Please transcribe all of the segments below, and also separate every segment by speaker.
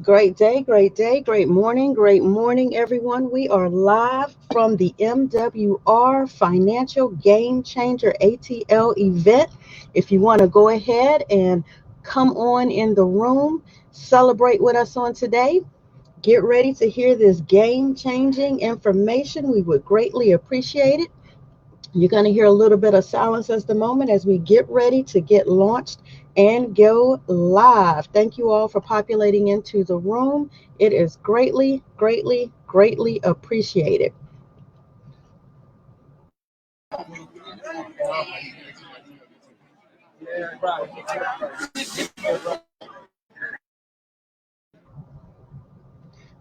Speaker 1: Great day, great morning, everyone. We are live from the MWR Financial Game Changer ATL event. If you want to go ahead and come on in the room, celebrate with us on today. Get ready to hear this game changing information. We would greatly appreciate it. You're going to hear a little bit of silence at the moment as we get ready to get launched and go live. Thank you all for populating into the room. It is greatly appreciated.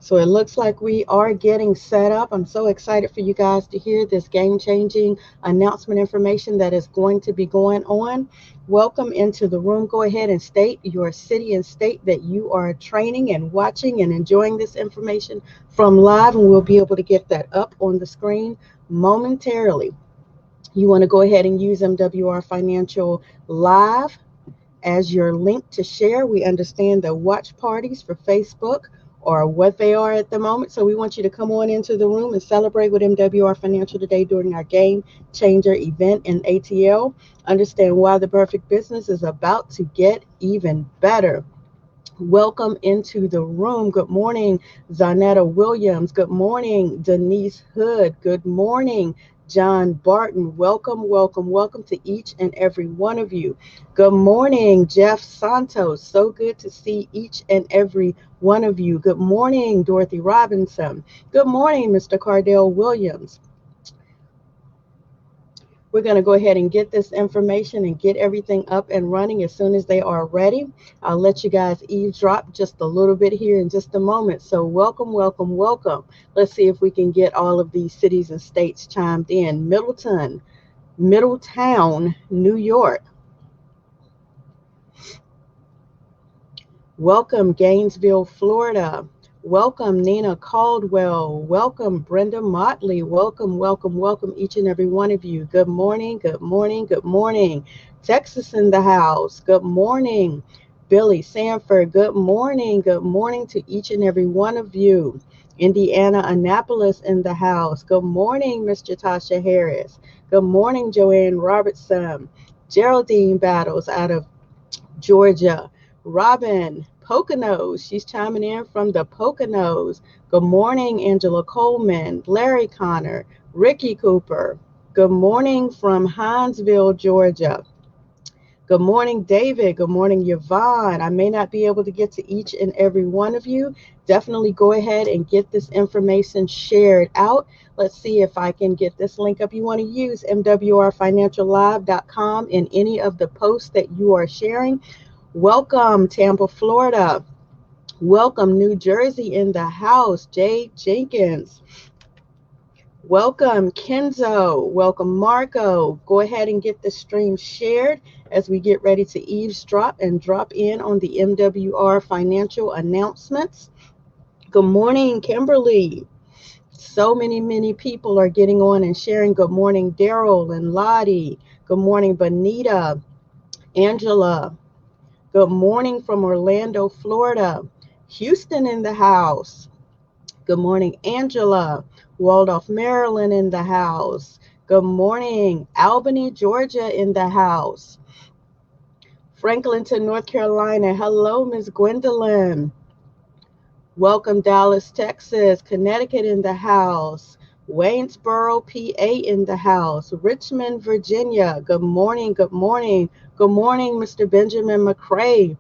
Speaker 1: So it looks like we are getting set up. I'm so excited for you guys to hear this game-changing announcement information that is going to be going on. Welcome into the room. Go ahead and state your city and state that you are training and watching and enjoying this information from live, and we'll be able to get that up on the screen momentarily. You want to go ahead and use MWR Financial Live as your link to share. We understand that watch parties for Facebook are what they are at the moment. So we want you to come on into the room and celebrate with MWR Financial today during our Game Changer event in ATL. Understand why the perfect business is about to get even better. Welcome into the room. Good morning, Zanetta Williams. Good morning, Denise Hood. Good morning, John Barton. Welcome to each and every one of you. Good morning, Jeff Santos. So good to see each and every one of you. Good morning, Dorothy Robinson. Good morning, Mr. Cardell Williams. We're going to go ahead and get this information and get everything up and running as soon as they are ready. I'll let you guys eavesdrop just a little bit here in just a moment. So welcome. Let's see if we can get all of these cities and states chimed in. Middletown, New York. Welcome, Gainesville, Florida. Welcome, Nina Caldwell. Welcome, Brenda Motley. Welcome each and every one of you. Good morning. Texas in the house. Good morning, Billy Sanford. Good morning to each and every one of you. Indiana, Annapolis in the house. Good morning, Mr. Tasha Harris. Good morning, Joanne Robertson. Geraldine Battles out of Georgia. Robin Poconos, she's chiming in from the Poconos. Good morning, Angela Coleman, Larry Connor, Ricky Cooper. Good morning from Hinesville, Georgia. Good morning, David. Good morning, Yvonne. I may not be able to get to each and every one of you. Definitely go ahead and get this information shared out. Let's see if I can get this link up. You want to use MWRFinancialLive.com in any of the posts that you are sharing. Welcome, Tampa, Florida. Welcome, New Jersey in the house. Jade Jenkins. Welcome, Kenzo. Welcome, Marco. Go ahead and get the stream shared as we get ready to eavesdrop and drop in on the MWR financial announcements. Good morning, Kimberly. So many people are getting on and sharing. Good morning, Daryl and Lottie. Good morning, Bonita, Angela. Good morning from Orlando, Florida. Houston in the house. Good morning, Angela. Waldorf, Maryland in the house. Good morning, Albany, Georgia in the house. Franklinton, North Carolina. Hello, Miss Gwendolyn. Welcome, Dallas, Texas. Connecticut in the house. Waynesboro, PA in the house. Richmond, Virginia. Good morning. Good morning, Mr. Benjamin McCrae.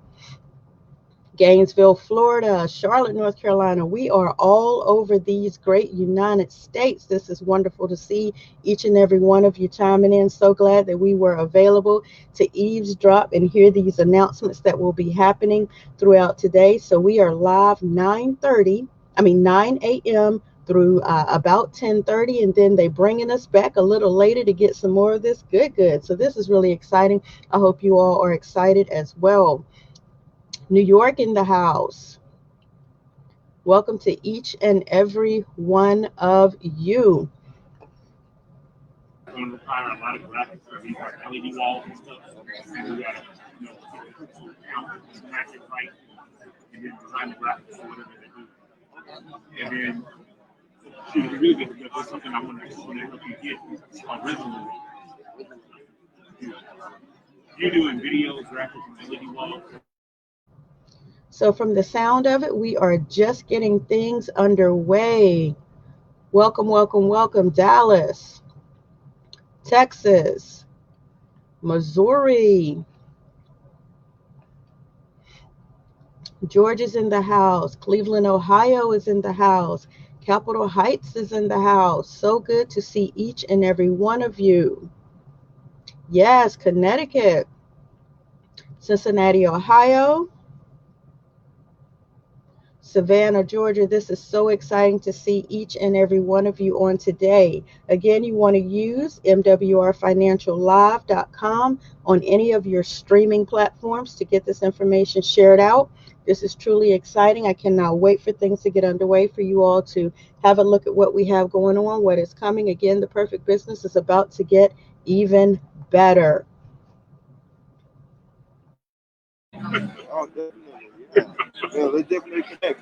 Speaker 1: Gainesville, Florida, Charlotte, North Carolina. We are all over these great United States. This is wonderful to see each and every one of you chiming in. So glad that we were available to eavesdrop and hear these announcements that will be happening throughout today. So we are live 9 a.m. through about 10:30, and then they bringing us back a little later to get some more of this. Good. So this is really exciting. I hope you all are excited as well. New York in the house. Welcome to each and every one of you.
Speaker 2: Going to require a lot of graphics for these LED walls and stuff. And we got to, count, match it right. And then design the graphics or whatever they do. And then shoot, if you really get there's something I want to help you get. It's called Resume. You're doing videos, graphics, and LED walls.
Speaker 1: So from the sound of it, we are just getting things underway. Welcome, welcome, welcome, Dallas, Texas, Missouri, Georgia's in the house, Cleveland, Ohio is in the house, Capitol Heights is in the house. So good to see each and every one of you. Yes, Connecticut, Cincinnati, Ohio, Savannah, Georgia. This is so exciting to see each and every one of you on today. Again, you want to use MWRFinancialLive.com on any of your streaming platforms to get this information shared out. This is truly exciting. I cannot wait for things to get underway for you all to have a look at what we have going on, what is coming. Again, the perfect business is about to get even better.
Speaker 3: Oh, definitely. Yeah. Yeah, let's definitely connect.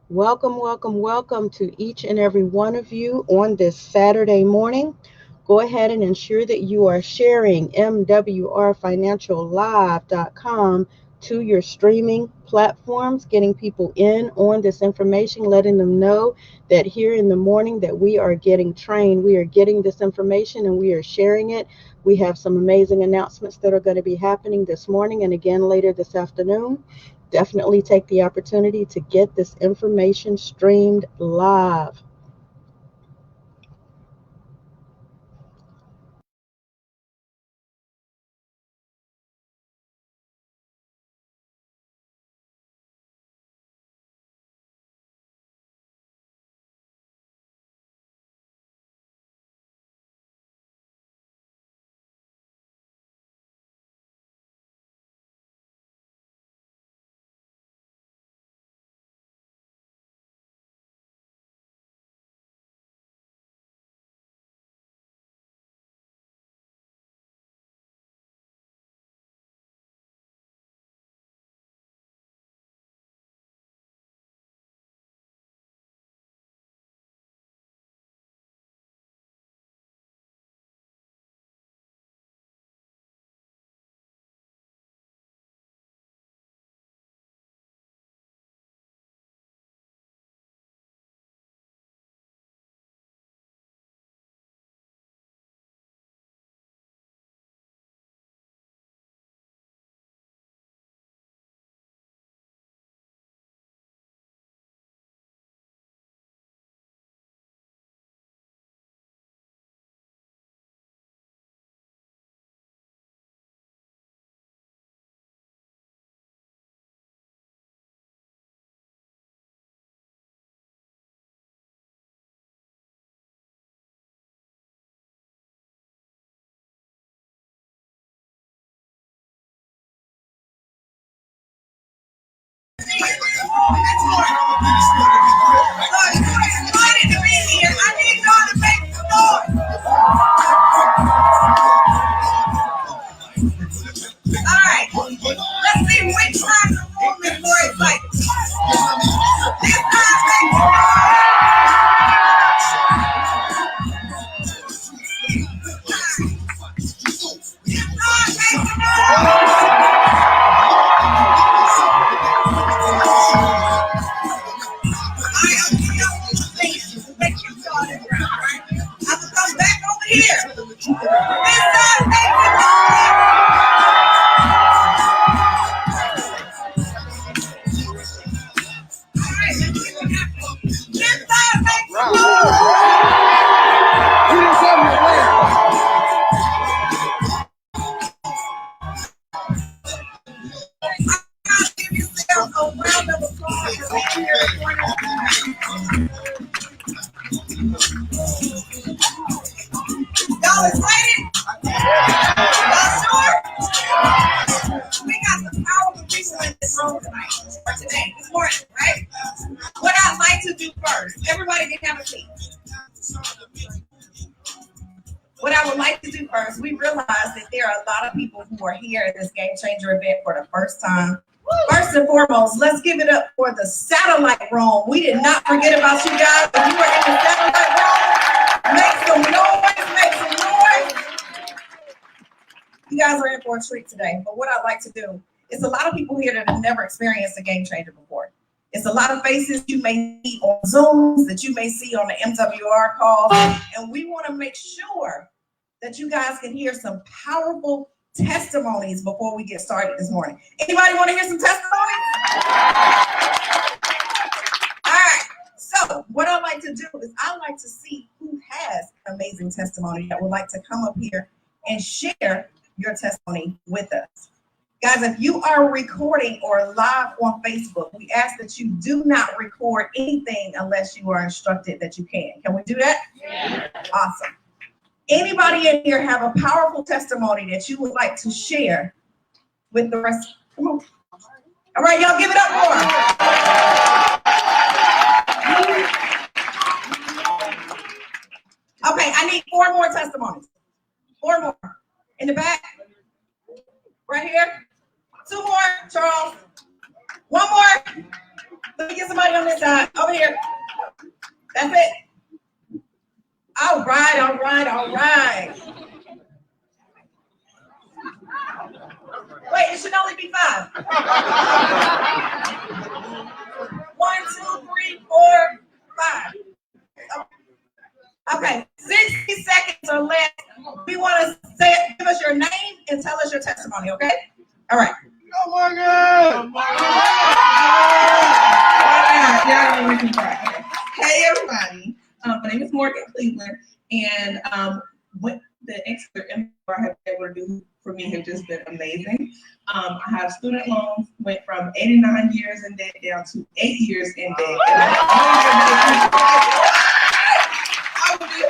Speaker 1: Welcome, welcome, welcome to each and every one of you on this Saturday morning. Go ahead and ensure that you are sharing MWRFinancialLive.com to your streaming platforms, getting people in on this information, letting them know that here in the morning that we are getting trained, we are getting this information and we are sharing it. We have some amazing announcements that are going to be happening this morning and again later this afternoon. Definitely take the opportunity to get this information streamed live.
Speaker 4: Y'all excited? Y'all sure? everybody can have a seat. What I would like to do first, we realize that there are a lot of people who are here at this Game Changer event for the first time. First and foremost, let's give it up for the satellite room. We did not forget about you guys. If you were in the satellite room, make some noise, make some noise. You guys are in for a treat today. But what I'd like to do is a lot of people here that have never experienced a Game Changer before. It's a lot of faces you may see on Zooms, that you may see on the MWR calls, and we want to make sure that you guys can hear some powerful testimonies before we get started this morning. Anybody want to hear some testimonies? All right, so what I'd like to do is I'd like to see who has an amazing testimony that would like to come up here and share your testimony with us. Guys, if you are recording or live on Facebook, we ask that you do not record anything unless you are instructed that you can. Can we do that? Yeah. Awesome. Anybody in here have a powerful testimony that you would like to share with the rest? Come on. All right, y'all give it up for them. Okay, I need 4 more testimonies. 4 more. In the back. Right here. 2 more, Charles. 1 more. Let me get somebody on this side. Over here. That's it. All right, all right, all right. Wait, it should only be 5. 1, 2, 3, 4, 5. Okay, 60 seconds or less. We want to give us your name and tell us your testimony, okay? All right.
Speaker 3: Oh my God!
Speaker 5: Hey everybody, my name is Morgan Cleveland, and what the expert MWR have been able to do for me have just been amazing. I have student loans, went from 89 years in debt down to 8 years in debt. I would be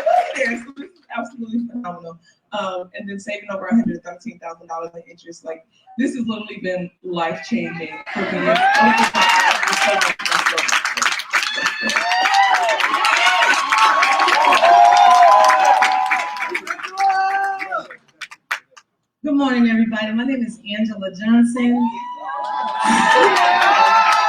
Speaker 5: there, so this is absolutely phenomenal. And then saving over $113,000 in interest, like this has literally been life changing for me.
Speaker 6: Good morning, everybody. My name is Angela Johnson.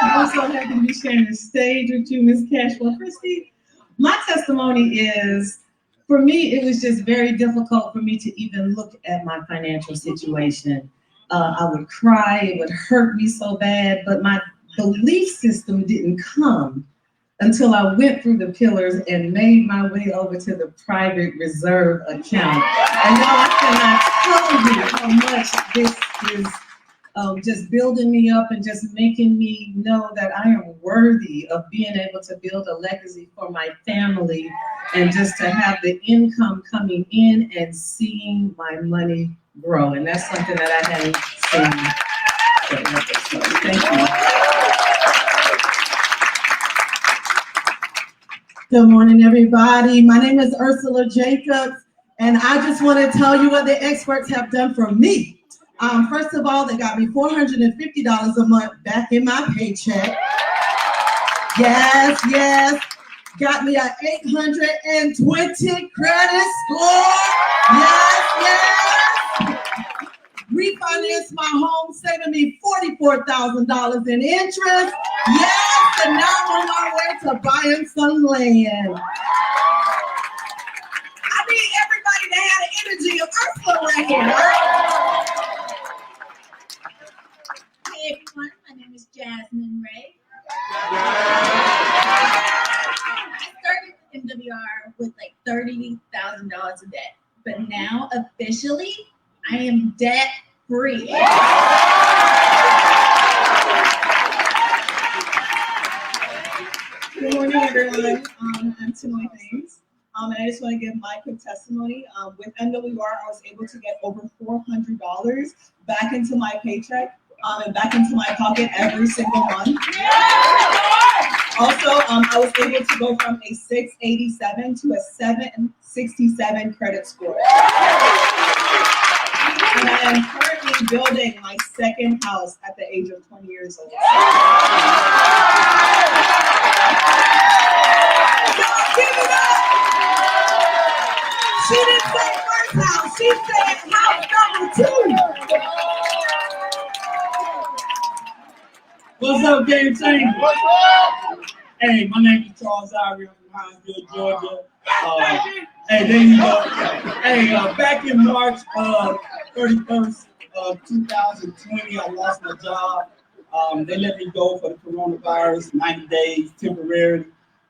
Speaker 6: I'm so happy to be sharing the stage with you, Ms. Cashwell Christie. My testimony is, for me, it was just very difficult for me to even look at my financial situation. I would cry, it would hurt me so bad, but my belief system didn't come until I went through the pillars and made my way over to the private reserve account. And now I cannot tell you how much this is just building me up and just making me know that I am worthy of being able to build a legacy for my family and just to have the income coming in and seeing my money grow. And that's something that I hadn't seen. So thank you. Good morning, everybody. My name is Ursula Jacobs, and I just want to tell you what the experts have done for me. First of all, they got me $450 a month back in my paycheck. Yes. Got me an 820 credit score. Yes. Refinanced my home, saving me $44,000 in interest. Yes, and now I'm on my way to buying some land. I need everybody to have the energy of Ursula right here, right?
Speaker 7: Hey everyone, my name is Jasmine Ray. I started MWR with like $30,000 of debt, but now officially I am debt free.
Speaker 6: Good morning, everyone. I'm Timoy Thames, and I just want to give my quick testimony. With MWR, I was able to get over $400 back into my paycheck and back into my pocket every single month. Also, I was able to go from a 687 to a 767 credit score. And I am currently building my second house at the age of 20 years old.
Speaker 8: up, Game Changer? Hey, my name is Charles Irie. I'm from Hinesville, Georgia. Hey, there you go. Hey, back in March 31st of 2020, I lost my job. They let me go for the coronavirus, 90 days temporarily.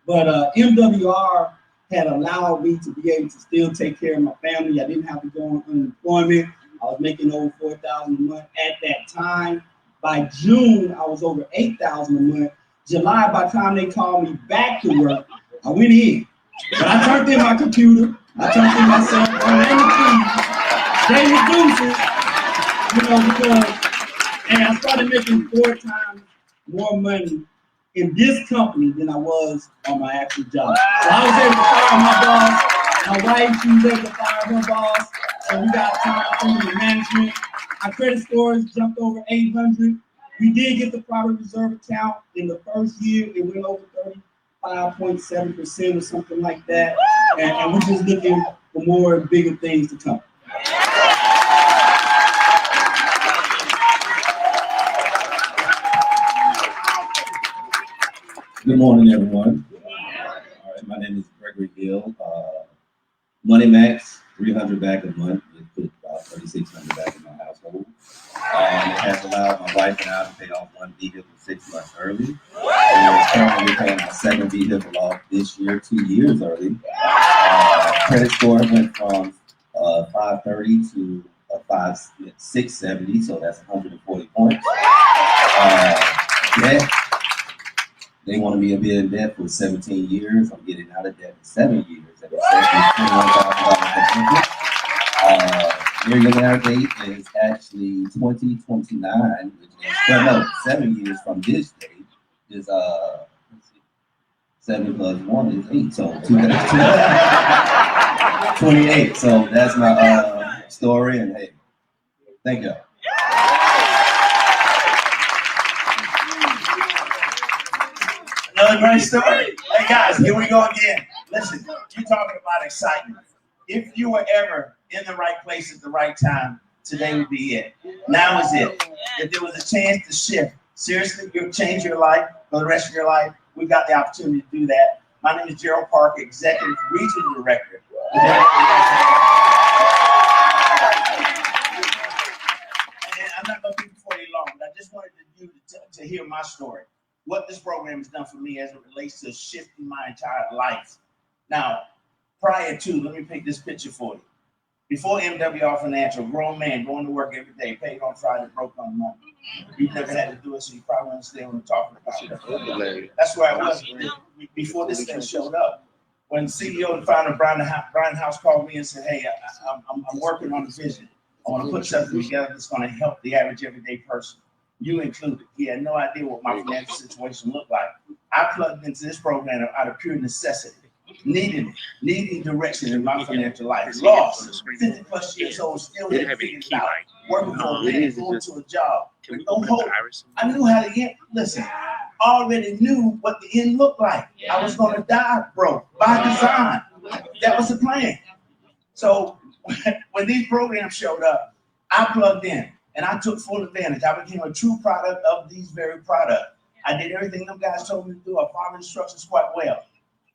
Speaker 8: But MWR had allowed me to be able to still take care of my family. I didn't have to go on unemployment. I was making over $4,000 a month at that time. By June, I was over $8,000 a month. July, by the time they called me back to work, I went in. But I turned in my computer. I turned in my cell phone and the keys. They reduced it, because, and I started making 4 times more money in this company than I was on my actual job. So I was able to fire my boss. My wife, she was able to fire her boss. So we got time under the management. Our credit scores jumped over 800. We did get the proper reserve account in the first year. It went over 35.7% or something like that. And we're just looking for more and bigger things to come.
Speaker 9: Good morning, everyone. All right, my name is Gregory Gill. Money Max, 300 back a month. It put about 3,600 back in my household. It has allowed my wife and I to pay off one vehicle 6 months early. We're currently paying our second vehicle off this year, 2 years early. Credit score went from 530 to 670, so that's 140 points. Debt. They wanted me to be in debt for 17 years. I'm getting out of debt in 7 years. And it's $21,000 Your young hour date is actually 2029, which is 7 years from this date is 7 plus 1 is 8, so 28. So that's my story, and hey, thank you.
Speaker 10: Another great story. Hey guys, here we go again. Listen, you're talking about excitement. If you were ever in the right place at the right time, today would be it. Now is it. If there was a chance to shift, seriously, you'll change your life for the rest of your life, we've got the opportunity to do that. My name is Gerald Parker, Executive Regional Director. And I'm not going to be before you long, but I just wanted you to hear my story. What this program has done for me as it relates to shifting my entire life. Now, prior to, let me paint this picture for you. Before MWR Financial, grown man going to work every day, paid on Friday, broke on Monday. You've never had to do it, so you probably understand what I'm talking about. That's where I was before this thing showed up. When CEO and founder Brian House called me and said, hey, I'm working on a vision. I want to put something together that's going to help the average everyday person. You included. He had no idea what my financial situation looked like. I plugged into this program out of pure necessity, needing direction in my financial life. Lost, 50 plus years old, still didn't figure it out. Working for a man, going to a job. No hope. I knew how to get, listen, I already knew what the end looked like. I was going to die broke by design. That was the plan. So when these programs showed up, I plugged in. And I took full advantage. I became a true product of these very products. I did everything them guys told me to do. I followed instructions quite well.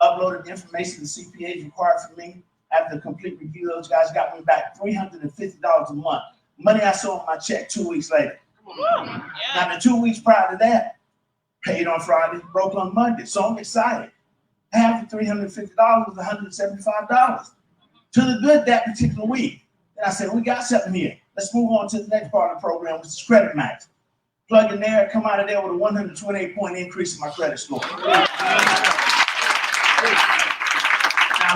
Speaker 10: Uploaded the information the CPAs required from me. After a complete review, those guys got me back $350 a month. Money I saw on my check 2 weeks later. Now, the 2 weeks prior to that, paid on Friday, broke on Monday. So I'm excited. Half the $350 was $175 to the good that particular week. Then I said, we got something here. Let's move on to the next part of the program, which is Credit Max. Plug in there, come out of there with a 128-point increase in my credit score. Now,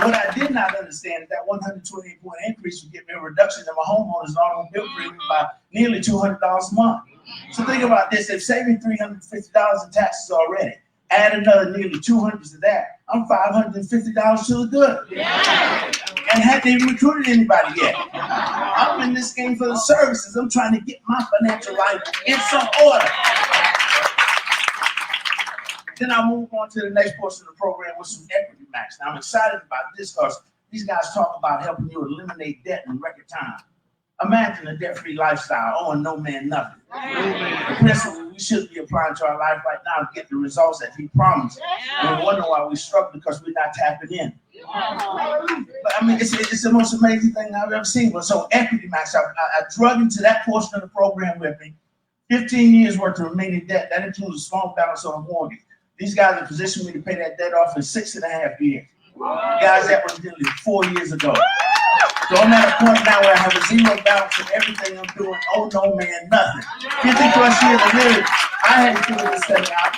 Speaker 10: what I did not understand is that 128-point increase would give me a reduction in my homeowner's automobile premium by nearly $200 a month. So think about this, they've saved me $350 in taxes already. Add another nearly $200 to that, I'm $550 to the good. Yeah. And hadn't even recruited anybody yet. I'm in this game for the services. I'm trying to get my financial life in some order. Then I move on to the next portion of the program with some Equity Max. Now I'm excited about this because these guys talk about helping you eliminate debt in record time. Imagine a debt-free lifestyle, owing no man nothing. The principle we should be applying to our life right now to get the results that he promised. And we wonder why we struggle because we're not tapping in. But I mean, it's the most amazing thing I've ever seen. But so equity max, I drug into that portion of the program with me 15 years worth of remaining debt. That includes a small balance on a mortgage. These guys have positioned me to pay that debt off in 6.5 years. Guys, that was nearly 4 years ago. So I'm at a point now where I have a zero balance of everything I'm doing. Oh no, man, nothing. 50 plus years of living, I had to figure this thing out.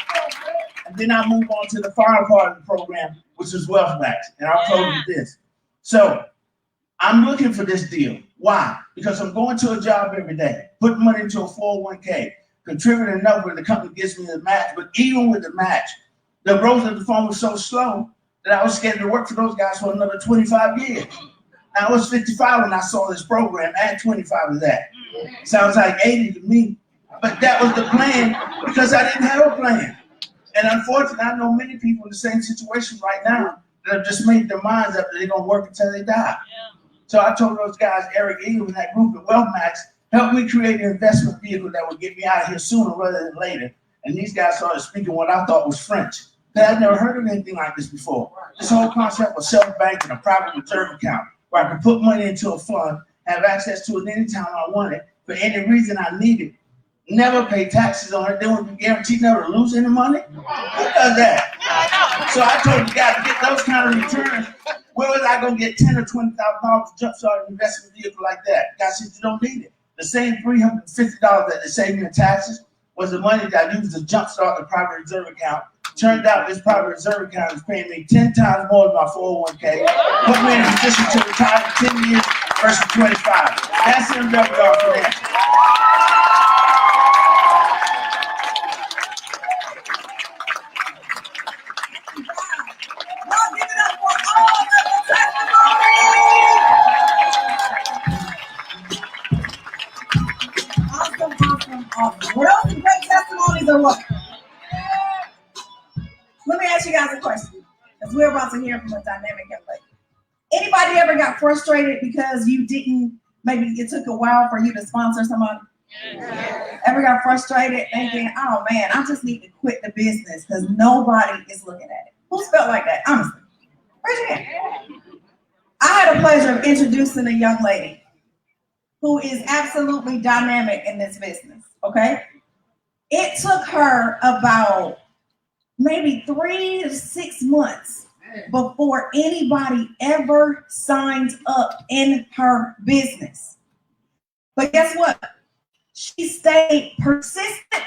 Speaker 10: And then I move on to the final part of the program, which is Wealth Max. And I'll close with this. So I'm looking for this deal. Why? Because I'm going to a job every day, putting money into a 401k, contributing enough where the company gives me the match. But even with the match, the growth of the firm was so slow that I was scared to work for those guys for another 25 years. Now, I was 55 when I saw this program, add 25 of that. Sounds like 80 to me. But that was the plan because I didn't have a plan. And unfortunately, I know many people in the same situation right now that have just made their minds up that they're going to work until they die. So I told those guys, Eric Eagle and that group at Wealth Max, help me create an investment vehicle that would get me out of here sooner rather than later. And these guys started speaking what I thought was French. I'd never heard of anything like this before. This whole concept of self-banking, a private reserve account, where I could put money into a fund, have access to it anytime I want it, for any reason I need it, never pay taxes on it, then would be guaranteed never to lose any money. Who does that? So I told the guy to get those kind of returns. Where was I going to get $10,000 or $20,000 to jumpstart an investment vehicle like that? The guy said, you don't need it. The same $350 that they saved me in taxes was the money that I used to jumpstart the private reserve account. Turned out this private reserve account is paying me 10 times more than my 401k. Put me in a position to retire for 10 years versus 25. That's MWR for that.
Speaker 4: Awesome. What else is great testimonies or what? Let me ask you guys a question, because we're about to hear from a dynamic young lady. Anybody ever got frustrated because you didn't, maybe it took a while for you to sponsor somebody? Ever got frustrated thinking, oh man, I just need to quit the business because nobody is looking at it? Who's felt like that, honestly? Raise your hand. I had a pleasure of introducing a young lady who is absolutely dynamic in this business, okay? It took her about maybe 3 to 6 months before anybody ever signed up in her business. But guess what? She stayed persistent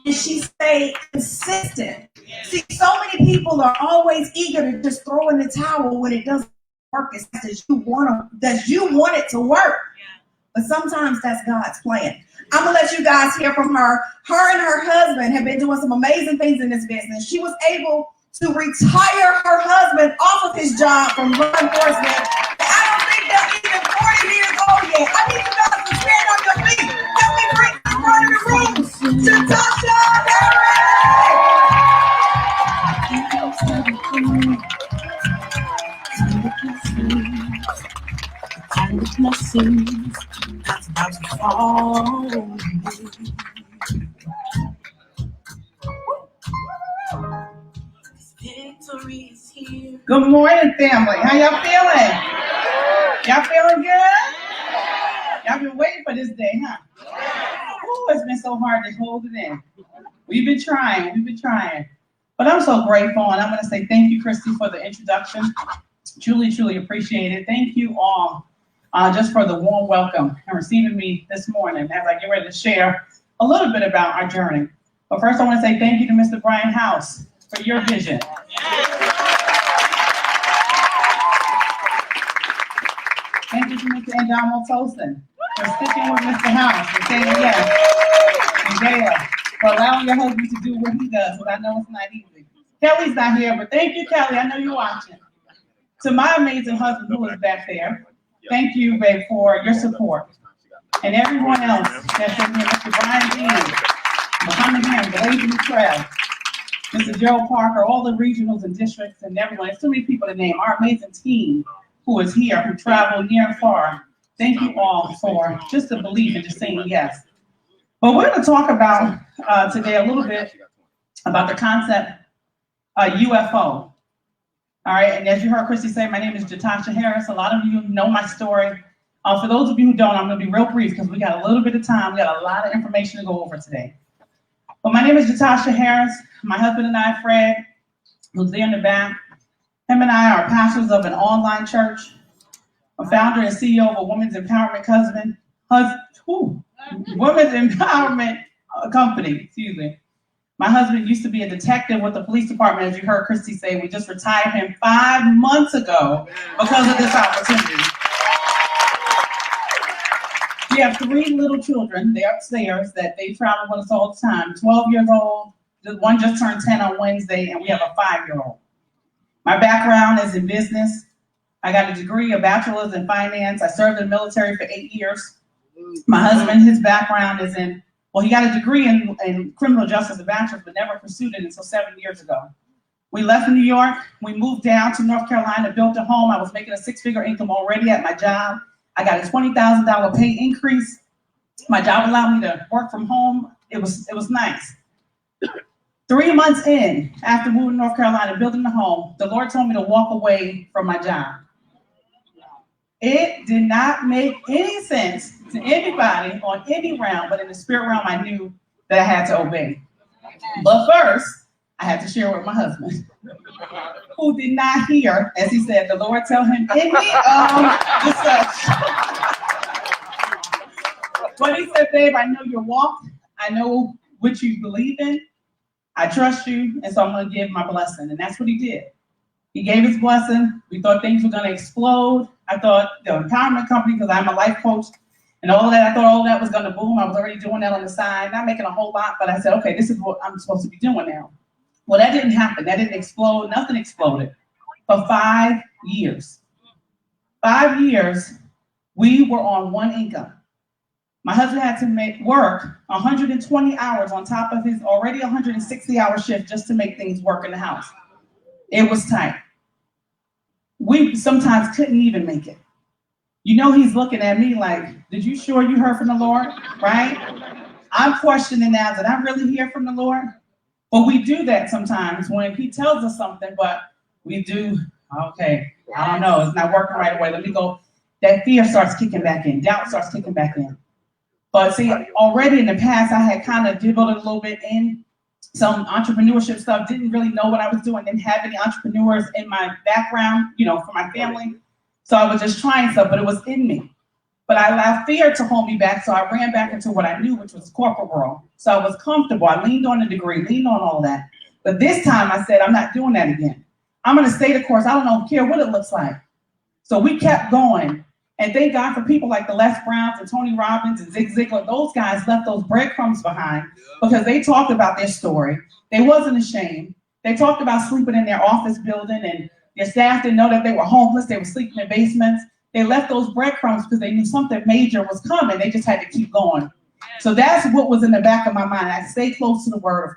Speaker 4: and she stayed consistent. See, so many people are always eager to just throw in the towel when it doesn't work as you want it to work. But sometimes that's God's plan. I'm gonna let you guys hear from her. Her and her husband have been doing some amazing things in this business. She was able to retire her husband off of his job from law enforcement. I don't think they're even 40 years old yet. I need you guys to stand on your feet. Help me bring the front of the room to Tasha
Speaker 11: And the blessings that's about to fall on me. Victory is here.
Speaker 12: Good morning, family. How y'all feeling? Y'all feeling good? Y'all been waiting for this day, huh? Ooh, it's been so hard to hold it in. We've been trying. But I'm so grateful, and I'm going to say thank you, Christy, for the introduction. Truly, truly appreciate it. Thank you all just for the warm welcome and receiving me this morning as I get ready to share a little bit about our journey. But first, I want to say thank you to Mr. Brian House for your vision. Thank you to Mr. Endamo Tosin for sticking with Mr. House and saying yes. And Dale for allowing your husband to do what he does, because I know it's not easy. Kelly's not here, but thank you, Kelly. I know you're watching. To my amazing husband who is back there, thank you, babe, for your support. And everyone else that's in here, Mr. Brian Dean, Muhammad Ham, Blazing the Trail, Mr. Gerald Parker, all the regionals and districts and everyone. There's too many people to name. Our amazing team who is here, who traveled near and far. Thank you all for just the belief and just saying yes. But we're going to talk about today a little bit about the concept UFO. All right, and as you heard Christy say, my name is Jatasha Harris. A lot of you know my story. For those of you who don't, I'm going to be real brief because we got a little bit of time. We got a lot of information to go over today. But my name is Jatasha Harris. My husband and I, Fred, who's there in the back, him and I are pastors of an online church, a founder and CEO of a women's empowerment women's empowerment company. Excuse me. My husband used to be a detective with the police department, as you heard Christy say. We just retired him 5 months ago because of this opportunity. We have 3 little children. They're upstairs that they travel with us all the time. 12 years old. One just turned 10 on Wednesday, and we have a 5-year-old. My background is in business. I got a degree, a bachelor's in finance. I served in the military for 8 years. My husband, his background is in, well, he got a degree in criminal justice, a bachelor's, but never pursued it until 7 years ago. We left New York. We moved down to North Carolina, built a home. I was making a 6-figure income already at my job. I got a $20,000 pay increase. My job allowed me to work from home. It was nice. 3 months in, after moving to North Carolina, building the home, the Lord told me to walk away from my job. It did not make any sense to anybody on any realm, but in the spirit realm, I knew that I had to obey. But first, I had to share with my husband, who did not hear, as he said, the Lord tell him any the such. But he said, babe, I know your walk. I know what you believe in. I trust you, and so I'm going to give my blessing. And that's what he did. He gave his blessing. We thought things were going to explode. I thought the empowerment company, because I'm a life coach, and all of that, I thought all that was going to boom. I was already doing that on the side, not making a whole lot, but I said, okay, this is what I'm supposed to be doing now. Well, that didn't happen. That didn't explode. Nothing exploded for 5 years. 5 years, we were on one income. My husband had to work 120 hours on top of his already 160-hour shift just to make things work in the house. It was tight. We sometimes couldn't even make it. You know, he's looking at me like, did you sure you heard from the Lord, right? I'm questioning now, did I really hear from the Lord? But we do that sometimes when he tells us something, but we do, okay, I don't know, it's not working right away. Let me go. That fear starts kicking back in. Doubt starts kicking back in. But see, already in the past, I had kind of dabbled a little bit in some entrepreneurship stuff, didn't really know what I was doing, didn't have any entrepreneurs in my background, you know, for my family. So I was just trying stuff, but it was in me. But I allowed fear to hold me back, so I ran back into what I knew, which was corporate world. So I was comfortable. I leaned on the degree, leaned on all that. But this time I said, I'm not doing that again. I'm going to stay the course. I don't care what it looks like. So we kept going. And thank God for people like the Les Browns and Tony Robbins and Zig Ziglar. Those guys left those breadcrumbs behind because they talked about their story. They wasn't ashamed. They talked about sleeping in their office building, and their staff didn't know that they were homeless. They were sleeping in basements. They left those breadcrumbs because they knew something major was coming. They just had to keep going. So that's what was in the back of my mind. I stayed close to the word,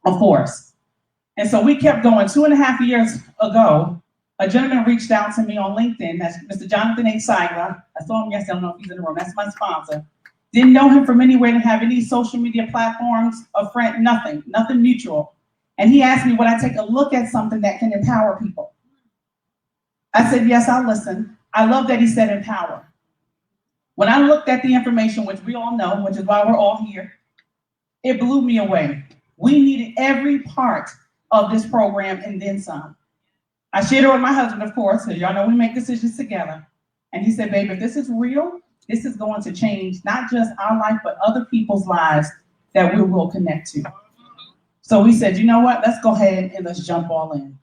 Speaker 12: of course. And so we kept going. 2.5 years ago, a gentleman reached out to me on LinkedIn. That's Mr. Jonathan A. Seigler. I saw him yesterday. I don't know if he's in the room. That's my sponsor. Didn't know him from anywhere. Didn't have any social media platforms, a friend, nothing mutual. And he asked me, would I take a look at something that can empower people? I said, yes, I'll listen. I love that he said empower. When I looked at the information, which we all know, which is why we're all here, it blew me away. We needed every part of this program and then some. I shared it with my husband, of course, because y'all know we make decisions together. And he said, babe, if this is real, this is going to change not just our life, but other people's lives that we will connect to. So we said, you know what, let's go ahead and let's jump all in.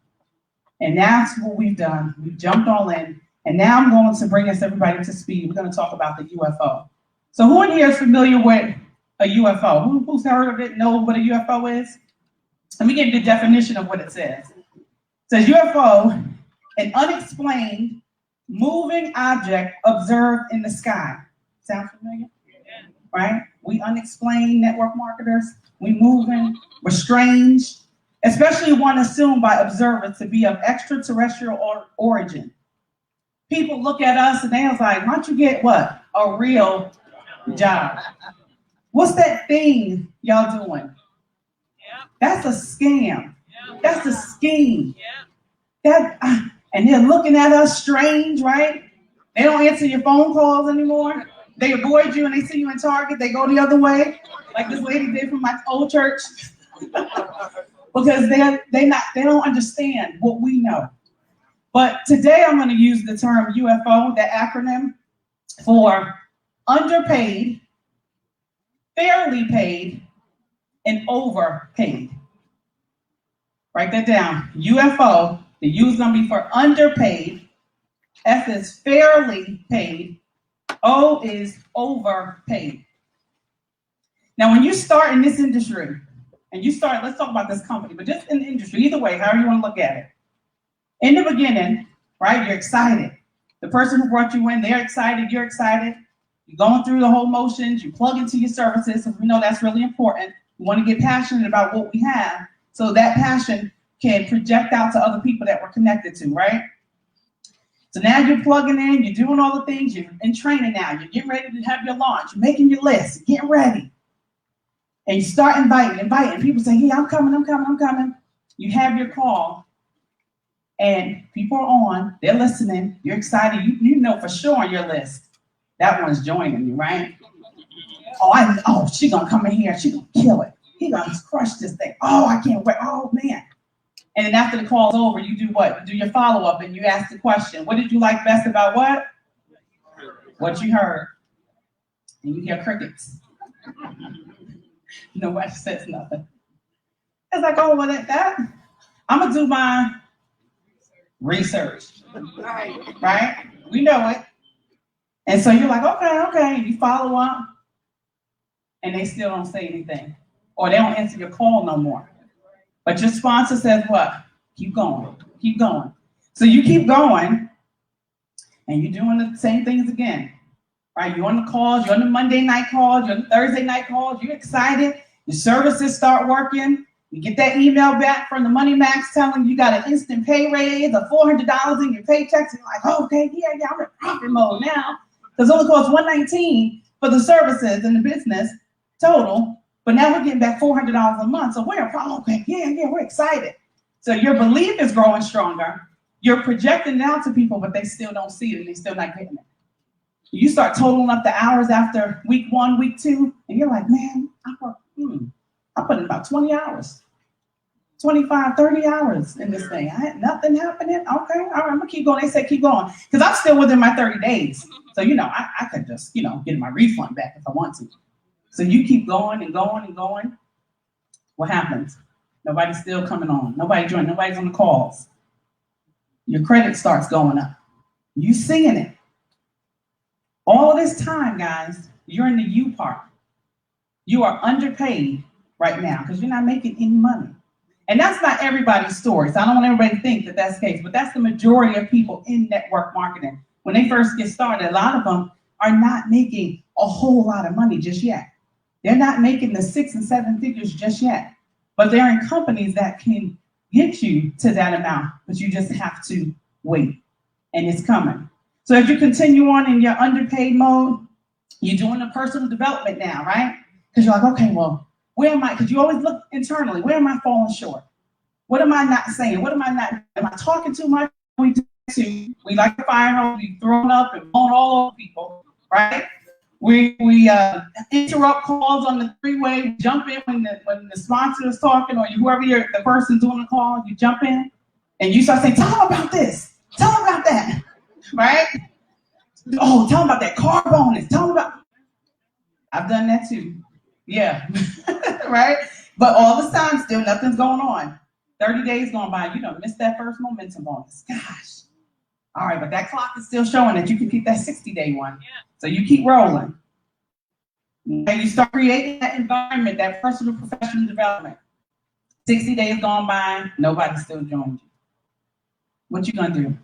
Speaker 12: And that's what we've done. We've jumped all in. And now I'm going to bring us everybody to speed. We're going to talk about the UFO. So who in here is familiar with a UFO? Who's heard of it, know what a UFO is? Let me give you the definition of what it says. It says UFO, an unexplained moving object observed in the sky. Sound familiar? Yeah. Right? We unexplained network marketers. We moving. We're strange. Especially one assumed by observers to be of extraterrestrial origin. People look at us and they was like, why don't you get what? A real job. What's that thing y'all doing? That's a scam. That's a scheme. And they're looking at us strange, right? They don't answer your phone calls anymore. They avoid you and they see you in Target. They go the other way, like this lady did from my old church, because they don't understand what we know. But today I'm going to use the term UFO, that acronym, for underpaid, fairly paid, and overpaid. Write that down. UFO, the U is going to be for underpaid, F is fairly paid, O is overpaid. Now, when you start in this industry, and you start, let's talk about this company, but just in the industry, either way, however you want to look at it. In the beginning, right, you're excited. The person who brought you in, they're excited, you're excited. You're going through the whole motions, you plug into your services, and we know that's really important. We want to get passionate about what we have, so that passion can project out to other people that we're connected to, right? So now you're plugging in, you're doing all the things, you're in training now, you're getting ready to have your launch, you're making your list, you're getting ready. And you start inviting. People say, hey, I'm coming. You have your call, and people are on, they're listening, you're excited, you know for sure on your list, that one's joining you, right? She's gonna come in here, she's gonna kill it. He's gonna crush this thing. Oh, I can't wait, oh man. And then after the call's over, you do what? You do your follow-up and you ask the question, what did you like best about what? What you heard. And you hear crickets. Nobody says nothing. It's like, oh, well, that I'm gonna do my research. Right? We know it. And so you're like, okay. And you follow up, and they still don't say anything. Or they don't answer your call no more. But your sponsor says what? Keep going. So you keep going, and you're doing the same things again. Right? You're on the calls, you're on the Monday night calls, you're on the Thursday night calls, you're excited, your services start working, you get that email back from the Money Max telling you got an instant pay raise of $400 in your paychecks, and you're like, oh, okay, yeah, I'm in profit mode now. Because it only costs $119 for the services and the business total. But now we're getting back $400 a month. So we're okay, yeah, we're excited. So your belief is growing stronger. You're projecting it out to people, but they still don't see it and they're still not getting it. You start totaling up the hours after week 1, week 2, and you're like, man, I put in about 20 hours, 25, 30 hours in this thing. I had nothing happening. Okay, all right, I'm gonna keep going. They say keep going. Because I'm still within my 30 days. So, I could just, get my refund back if I want to. So you keep going and going and going. What happens? Nobody's still coming on. Nobody joined. Nobody's on the calls. Your credit starts going up. You seeing it. All this time, guys, you're in the U part. You are underpaid right now because you're not making any money. And that's not everybody's story. So I don't want everybody to think that that's the case, but that's the majority of people in network marketing. When they first get started, a lot of them are not making a whole lot of money just yet. They're not making the 6 and 7 figures just yet, but they're in companies that can get you to that amount, but you just have to wait, and it's coming. So as you continue on in your underpaid mode, you're doing the personal development now, right? Because you're like, okay, well, where am I? Because you always look internally. Where am I falling short? What am I not saying? What am I not? Am I talking too much? We like to fire hose, we thrown up and blown all over people, right? We interrupt calls on the freeway, we jump in when the sponsor is talking, or whoever the person doing the call, you jump in and you start saying, tell them about this, tell them about that, right? Oh, tell them about that car bonus, tell them about. I've done that too, yeah, right? But all this time still nothing's going on. 30 days going by, you don't miss that first momentum bonus. Gosh. All right, but that clock is still showing that you can keep that 60-day one. Yeah. So you keep rolling. And you start creating that environment, that personal professional development. 60 days gone by, nobody still joined you. What you gonna do?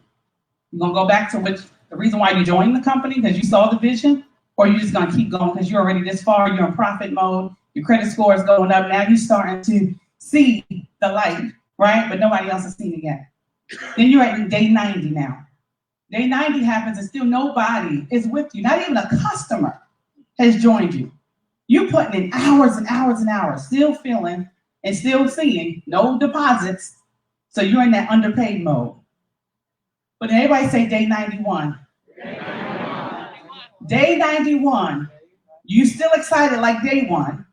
Speaker 12: You gonna go back to the reason why you joined the company, because you saw the vision, or you just gonna keep going because you're already this far, you're in profit mode, your credit score is going up, now you're starting to see the light, right? But nobody else has seen it yet. Then you're at day 90 now. Day 90 happens and still nobody is with you. Not even a customer has joined you. You putting in hours and hours and hours, still feeling and still seeing no deposits. So you're in that underpaid mode. But everybody say day 91. Day 91. You still excited like day one,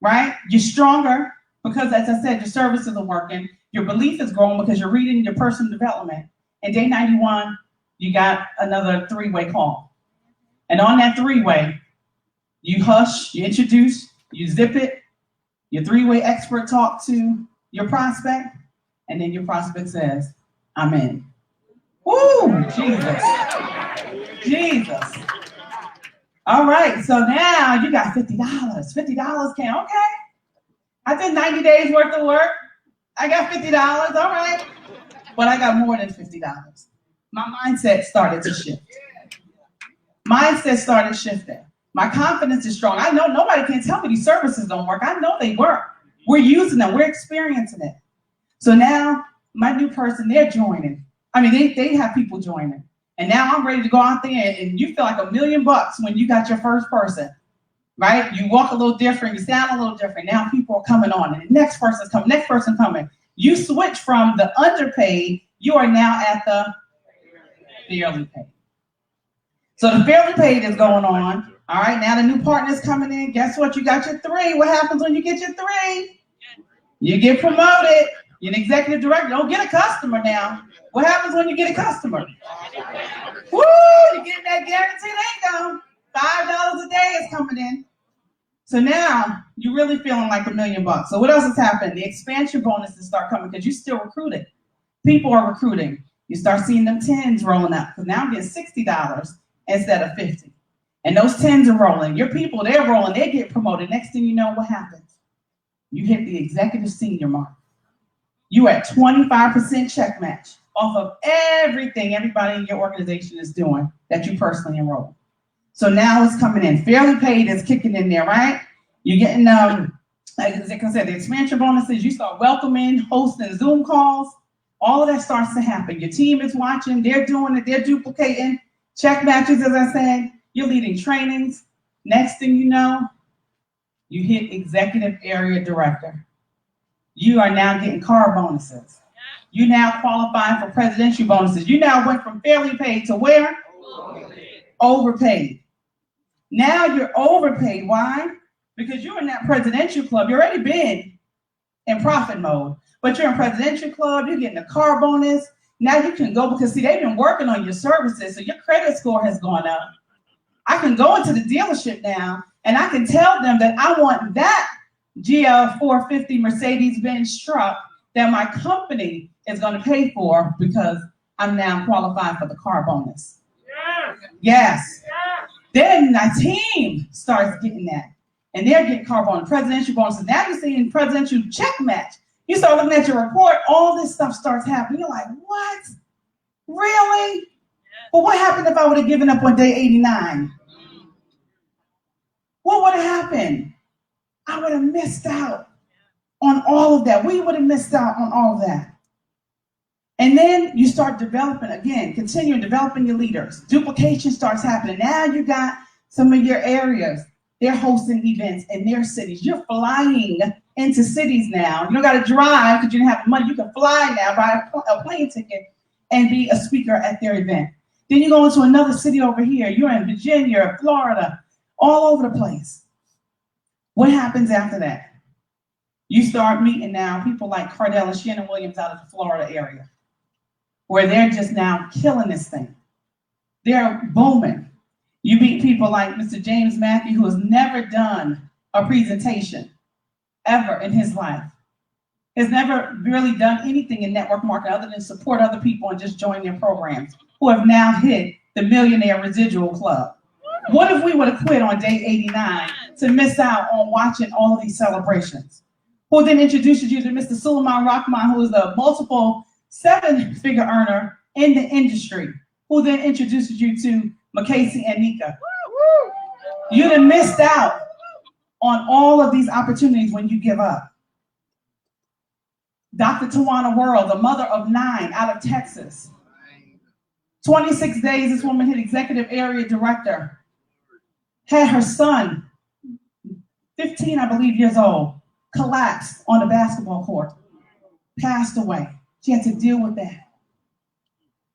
Speaker 12: right? You're stronger because, as I said, your services are working. Your belief is growing because you're reading your personal development. And day 91, you got another three-way call. And on that three-way, you hush, you introduce, you zip it, your three-way expert talk to your prospect, and then your prospect says, I'm in. Woo, Jesus. Jesus. All right, so now you got $50. $50 can, okay. I did 90 days worth of work. I got $50, all right. But I got more than $50. My mindset started to shift. Mindset started shifting. My confidence is strong. I know nobody can tell me these services don't work. I know they work. We're using them. We're experiencing it. So now my new person, they're joining. I mean, they have people joining. And now I'm ready to go out there and you feel like $1 million when you got your first person, right? You walk a little different. You sound a little different. Now people are coming on and the next person's coming, next person coming. You switch from the underpaid, you are now at the fairly paid. So the fairly paid is going on. All right, now the new partner's coming in. Guess what? You got your 3. What happens when you get your 3? You get promoted. You're an executive director. You don't get a customer now. What happens when you get a customer? Woo! You get that guaranteed income. $5 a day is coming in. So now you're really feeling like $1 million. So what else has happened? The expansion bonuses start coming because you're still recruiting. People are recruiting. You start seeing them 10s rolling up because now I'm getting $60 instead of $50. And those 10s are rolling. Your people, they're rolling. They get promoted. Next thing you know, what happens? You hit the executive senior mark. You at 25% check match off of everything everybody in your organization is doing that you personally enroll. So now it's coming in. Fairly paid is kicking in there, right? You're getting, like I said, the expansion bonuses. You start welcoming, hosting Zoom calls. All of that starts to happen. Your team is watching. They're doing it. They're duplicating. Check matches, as I said. You're leading trainings. Next thing you know, you hit executive area director. You are now getting car bonuses. You now qualify for presidential bonuses. You now went from fairly paid to where? Overpaid. Now you're overpaid. Why? Because you're in that presidential club. You've already been in profit mode, but you're in presidential club. You're getting a car bonus. Now you can go because, see, they've been working on your services, so your credit score has gone up. I can go into the dealership now, and I can tell them that I want that GL 450 Mercedes-Benz truck that my company is going to pay for because I'm now qualified for the car bonus. Yes. Then my team starts getting that, and they're getting car bonus, presidential bonuses. Now you're seeing presidential check match. You start looking at your report, all this stuff starts happening. You're like, what? Really? Well, what happened if I would have given up on day 89? What would have happened? I would have missed out on all of that. We would have missed out on all of that. And then you start developing, again, continuing developing your leaders. Duplication starts happening. Now you got some of your areas. They're hosting events in their cities. You're flying into cities now. You don't got to drive because you didn't have money. You can fly now, buy a plane ticket, and be a speaker at their event. Then you go into another city over here. You're in Virginia, Florida, all over the place. What happens after that? You start meeting now people like Cardell and Shannon Williams out of the Florida area, where they're just now killing this thing. They're booming. You meet people like Mr. James Matthew, who has never done a presentation ever in his life. Has never really done anything in network marketing other than support other people and just join their programs, who have now hit the Millionaire Residual Club. What if we would have quit on day 89 to miss out on watching all of these celebrations? Who then introduces you to Mr. Suleiman Rahman, who is a multiple 7-figure earner in the industry, who then introduces you to Macasey and Nika. You'd have missed out on all of these opportunities when you give up. Dr. Tawana World, a mother of 9 out of Texas. 26 days, this woman hit executive area director. Had her son 15, I believe, years old, collapsed on the basketball court, passed away. She had to deal with that.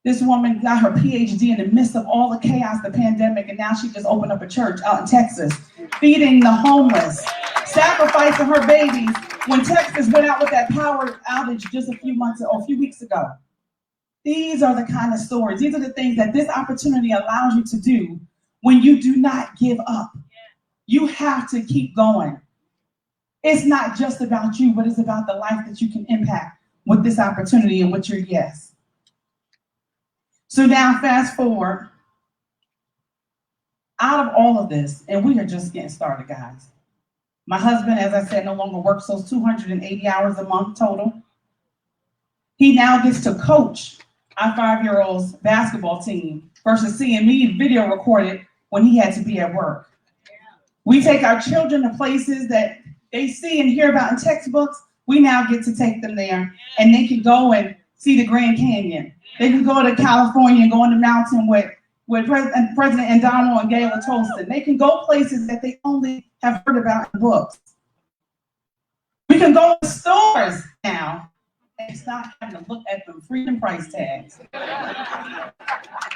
Speaker 12: This woman got her PhD in the midst of all the chaos, the pandemic, and now she just opened up a church out in Texas, feeding the homeless, sacrificing her babies when Texas went out with that power outage just a few weeks ago. These are the kind of stories. These are the things that this opportunity allows you to do when you do not give up. You have to keep going. It's not just about you, but it's about the life that you can impact with this opportunity and with your yes. So now fast forward, out of all of this, and we are just getting started, guys. My husband, as I said, no longer works those 280 hours a month total. He now gets to coach our 5-year-old's basketball team versus seeing me video recorded when he had to be at work. We take our children to places that they see and hear about in textbooks. We now get to take them there, and they can go and see the Grand Canyon. They can go to California and go on the mountain with President Endamo and Gayla Tolston. They can go places that they only have heard about in books. We can go to stores now and stop having to look at them freedom price tags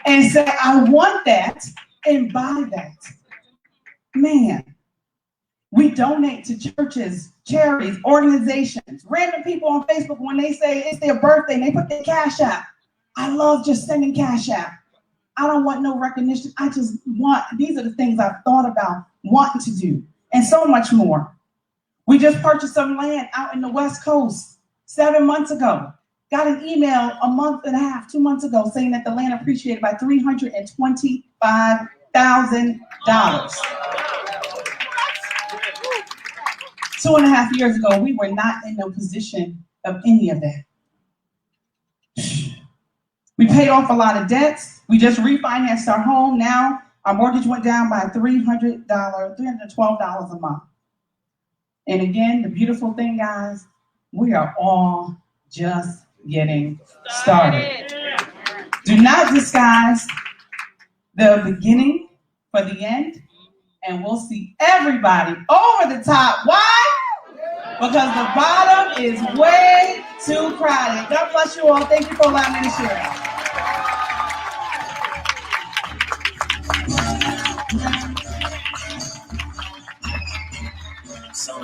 Speaker 12: and say, I want that, and buy that. Man, we donate to churches, charities, organizations, random people on Facebook when they say it's their birthday and they put their Cash App. I love just sending Cash App. I don't want no recognition. I just want, these are the things I've thought about wanting to do, and so much more. We just purchased some land out in the West Coast 7 months ago. Got an email a month and a half, 2 months ago, saying that the land appreciated by $325,000. 2.5 years ago, we were not in no position of any of that. We paid off a lot of debts. We just refinanced our home. Now our mortgage went down by $312 a month. And again, the beautiful thing, guys, we are all just getting started. Do not disguise the beginning for the end, and we'll see everybody over the top. Why? Because the bottom is way too crowded. God bless you all. Thank you for allowing me to share.
Speaker 4: Y'all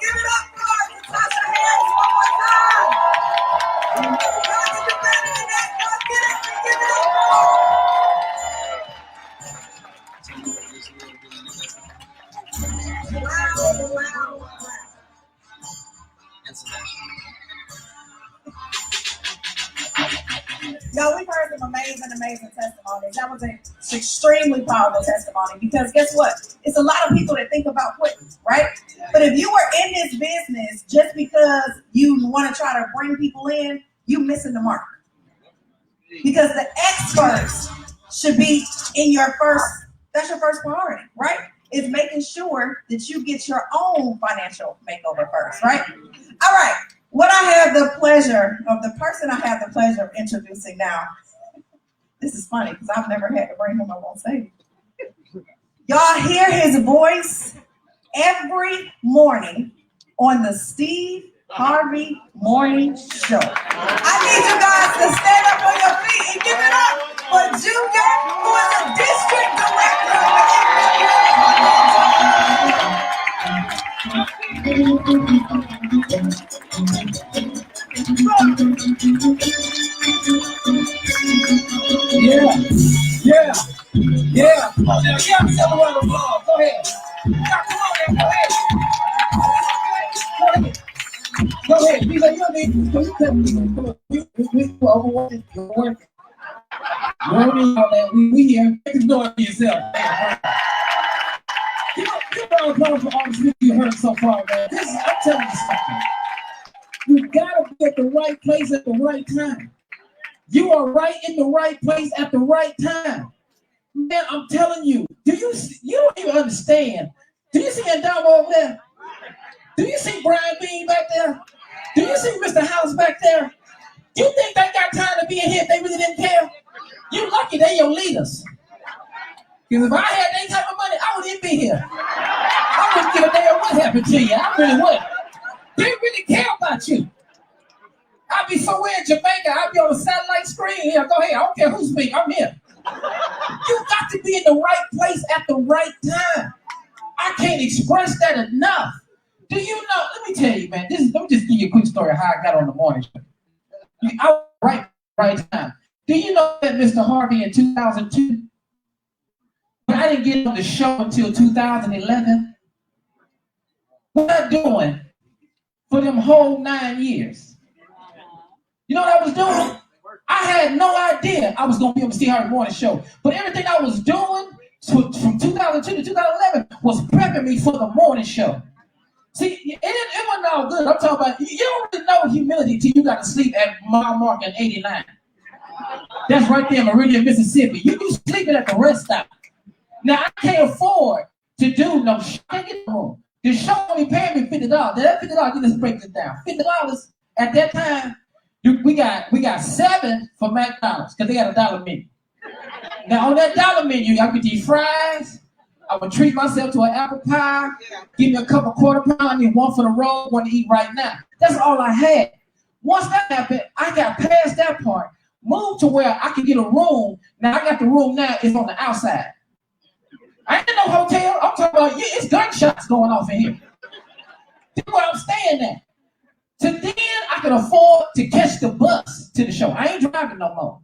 Speaker 4: give it up for her. Natasha Harris one more time. Y'all can do better than that. Y'all get it. Give it up for her. Wow. Y'all, we've heard some amazing testimonies. That was an extremely powerful testimony, because guess what? It's a lot of people that think about quitting, right? But if you are in this business just because you want to try to bring people in, you're missing the mark. Because the experts should be in your that's your first priority, right? Is making sure that you get your own financial makeover first, right? All right. The person I have the pleasure of introducing now. This is funny because I've never had to bring him up on stage. Y'all hear his voice every morning on the Steve Harvey Morning Show. I need you guys to stand up on your feet and give it up for Junior, who is a district director
Speaker 8: Yeah. Come on now, yeah, tell me what applause. Go ahead. Now, come on now, go ahead. He's like, you need to tell me. We overworking. We here. Make this noise for yourself. Give a applause for all the people you heard so far, man. I'm telling you something. You gotta be at the right place at the right time. You are right in the right place at the right time. Man, I'm telling you, you don't even understand. Do you see Endamo over there? Do you see Brian Bean back there? Do you see Mr. House back there? Do you think they got time to be in here if they really didn't care? You lucky they your leaders.
Speaker 13: Because if I had that type of money, I wouldn't be here. I wouldn't give a damn what happened to you. I really wouldn't. They really care about you. I'd be somewhere in Jamaica. I'd be on a satellite screen here. Go ahead. I don't care who's speaking. I'm here. You got to be in the right place at the right time. I can't express that enough. Do you know? Let me tell you, man. Let me just give you a quick story of how I got on the morning show. I was right time. Do you know that Mr. Harvey in 2002? But I didn't get on the show until 2011. What am I doing for them whole 9 years? You know what I was doing? I had no idea I was going to be on the Steve Harvey Morning Show. But everything I was doing from 2002 to 2011 was prepping me for the morning show. See, it wasn't all good. I'm talking about, you don't really know humility till you got to sleep at mile marker 89. That's right there in Meridian, Mississippi. You be sleeping at the rest stop. Now, I can't afford to do no show. I can't get the room. The show only paid me $50. Now, that $50, let's break this down. $50 at that time, we got 7 for McDonald's because they got a $1 menu. Now, on that $1 menu, I could eat fries. I would treat myself to an apple pie. Give me a couple quarter pound. I need one for the road, one to eat right now. That's all I had. Once that happened, I got past that part. Moved to where I could get a room. Now I got the room now. It's on the outside. I ain't in no hotel. I'm talking about, it's gunshots going off in here. That's where I'm staying at. So then I could afford to catch the bus to the show. I ain't driving no more.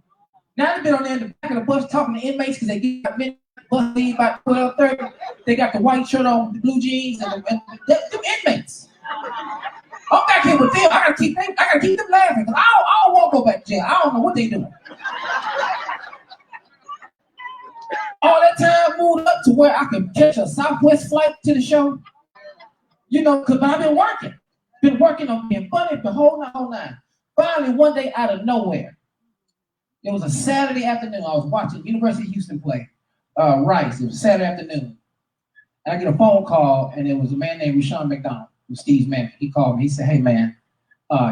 Speaker 13: Now I've been on there in the back of the bus talking to inmates because they get minutes. Bus leave by 12:30. They got the white shirt on, the blue jeans, and them inmates. I'm back here with them. I gotta keep them laughing because I don't want to go back to jail. I don't know what they doing. All that time moved up to where I could catch a Southwest flight to the show. You know, because I've been working on being funny the whole nine. Finally, one day out of nowhere, it was a Saturday afternoon. I was watching University of Houston play. Rice. It was Saturday afternoon. And I get a phone call, and it was a man named Rushion McDonald, who's Steve's man. He called me. He said, "Hey, man,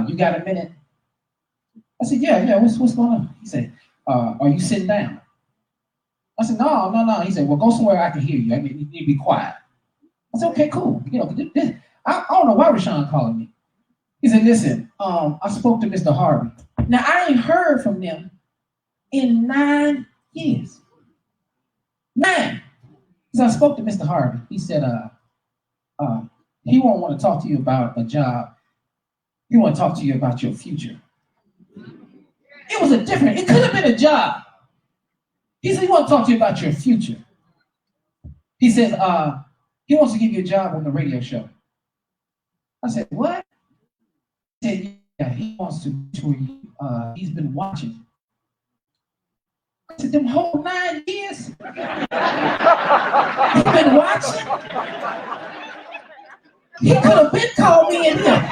Speaker 13: you got a minute?" I said, "Yeah. What's going on?" He said, "Are you sitting down?" I said, No. He said, "Well, go somewhere I can hear you. I mean, you need to be quiet." I said, "Okay, cool. You know, I don't know why Rushion calling me." He said, "Listen, I spoke to Mr. Harvey. Now, I ain't heard from them in 9 years. 9. So I spoke to Mr. Harvey. He said, he won't want to talk to you about a job. He want to talk to you about your future." It could have been a job. He said, he want to talk to you about your future. He said, he wants to give you a job on the radio show. I said, "What?" He said, "Yeah, he wants to tour you. He's been watching." I said, "Them whole 9 years? You've been watching?" He could have been called me in here.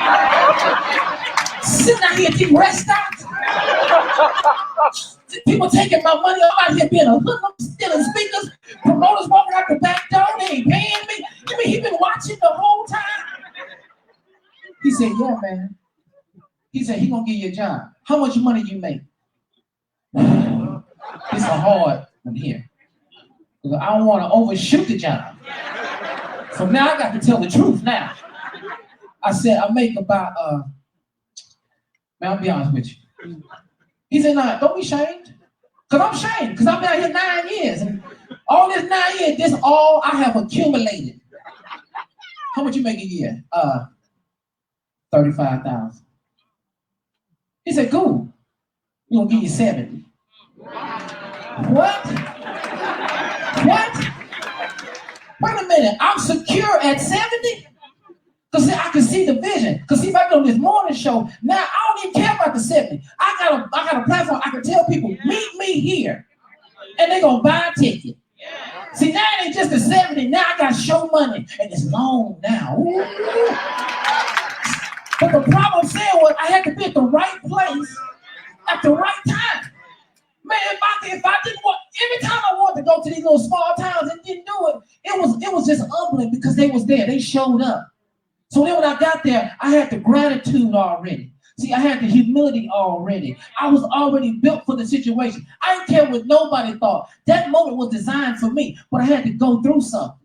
Speaker 13: Sitting out here at these rest stops. People taking my money. I'm out here being a hoodlum, stealing speakers. Promoters walking out the back door. They ain't paying me. You mean he been watching the whole time? He said, "Yeah, man." He said, "He gonna give you a job. How much money you make?" It's a hard one here. I don't want to overshoot the job. So now I got to tell the truth now. I said, "I make about, man, I'll be honest with you." He said, "No, don't be ashamed." Because I'm ashamed, because I've been out here 9 years. And all this 9 years, this all I have accumulated. How much you make a year? $35,000. He said, "Cool. We're going to give you 70. What? Wait a minute. I'm secure at 70? Because I can see the vision. Because if I go on this morning show, now I don't even care about the 70. I got a platform. I can tell people, meet me here. And they're going to buy a ticket. See, now it ain't just the 70. Now I got show money. And it's long now. Ooh. But the problem said was I had to be at the right place at the right time. Man, if I didn't want, every time I wanted to go to these little small towns and didn't do it, it was just humbling because they was there. They showed up. So then when I got there, I had the gratitude already. See, I had the humility already. I was already built for the situation. I didn't care what nobody thought. That moment was designed for me, but I had to go through something.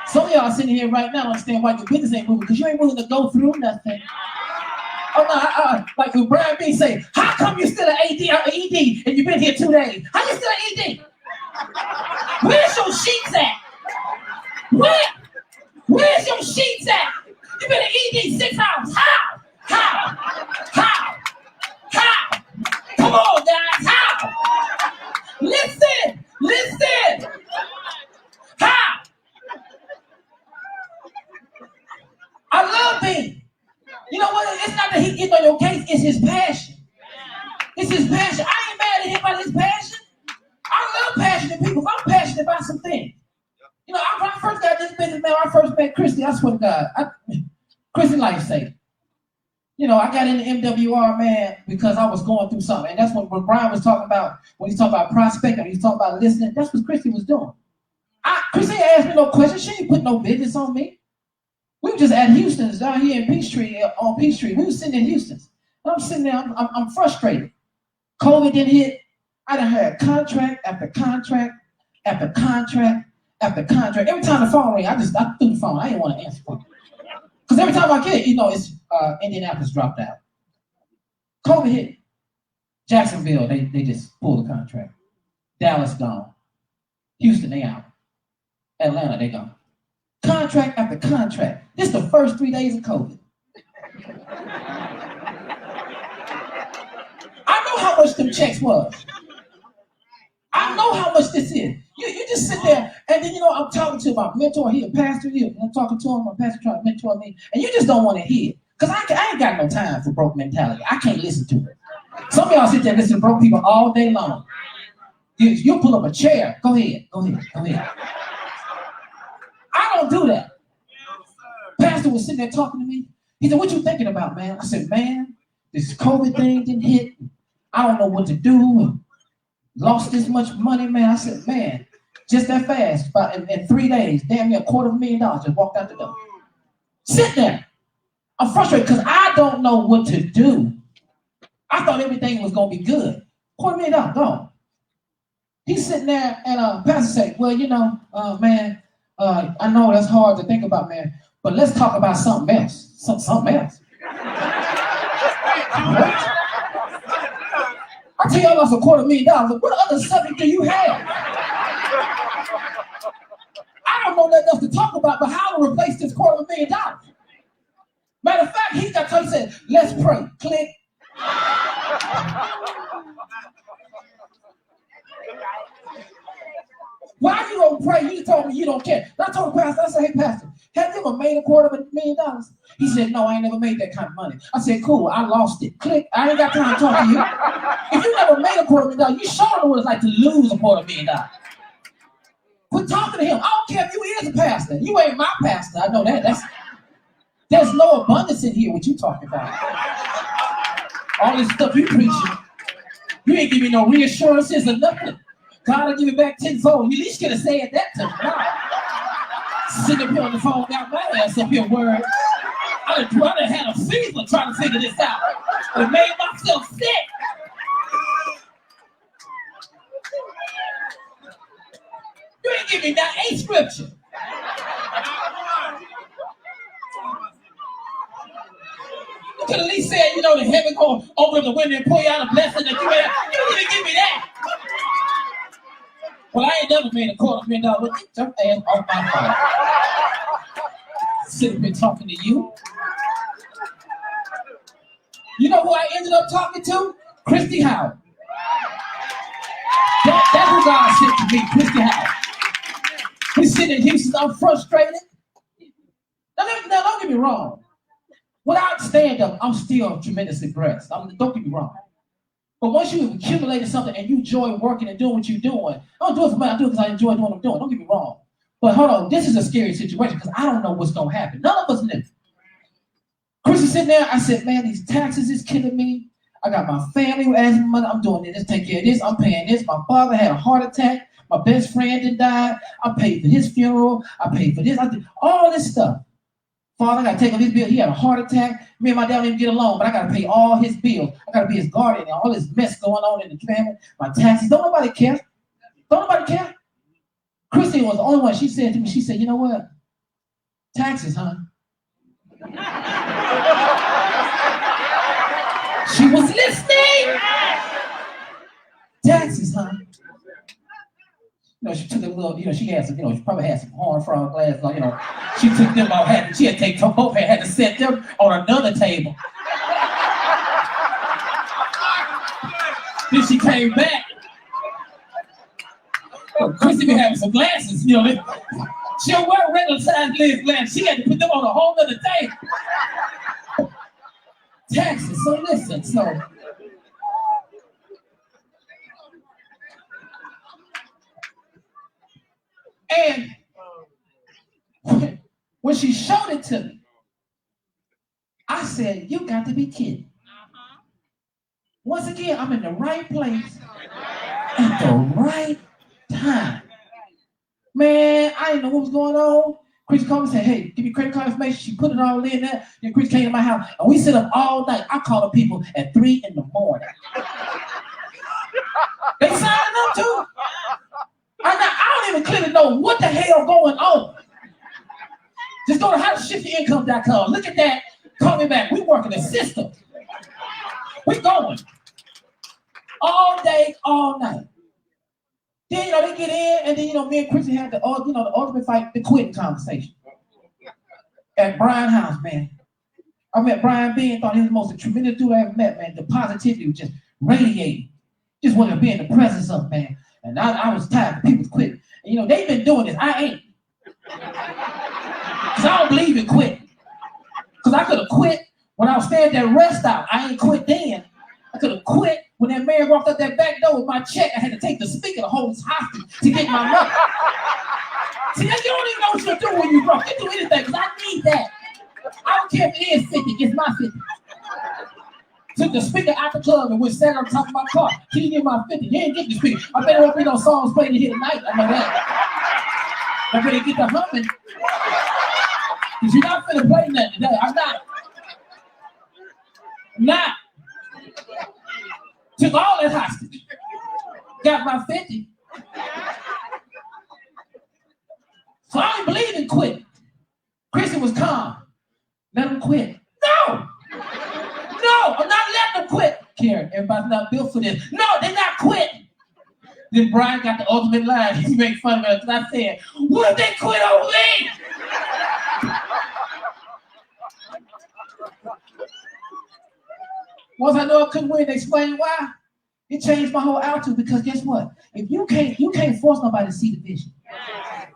Speaker 13: Some of y'all sitting here right now understand why your business ain't moving, because you ain't willing to go through nothing. Oh no, like when Brian B say, how come you're still an ED and you've been here 2 days? How you still an ED? Where's your sheets at? Where's your sheets at? You've been an ED 6 hours. How? Come on, guys, how? Listen. How? I love him. You know what? It's not that he gets on your case, it's his passion. It's his passion. I ain't mad at him about his passion. I love passionate people. I'm passionate about some things. You know, when I first got this business, man, I first met Christy, I swear to God, Christy lifesaver. You know, I got into MWR, man, because I was going through something. And that's what Brian was talking about, when he's talking about prospecting, he's talking about listening. That's what Christy was doing. Christy ain't asked me no questions. She ain't put no business on me. We were just at Houston's down here in Peachtree, on Peachtree. We were sitting in Houston's. And I'm sitting there, I'm frustrated. COVID didn't hit. I done had contract after contract after contract after contract. Every time the phone rang, I threw the phone. I didn't want to answer it. Because every time I get it, you know, it's Indianapolis dropped out. COVID hit. Jacksonville, they just pulled the contract. Dallas gone. Houston, they out. Atlanta, they gone. Contract after contract. This is the first 3 days of COVID. I know how much them checks was. I know how much this is. You just sit there, and then, you know, I'm talking to my mentor here, pastor here. I'm talking to him, my pastor trying to mentor me, and you just don't want to hear it. Because I ain't got no time for broke mentality. I can't listen to it. Some of y'all sit there and listen to broke people all day long. You'll pull up a chair. Go ahead. I don't do that. Pastor was sitting there talking to me. He said, what you thinking about, man? I said, man, this COVID thing didn't hit. I don't know what to do. And lost this much money, man. I said, man, just that fast, in 3 days, damn near $250,000 just walked out the door. Sit there. I'm frustrated because I don't know what to do. I thought everything was going to be good. $250,000 gone. He's sitting there, and Pastor said, well, you know, man, I know that's hard to think about, man, but let's talk about something else. Something else. I tell y'all lost $250,000. What other subject do you have? I don't know nothing else to talk about, but how to replace this $250,000. Matter of fact, he got to say, let's pray. Click. Why you gonna pray? You told me you don't care. I told the pastor, I said, hey, pastor, have you ever made $250,000? He said, no, I ain't never made that kind of money. I said, cool, I lost it. Click. I ain't got time to talk to you. If you never made $250,000, you sure know what it's like to lose $250,000. Quit talking to him. I don't care if you is a pastor. You ain't my pastor. I know that. There's no abundance in here, what you talking about. All this stuff you preaching, you ain't giving me no reassurances or nothing. God will give it back tenfold. You at least could have said that to me. Sitting up here on the phone, got my ass up here worried. I done had a fever trying to figure this out. It made myself sick. You ain't give me that a scripture. You could at least say, you know, the heaven going to open the window and pour you out a blessing that you had. You didn't even give me that. Well, I ain't never made $250,000. But get your ass off my phone. Sitting here talking to you. You know who I ended up talking to? Christy Howard. That's who God sent to me, Christy Howard. He's sitting in Houston. I'm frustrated. Now, don't get me wrong. Without stand-up, I'm still tremendously blessed. Don't get me wrong. But once you've accumulated something and you enjoy working and doing what you're doing, I don't do it for money, I do it because I enjoy doing what I'm doing. Don't get me wrong. But hold on, this is a scary situation because I don't know what's going to happen. None of us knew. Chris is sitting there, I said, man, these taxes is killing me. I got my family who asking me money. I'm doing this, take care of this, I'm paying this. My father had a heart attack. My best friend had died. I paid for his funeral. I paid for this. I did all this stuff. Father, I gotta take on his bill. He had a heart attack. Me and my dad don't even get along, but I gotta pay all his bills. I gotta be his guardian and all this mess going on in the family. My taxes. Don't nobody care. Don't nobody care. Christine was the only one. She said to me, she said, you know what? Taxes, huh? She was listening. Taxes, huh? You know, she took a little, you know, she had some, you know, she probably had some horn frog glasses, you know. She took them out, she had to take them both, had to set them on another table. Then she came back. Oh, Chrissy be having some glasses, you know. She don't wear regular size lens glasses. She had to put them on a whole other table. Taxes, so listen, so. And when she showed it to me, I said, you got to be kidding. Once again, I'm in the right place at the right time. Man, I didn't know what was going on. Chris called me and said, hey, give me credit card information. She put it all in there. Then Chris came to my house, and we sit up all night. I call the people at 3 in the morning. They signed up too. I don't even clearly know what the hell going on. Just go to howtoshiftyourincome.com. Look at that. Call me back. We working the system. We going all day, all night. Then, you know, they get in, and then, you know, me and Chrissy had the, you know, the ultimate fight, the quitting conversation. At Brian's house, man. I met Brian B and thought he was the most tremendous dude I ever met, man. The positivity was just radiating. Just wanted to be in the presence of, man. And I was tired of people quitting. And, you know, they've been doing this. I ain't. Because I don't believe in quitting. Because I could have quit when I was staying at that rest stop. I ain't quit then. I could have quit when that man walked up that back door with my check. I had to take the speaker to hold his hostage to get my money. See, you don't even know what you're doing when you're broke. You do anything because I need that. I don't care if it is 50, it's my 50. Took the speaker out the club and went sat on top of my car. Can you get my 50? You ain't get the speaker. I better not be no songs playing here tonight. I know that. I better get the humming. Because you're not finna play nothing today. I'm not. Not. Took all that hostage. Got my 50. So I didn't believe in quitting. Chrissy was calm. Let him quit. No! No, I'm not letting them quit. Karen, everybody's not built for this. No, they're not quitting. Then Brian got the ultimate line. He made fun of me because I said, what if they quit on me? Once I know I couldn't win, they explained why. It changed my whole attitude because guess what? If you can't force nobody to see the vision.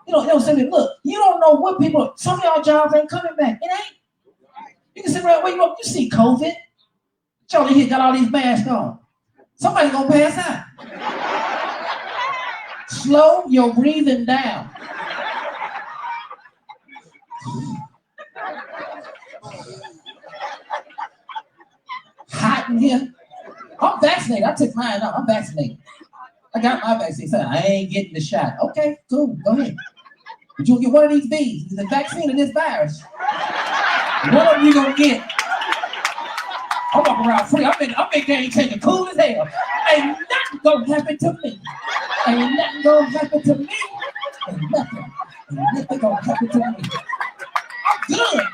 Speaker 13: You know, they'll say, look, you don't know what people, some of y'all jobs ain't coming back. It ain't. You can sit around, wait, you see COVID. Y'all in here got all these masks on. Somebody gonna pass out. Slow your breathing down. Hot in here. I'm vaccinated. I took mine out. I'm vaccinated. I got my vaccine. So I ain't getting the shot. Okay, cool. Go ahead. But you'll get one of these V's. There's a vaccine of this virus. One of you gonna get. I'm walking around free. I'm in game changing, cool as hell. Ain't nothing gonna happen to me. Ain't nothing gonna happen to me. Ain't nothing gonna happen to me. I'm good.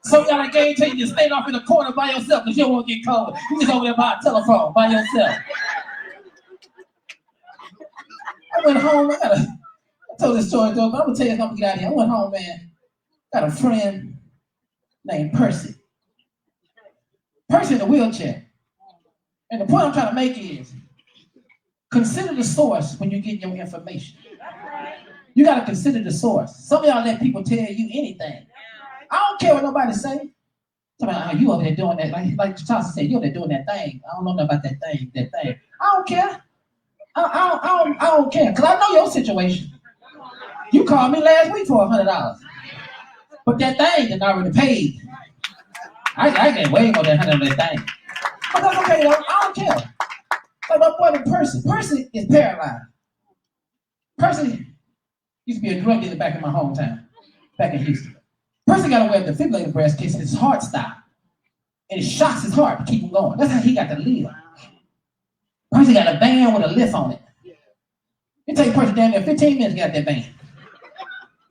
Speaker 13: So y'all a game changer, you stayed off in the corner by yourself because you don't want to get cold. You just over there by a telephone by yourself. I went home, I told this story though, but I'm gonna tell you how I'm gonna get out of here. I went home, man. Got a friend named Percy. Percy in a wheelchair. And the point I'm trying to make is, consider the source when you get your information. You gotta consider the source. Some of y'all let people tell you anything. I don't care what nobody say. Somebody, you over there doing that, like Tasha said, you over there doing that thing. I don't know nothing about that thing. I don't care. I don't care, because I know your situation. You called me last week for $100. But that thing is already paid. I get way more than $100 on that thing. But that's okay, though. I don't care. Like my boy, Percy is paralyzed. Percy used to be a drug dealer back in my hometown. back in Houston. Person got to wear a defibrillator breast case and his heart stopped. And it shocks his heart to keep him going. That's how he got to live. Person got a van with a lift on it. It takes person down there 15 minutes to get out that van.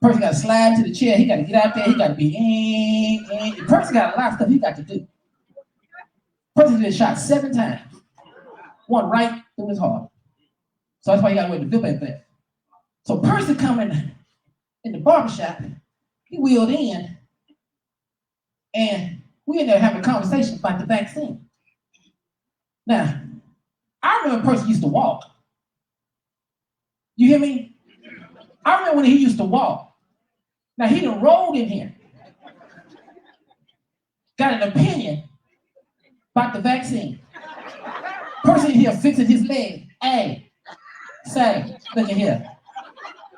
Speaker 13: Person got to slide into the chair. He got to get out there. He got to be in. The person got a lot of stuff he got to do. Person been shot 7 times. One right through his heart. So that's why you got to wear the defibrillator vest. So person coming in the barbershop, he wheeled in, and we ended up having a conversation about the vaccine. Now, I remember a person used to walk. You hear me? I remember when he used to walk. Now, he done rolled in here. Got an opinion about the vaccine. Person in here fixing his leg. Hey, say, look at here.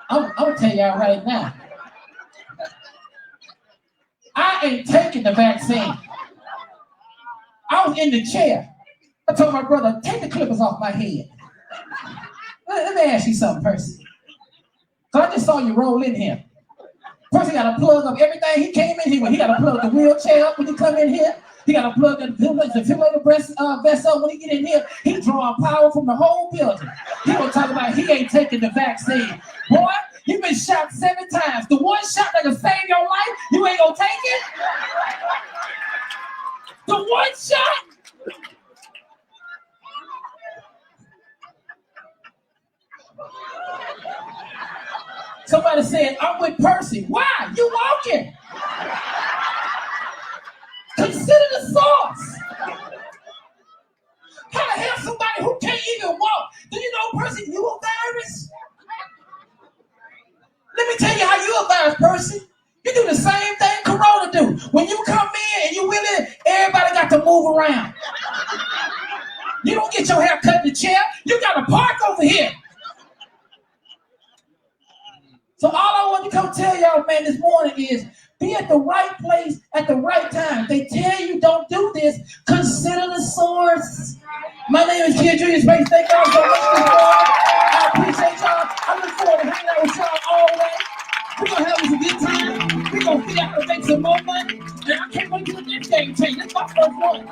Speaker 13: I'm going to tell y'all right now. I ain't taking the vaccine. I was in the chair. I told my brother, take the clippers off my head. Let me ask you something, Percy. So I just saw you roll in here. Percy got to plug up everything he came in here with. He got to plug the wheelchair up when he come in here. He got to plug the defibrillator vest up when he get in here. He drawing power from the whole building. He gonna talk about he ain't taking the vaccine. Boy, you been shot 7 times. The one shot that can save your life, you ain't gonna take it? The one shot? Somebody said, I'm with Percy. Why? You walking. Consider the source. How the hell somebody who can't even walk? Do you know, Percy, you a virus? Let me tell you how you a virus, Percy. You do the same thing Corona do. When you come in and you wheel in, everybody got to move around. You don't get your hair cut in the chair. You got to park over here. So all I want to come tell y'all, man, this morning is be at the right place at the right time. They tell you don't do this. Consider the source. My name is Kid Junior Space. Thank y'all so much for I appreciate y'all. I look forward to hanging out with y'all all day. We're going to have us a good time. We're going to figure out how to make some more money. And I can't wait to do the next game change. That's my first one.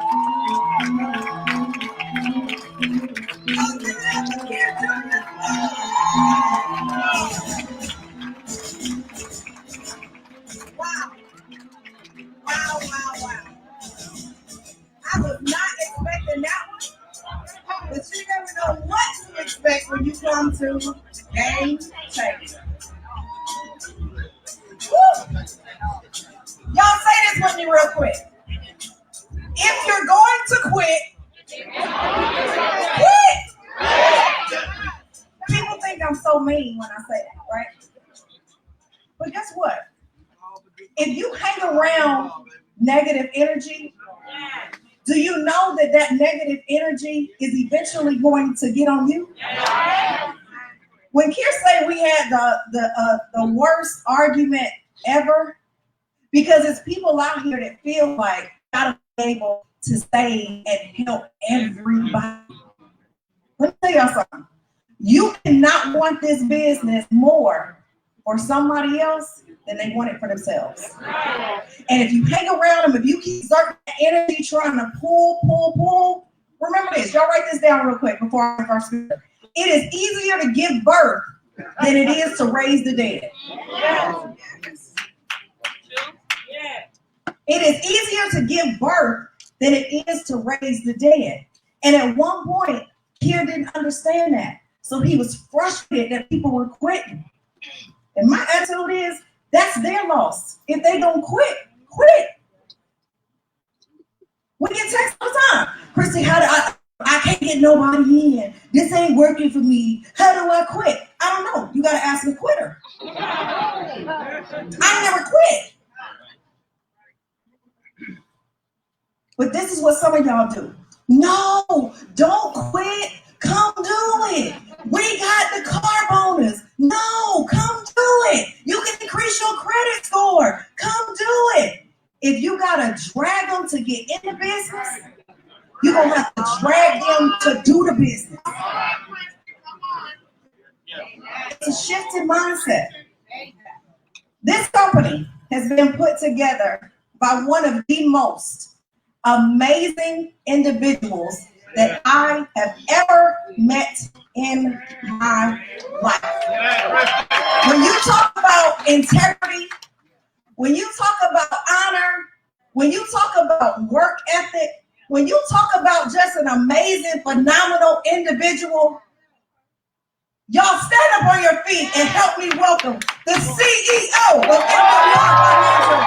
Speaker 4: Wow. Wow, wow, wow. I was not expecting that one, but you never know what to expect when you come to Game Changer. Woo. Y'all say this with me real quick. If you're going to quit, quit! People think I'm so mean when I say that, right? But guess what? If you hang around negative energy, do you know that that negative energy is eventually going to get on you? When Kier said we had the worst argument ever, because it's people out here that feel like gotta be able to save and help everybody. Let me tell y'all something. You cannot want this business more for somebody else than they want it for themselves. And if you hang around them, if you keep exerting energy trying to pull, remember this. Y'all write this down real quick before I first speak. It is easier to give birth than it is to raise the dead. It is easier to give birth than it is to raise the dead. And at one point, Kier didn't understand that. So he was frustrated that people were quitting. And my attitude is, that's their loss. If they don't quit, quit. We get texts all the time. Christy, how do I can't get nobody in. This ain't working for me. How do I quit? I don't know. You got to ask the quitter. I never quit. But this is what some of y'all do. No, don't quit. Come do it. We got the car bonus. No, come do it. You can increase your credit score. Come do it. If you got to drag them to get in the business, you're going to have to drag them to do the business. It's a shift in mindset. This company has been put together by one of the most amazing individuals that I have ever met in my life. When you talk about integrity, when you talk about honor, when you talk about work ethic, when you talk about just an amazing, phenomenal individual, y'all stand up on your feet and help me welcome the CEO of MWR Financial.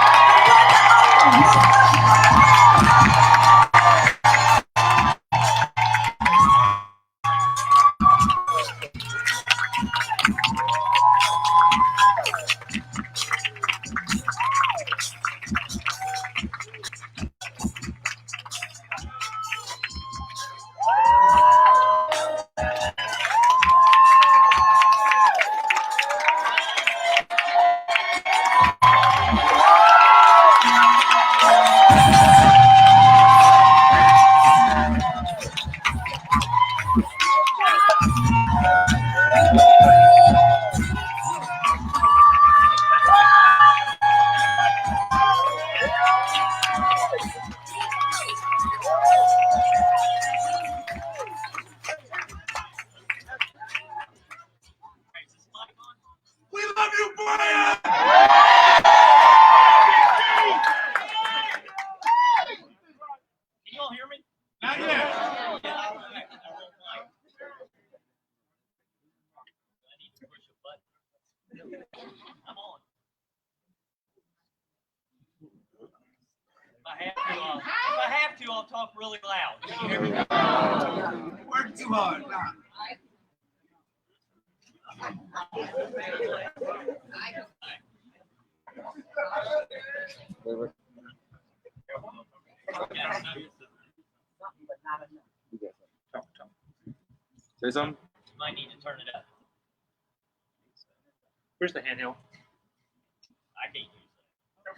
Speaker 10: We love you, Brian!
Speaker 14: Can you all hear me?
Speaker 10: Not yet.
Speaker 14: I'm on. If I have to, I'll talk really loud. Can you hear me?
Speaker 10: Work too hard. Nah.
Speaker 2: Say something.
Speaker 14: You might need to turn it up.
Speaker 2: Where's the handheld?
Speaker 14: I can't use it.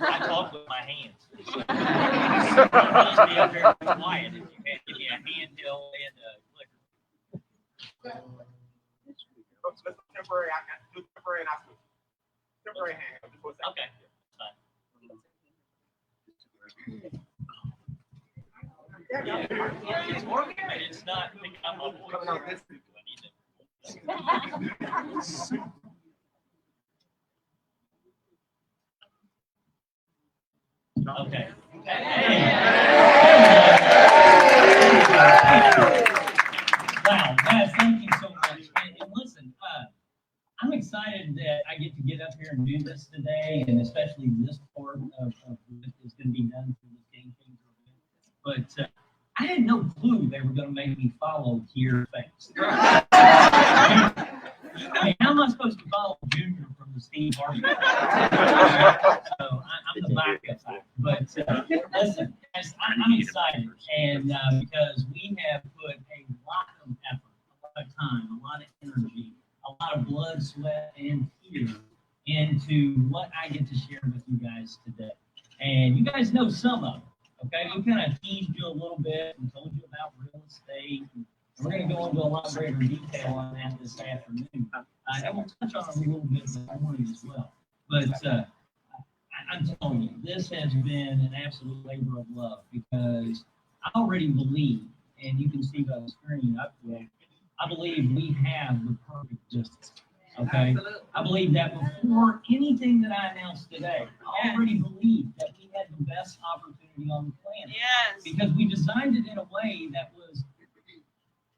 Speaker 14: I talk with my hands. I'll just be up here quiet if you can't give me a handheld and a clicker.
Speaker 2: Temporary. I got temporary and I switch. Temporary handheld.
Speaker 14: Okay. Yeah, it's working, but it's not picking up my voice.
Speaker 2: Coming out this week.
Speaker 14: Okay. Wow, guys, thank you so much. And listen, I'm excited that I get up here and do this today, and especially this part of what is going to be done through this game changer event. But I had no clue they were going to make me follow Kier's face. I mean, how am I supposed to follow Junior from the Steve Harvey? So I'm the backup side. But listen, guys, I'm excited, and because we have put a lot of effort, a lot of time, a lot of energy, a lot of blood, sweat, and tears into what I get to share with you guys today. And you guys know some of it. Okay, we kind of teased you a little bit and told you about real estate. And we're going to go into a lot greater detail on that this afternoon. And we'll touch on it a little bit this morning as well. But I'm telling you, this has been an absolute labor of love because I already believe, and you can see by the screen up there, I believe we have the perfect business. Okay, I believe that before anything that I announced today, I already believed that we had the best opportunity on the planet.
Speaker 15: Yes.
Speaker 14: Because we designed it in a way that was,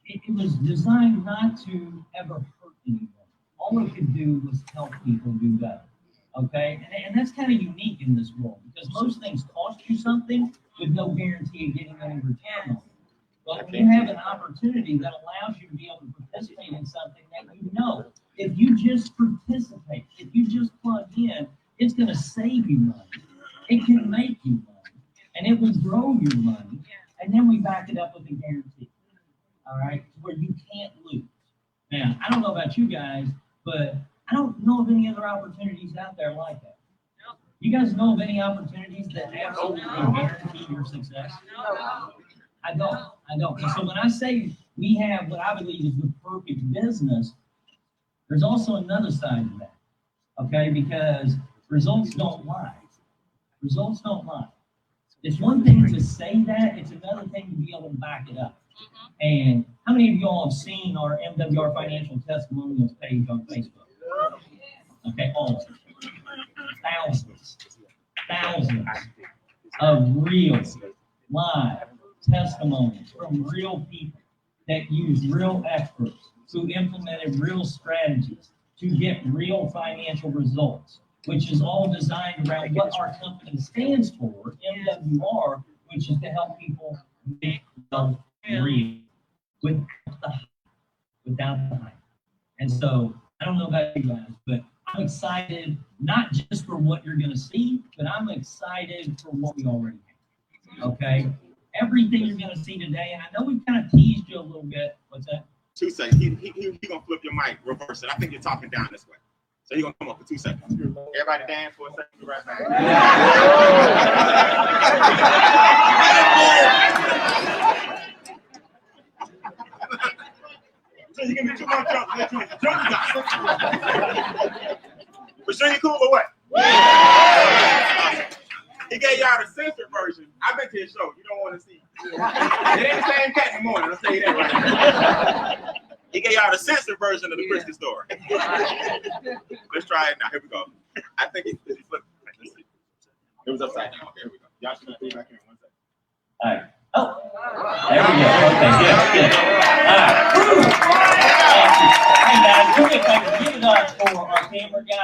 Speaker 14: it was designed not to ever hurt anyone. All it could do was help people do better. Okay, and that's kind of unique in this world because most things cost you something with no guarantee of getting any return on it. But when you have an opportunity that allows you to be able to participate in something that you know, if you just participate, if you just plug in, it's going to save you money. It can make you money, and it will grow your money. And then we back it up with a guarantee. All right, where you can't lose. Now, I don't know about you guys, but I don't know of any other opportunities out there like that. You guys know of any opportunities that absolutely guarantee your success? I don't. And so when I say we have what I believe is the perfect business, there's also another side to that. Okay, because Results don't lie. Results don't lie. It's one thing to say that, it's another thing to be able to back it up. And how many of y'all have seen our MWR financial testimonials page on Facebook? Okay, all of them. Thousands of real, live testimonies from real people that use real experts who implemented real strategies to get real financial results, which is all designed around what our company stands for, MWR, which is to help people make wealth real without the hype. And so, I don't know about you guys, but I'm excited, not just for what you're going to see, but I'm excited for what we already have. Okay? Everything you're going to see today, and I know we've kind of teased you a little bit. What's that? 2 seconds. He going to flip your mic, reverse it. I think you're talking down this way. So he's going to come up for 2 seconds. Everybody dance for a second. Be right back. So you give me 2 more jumps. Let you jump. But sure you cool or what? He gave y'all the censored version. I've been to his show. You don't want to see. It ain't the same cat in the morning. I'll tell you that right now. He gave y'all the censored version of the Christian story. Let's try it now. Here we go. I think he flipped. It was upside down. Okay, here we go. Y'all should be back here in 1 second. All right. Oh, there we go. Okay, good. Hey guys, we'll get back to give it up for our camera guy.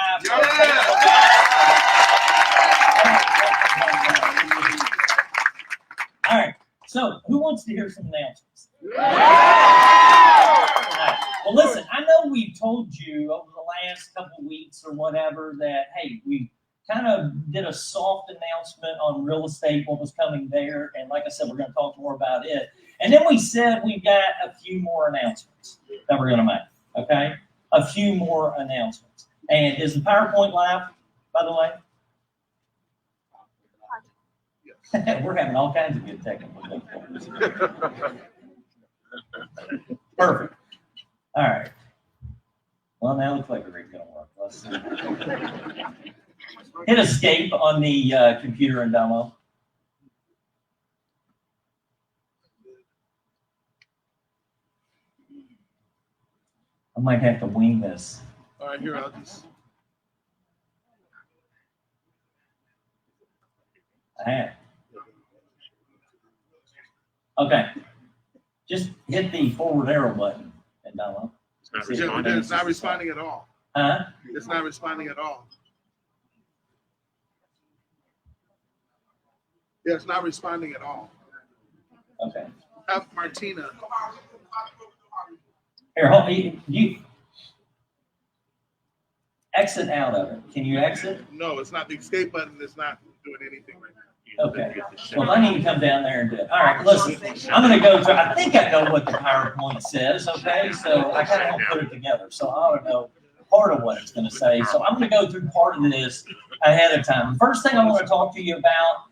Speaker 14: All right. So, who wants to hear some announcements? Right. Well, listen. I know we've told you over the last couple weeks or whatever that hey, we kind of did a soft announcement on real estate, what was coming there. And like I said, we're going to talk more about it. And then we said we've got a few more announcements that we're going to make. Okay? A few more announcements. And is the PowerPoint live, by the way? We're having all kinds of good technical difficulties. Perfect. All right. Well, now it looks like everything's going to work. Let's see. Hit escape on the computer and demo. I might have to wing this.
Speaker 3: All right, here, I'll just.
Speaker 14: I have. Okay. Just hit the forward arrow button and demo.
Speaker 3: It's not responding at all.
Speaker 14: Huh?
Speaker 3: It's not responding at all. Yeah, it's not responding at all.
Speaker 14: Okay.
Speaker 3: Have Martina.
Speaker 14: Here, hold, you exit out of it. Can you exit?
Speaker 3: No, it's not. The escape button is not doing anything right now.
Speaker 14: Okay. Well, I need to come down there and do it. All right, listen. I'm going to go through. I think I know what the PowerPoint says, okay? So I kind of put it together. So I don't know part of what it's going to say. So I'm going to go through part of this ahead of time. The first thing I want to talk to you about,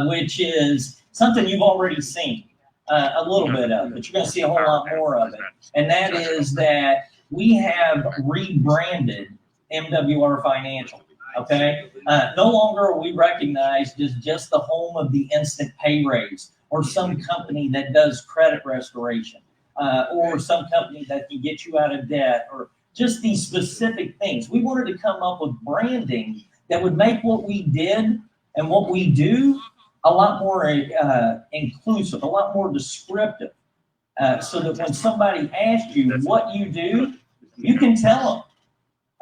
Speaker 14: which is something you've already seen a little bit of, but you're going to see a whole lot more of it. And that is that we have rebranded MWR Financial. Okay, no longer are we recognized as just the home of the instant pay raise, or some company that does credit restoration, or some company that can get you out of debt, or just these specific things. We wanted to come up with branding that would make what we did and what we do a lot more inclusive, a lot more descriptive, so that when somebody asks you what you do, you can tell them.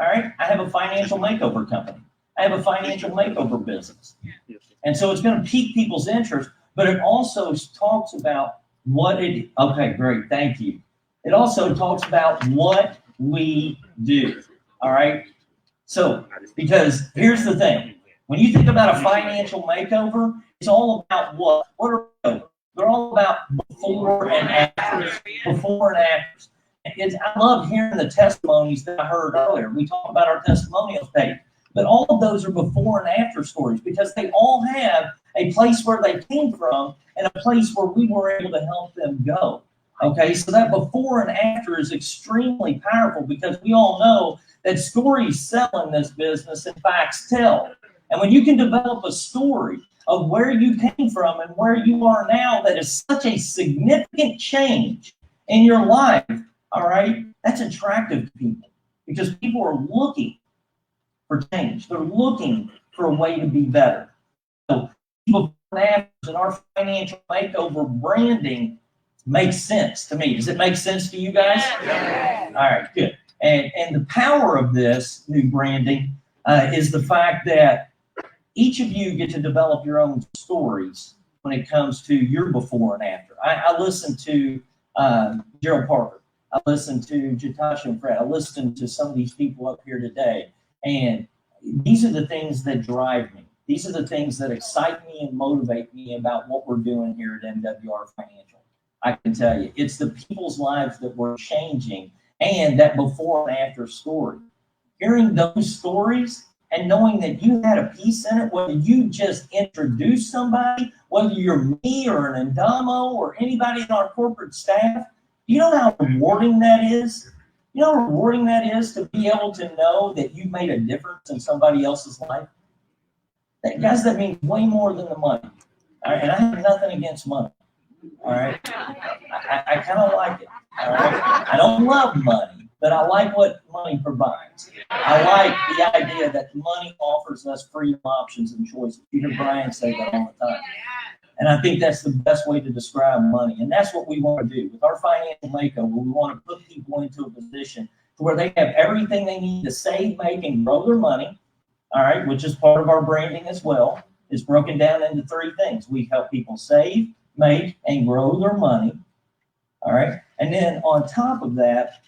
Speaker 14: All right, I have a financial makeover company. I have a financial makeover business. And so it's going to pique people's interest, but it also talks about what it, okay, great, thank you. It also talks about what we do, all right? So, because here's the thing. When you think about a financial makeover, it's all about what? What are they? They're all about before and after. Before and after. I love hearing the testimonies that I heard earlier. We talked about our testimonials page, but all of those are before and after stories because they all have a place where they came from and a place where we were able to help them go. Okay, so that before and after is extremely powerful because we all know that stories sell in this business and facts tell. And when you can develop a story of where you came from and where you are now, that is such a significant change in your life, all right, that's attractive to people because people are looking for change. They're looking for a way to be better. So before and after and our financial makeover branding makes sense to me. Does it make sense to you guys? Yeah. All right, good. And the power of this new branding is the fact that each of you get to develop your own stories when it comes to your before and after. I listened to Gerald Parker. I listened to Jatash and Fred. I listened to some of these people up here today. And these are the things that drive me. These are the things that excite me and motivate me about what we're doing here at MWR Financial. I can tell you, it's the people's lives that we're changing and that before and after story. Hearing those stories and knowing that you had a piece in it, whether you just introduced somebody, whether you're me or an Endamo or anybody in our corporate staff, you know how rewarding that is? You know how rewarding that is to be able to know that you made a difference in somebody else's life? Guys, that means way more than the money. All right? And I have nothing against money. All right? I kind of like it. All right? I don't love money, but I like what money provides. I like the idea that money offers us freedom, options, and choices. You hear Brian say that all the time. And I think that's the best way to describe money. And that's what we want to do. With our financial makeover, we want to put people into a position to where they have everything they need to save, make, and grow their money, all right, which is part of our branding as well. It's broken down into 3 things. We help people save, make, and grow their money, all right? And then on top of that,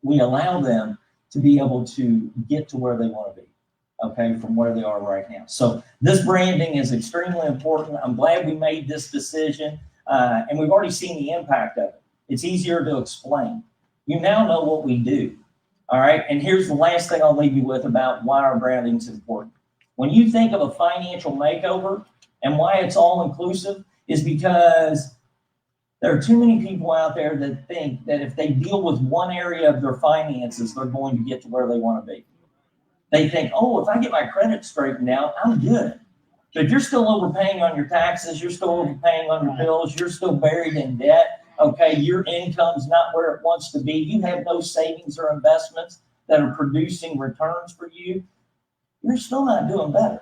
Speaker 14: we allow them to be able to get to where they want to be, okay, from where they are right now. So this branding is extremely important. I'm glad we made this decision, and we've already seen the impact of it. It's easier to explain. You now know what we do, all right? And here's the last thing I'll leave you with about why our branding is important. When you think of a financial makeover and why it's all-inclusive is because there are too many people out there that think that if they deal with one area of their finances, they're going to get to where they want to be. They think, oh, if I get my credit straightened out, I'm good. But if you're still overpaying on your taxes, you're still overpaying on your bills, you're still buried in debt, okay, your income's not where it wants to be, you have no savings or investments that are producing returns for you, you're still not doing better.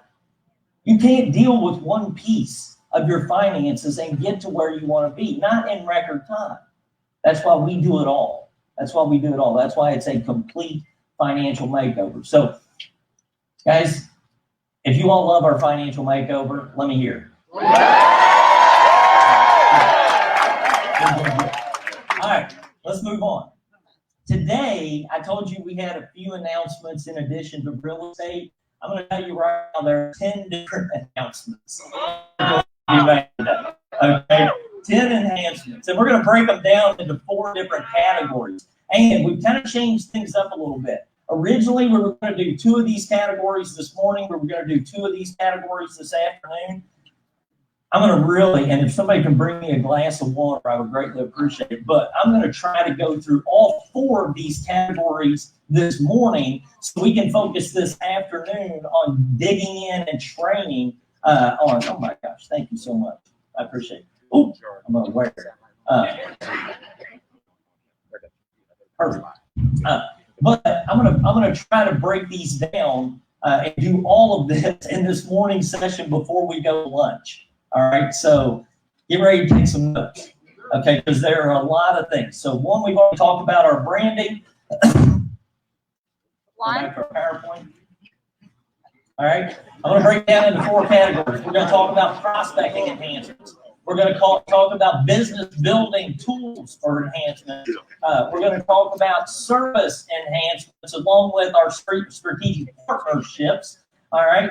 Speaker 14: You can't deal with one piece of your finances and get to where you want to be, not in record time. That's why we do it all. That's why we do it all. That's why it's a complete financial makeover. So, guys, if you all love our financial makeover, let me hear. All right, let's move on. Today, I told you we had a few announcements in addition to real estate. I'm going to tell you right now, there are 10 different announcements. Okay, 10 enhancements. And we're going to break them down into 4 different categories. And we've kind of changed things up a little bit. Originally, we were going to do 2 of these categories this morning. We were going to do 2 of these categories this afternoon. I'm going to really, and if somebody can bring me a glass of water, I would greatly appreciate it. But I'm going to try to go through all 4 of these categories this morning so we can focus this afternoon on digging in and training on, oh my gosh, thank you so much. I appreciate it. Oh, I'm going to wear it. Perfect. But I'm gonna try to break these down and do all of this in this morning session before we go to lunch. All right, so get ready to take some notes, okay? Because there are a lot of things. So one, we've already talked about our branding. Go back to our PowerPoint. All right, I'm gonna break it down into 4 categories. We're gonna talk about prospecting enhancements. We're going to talk about business building tools for enhancement. We're going to talk about service enhancements along with our strategic partnerships. All right.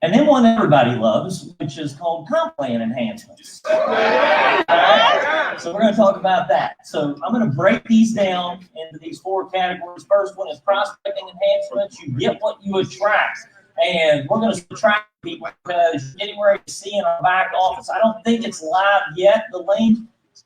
Speaker 14: And then one everybody loves, which is called comp plan enhancements. All right. So we're going to talk about that. So I'm going to break these down into these 4 categories. First one is prospecting enhancements. You get what you attract. And we're going to attract people because you're getting ready to see in our back office. I don't think it's live yet, the link,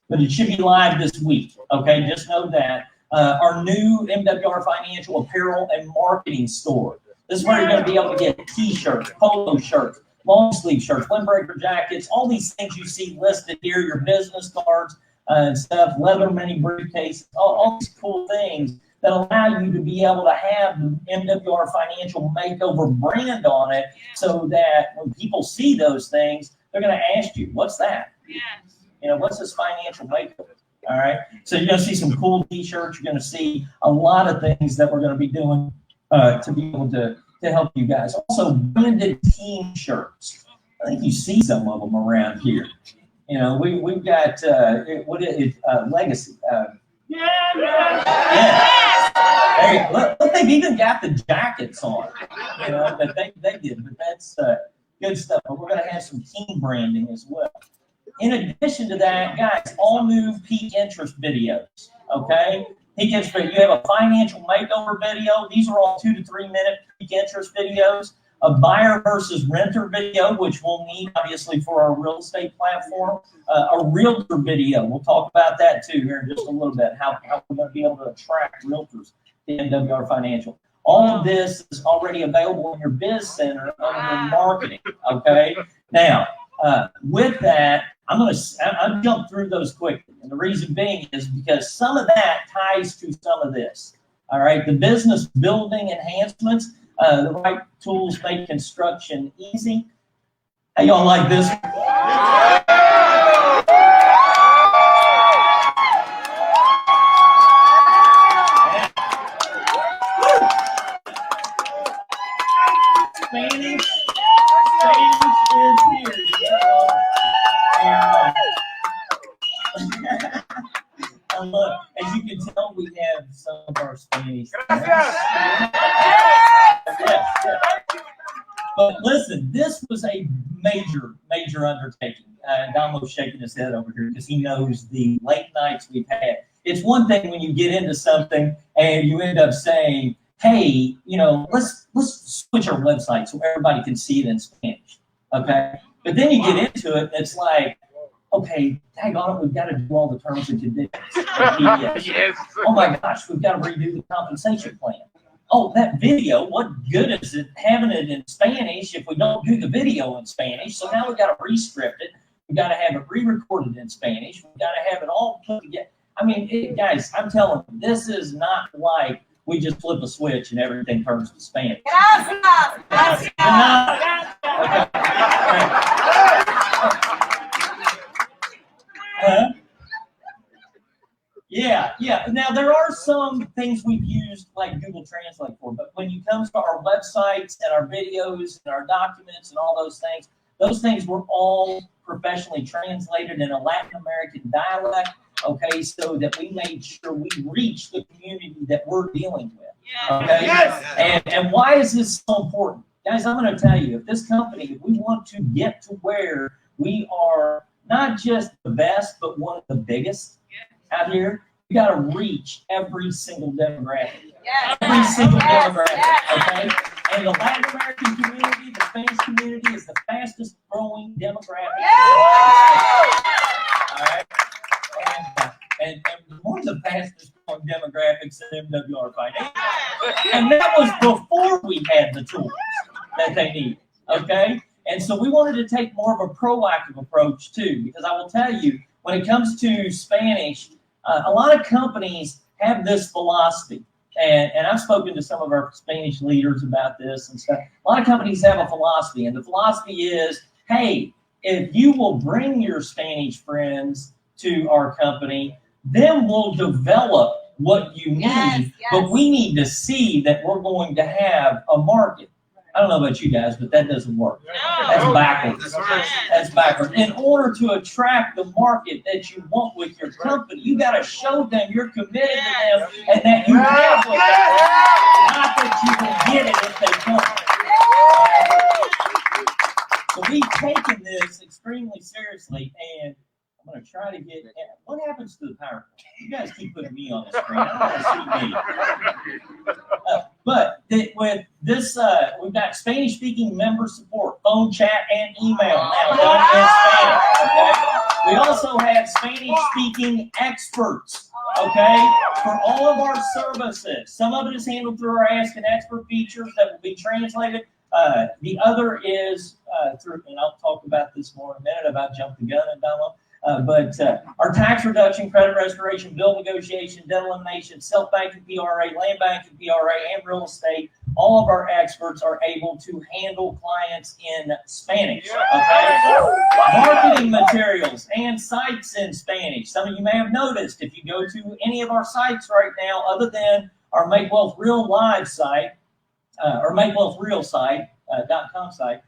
Speaker 14: but it should be live this week. Okay, just know that. Our new MWR Financial apparel and marketing store. This is where you're going to be able to get t-shirts, polo shirts, long sleeve shirts, windbreaker jackets, all these things you see listed here, your business cards and stuff, leather mini briefcases, all these cool things that allow you to be able to have the MWR Financial Makeover brand on it, so that when people see those things, they're going to ask you, what's that?
Speaker 7: Yes.
Speaker 14: You know, what's this financial makeover? All right. So you're going to see some cool t-shirts. You're going to see a lot of things that we're going to be doing to be able to help you guys. Also, branded team shirts. I think you see some of them around here. You know, we've got Legacy. Hey, look, they've even got the jackets on. You know, but they did. But that's good stuff. But we're going to have some team branding as well. In addition to that, guys, all new peak interest videos. Okay, peak interest. You have a financial makeover video. These are all 2 to 3 minute peak interest videos. A buyer versus renter video, which we'll need obviously for our real estate platform. A realtor video. We'll talk about that too here in just a little bit. How we're going to be able to attract realtors to MWR Financial. All of this is already available in your biz center under marketing. Okay. Now, with that, I'll jump through those quickly. And the reason being is because some of that ties to some of this. All right. The business building enhancements. The right tools make construction easy. How y'all like this? Spanish is here. And look, as you can tell, we have some of our Spanish. But listen, this was a major undertaking. Damo's shaking his head over here because he knows the late nights we've had. It's one thing when you get into something and you end up saying, hey, you know, let's switch our website so everybody can see it in Spanish. Okay? But then you get into it and it's like, okay, dang on it, we've got to do all the terms and conditions. Yes. Oh my gosh, we've got to redo the compensation plan. Oh, that video, what good is it having it in Spanish if we don't do the video in Spanish? So now we've got to re-script it. We've got to have it re-recorded in Spanish. We've got to have it all put together. I mean, guys, I'm telling you, this is not like we just flip a switch and everything turns to Spanish. Gracias. Yeah. Now, there are some things we've used like Google Translate for, but when it comes to our websites and our videos and our documents and all those things were all professionally translated in a Latin American dialect, okay, so that we made sure we reach the community that we're dealing with. Okay? Yes. And why is this so important? Guys, I'm going to tell you, if we want to get to where we are not just the best, but one of the biggest out here, we got to reach every single demographic. Every single demographic, okay? And the Latin American community, the Spanish community is the fastest growing demographic. All right? And one of the fastest growing demographics in MWR Financial. And that was before we had the tools that they needed, okay? And so we wanted to take more of a proactive approach too, because I will tell you, when it comes to Spanish, a lot of companies have this philosophy, and I've spoken to some of our Spanish leaders about this and stuff. A lot of companies have a philosophy, and the philosophy is, hey, if you will bring your Spanish friends to our company, then we'll develop what you need, but we need to see that we're going to have a market. I don't know about you guys, but that doesn't work. That's backwards. That's backwards. In order to attract the market that you want with your company, you got to show them you're committed to them and that you have what they want, not that you can get it if they don't. So we've taken this extremely seriously, and I'm going to try to get. What happens to the PowerPoint? You guys keep putting me on the screen. I don't want to see me. But with this, we've got Spanish-speaking member support, phone chat, and email now done in Spanish. Okay. We also have Spanish-speaking experts. okay, for all of our services. Some of it is handled through our Ask an Expert features that will be translated. The other is through, and I'll talk about this more in a minute about jump the gun and demo. But our tax reduction, credit restoration, bill negotiation, debt elimination, self-banking PRA, land banking PRA, and real estate, all of our experts are able to handle clients in Spanish. Okay? Marketing materials and sites in Spanish. Some of you may have noticed if you go to any of our sites right now, other than our Make Wealth Real Live site, or MakeWealthReal site, .com site,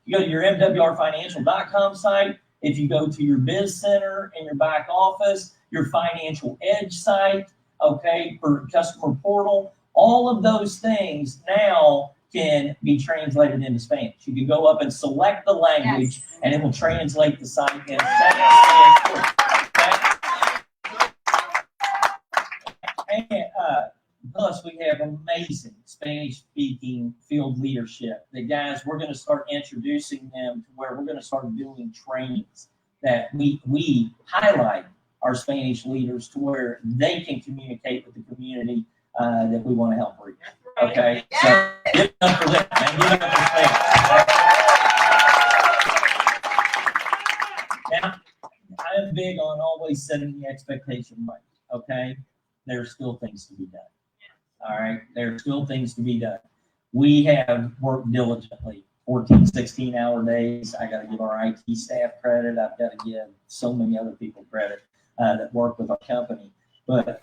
Speaker 14: you go to your MWRFinancial.com site. If you go to your Biz Center in your back office, your Financial Edge site, okay, for customer portal, all of those things now can be translated into Spanish. You can go up and select the language, and it will translate the site in Spanish. And plus, we have amazing Spanish-speaking field leadership. The guys, we're going to start introducing them to where we're going to start doing trainings that we highlight our Spanish leaders to where they can communicate with the community that we want to help reach. Okay, so give it up for them, man. Give it up for Spanish. Now, I'm big on always setting the expectation right. Okay, there's still things to be done. All right, there are still things to be done. We have worked diligently, 14, 16-hour days. I got to give our IT staff credit. I've got to give so many other people credit that work with our company. But